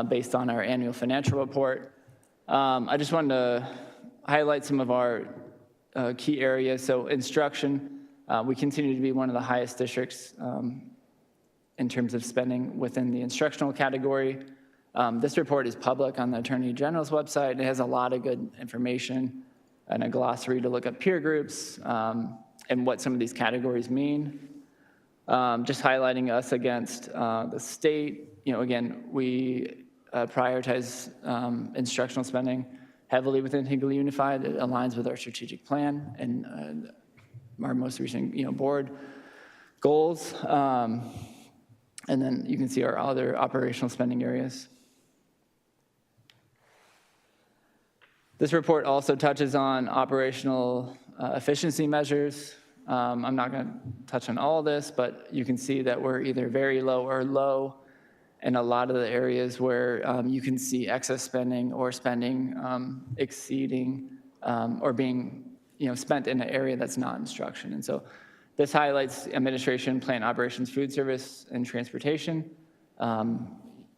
Speaker 4: based on our annual financial report. I just wanted to highlight some of our key areas. So instruction, we continue to be one of the highest districts in terms of spending within the instructional category. This report is public on the Attorney General's website. It has a lot of good information and a glossary to look at peer groups and what some of these categories mean. Just highlighting us against the state. Again, we prioritize instructional spending heavily within Higley Unified. It aligns with our strategic plan and our most recent board goals. And then you can see our other operational spending areas. This report also touches on operational efficiency measures. I'm not going to touch on all this, but you can see that we're either very low or low in a lot of the areas where you can see excess spending or spending exceeding or being spent in an area that's not instruction. And so this highlights administration, plant operations, food service, and transportation,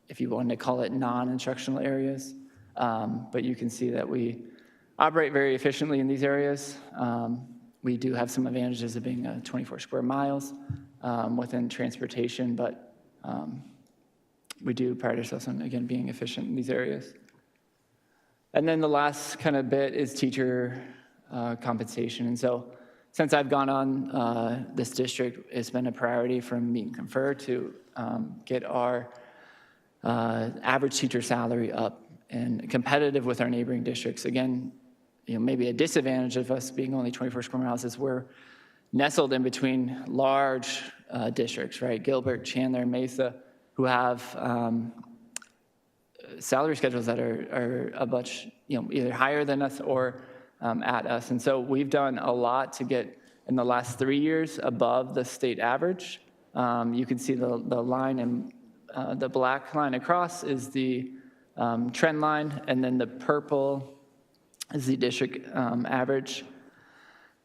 Speaker 4: if you want to call it non-instructional areas. But you can see that we operate very efficiently in these areas. We do have some advantages of being 24 square miles within transportation, but we do pride ourselves on, again, being efficient in these areas. And then the last kind of bit is teacher compensation. And so since I've gone on this district, it's been a priority from Meet and Confer to get our average teacher salary up and competitive with our neighboring districts. Again, maybe a disadvantage of us being only 24 square miles is we're nestled in between large districts, right? Gilbert, Chandler, Mesa, who have salary schedules that are a bunch, either higher than us or at us. And so we've done a lot to get, in the last 3 years, above the state average. You can see the line, and the black line across is the trend line, and then the purple is the district average.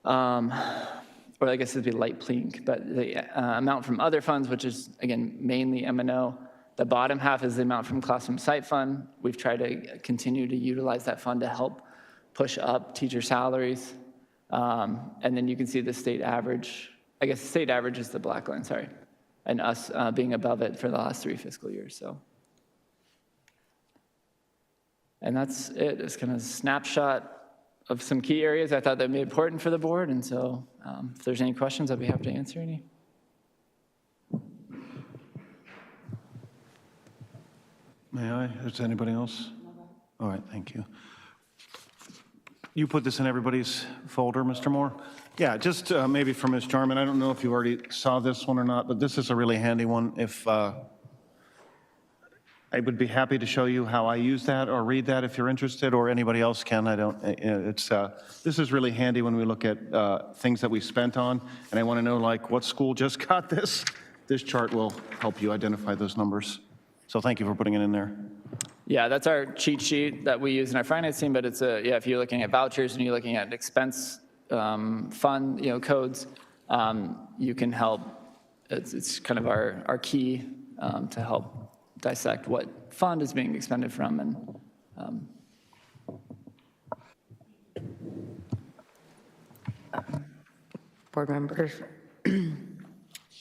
Speaker 4: Or I guess it'd be light pink, but the amount from other funds, which is, again, mainly M&O. The bottom half is the amount from Classroom Site Fund. We've tried to continue to utilize that fund to help push up teacher salaries. And then you can see the state average. I guess the state average is the black line, sorry. And us being above it for the last 3 fiscal years, so. And that's it. It's kind of a snapshot of some key areas I thought that would be important for the board. And so if there's any questions, I'd be happy to answer any.
Speaker 8: May I? Is anybody else? All right, thank you. You put this in everybody's folder, Mr. Moore? Yeah, just maybe for Ms. Jarman. I don't know if you already saw this one or not, but this is a really handy one. If I would be happy to show you how I use that or read that if you're interested, or anybody else can. I don't, this is really handy when we look at things that we spent on, and I want to know like what school just got this. This chart will help you identify those numbers. So thank you for putting it in there.
Speaker 4: Yeah, that's our cheat sheet that we use in our finance team, but it's if you're looking at vouchers and you're looking at expense fund, codes, you can help. It's kind of our key to help dissect what fund is being expended from. And
Speaker 10: board members,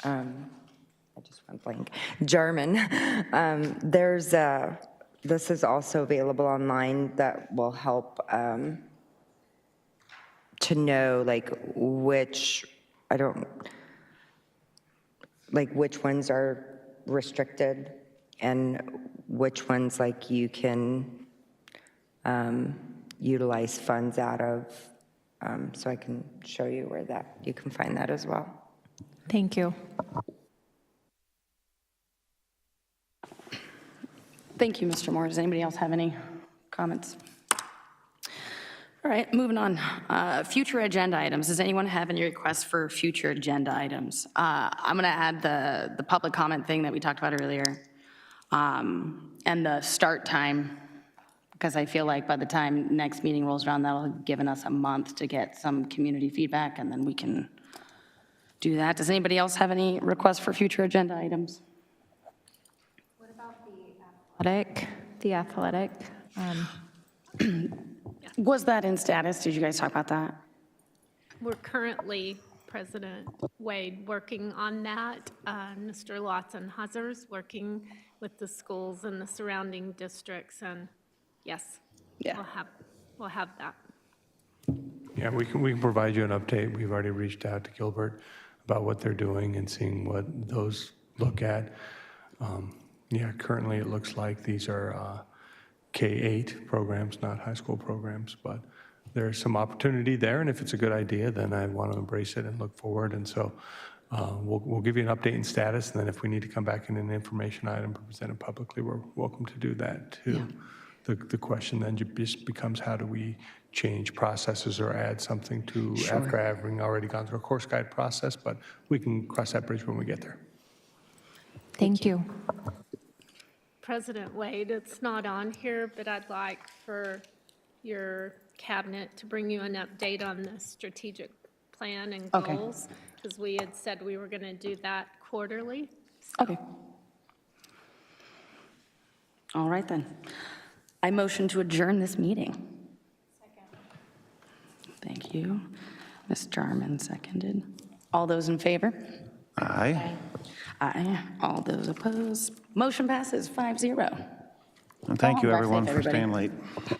Speaker 10: I just went blank. Jarman, this is also available online that will help to know which ones are restricted and which ones you can utilize funds out of. So I can show you where you can find that as well.
Speaker 11: Thank you.
Speaker 1: Thank you, Mr. Moore. Does anybody else have any comments? All right, moving on. Future agenda items. Does anyone have any requests for future agenda items? I'm going to add the public comment thing that we talked about earlier, and the start time, because I feel like by the time next meeting rolls around, that'll have given us a month to get some community feedback, and then we can do that. Does anybody else have any requests for future agenda items?
Speaker 11: What about the athletic?
Speaker 1: Was that in status? Did you guys talk about that?
Speaker 2: We're currently, President Wade, working on that. Mr. Lawson-Huzzer's working with the schools and the surrounding districts, and yes,
Speaker 1: Yeah.
Speaker 2: we'll have that.
Speaker 20: Yeah, we can provide you an update. We've already reached out to Gilbert about what they're doing and seeing what those look at. Yeah, currently it looks like these are K-8 programs, not high school programs, but there's some opportunity there, and if it's a good idea, then I want to embrace it and look forward. And so we'll give you an update in status, and then if we need to come back in an information item to present it publicly, we're welcome to do that too. Yeah. The question then just becomes, how do we change processes or add something to after having already gone through a course guide process, but we can cross that bridge when we get there.
Speaker 11: Thank you.
Speaker 2: President Wade, it's not on here, but I'd like for your cabinet to bring you an update on the strategic plan and goals, because we had said we were going to do that quarterly.
Speaker 1: Okay. All right then. I motion to adjourn this meeting. Second. Thank you. Ms. Jarman seconded. All those in favor?
Speaker 8: Aye.
Speaker 1: Aye. All those opposed? Motion passes 5-0.
Speaker 8: And thank you,
Speaker 1: Drive
Speaker 8: everyone,
Speaker 1: safe,
Speaker 8: for staying
Speaker 1: everybody.
Speaker 8: late.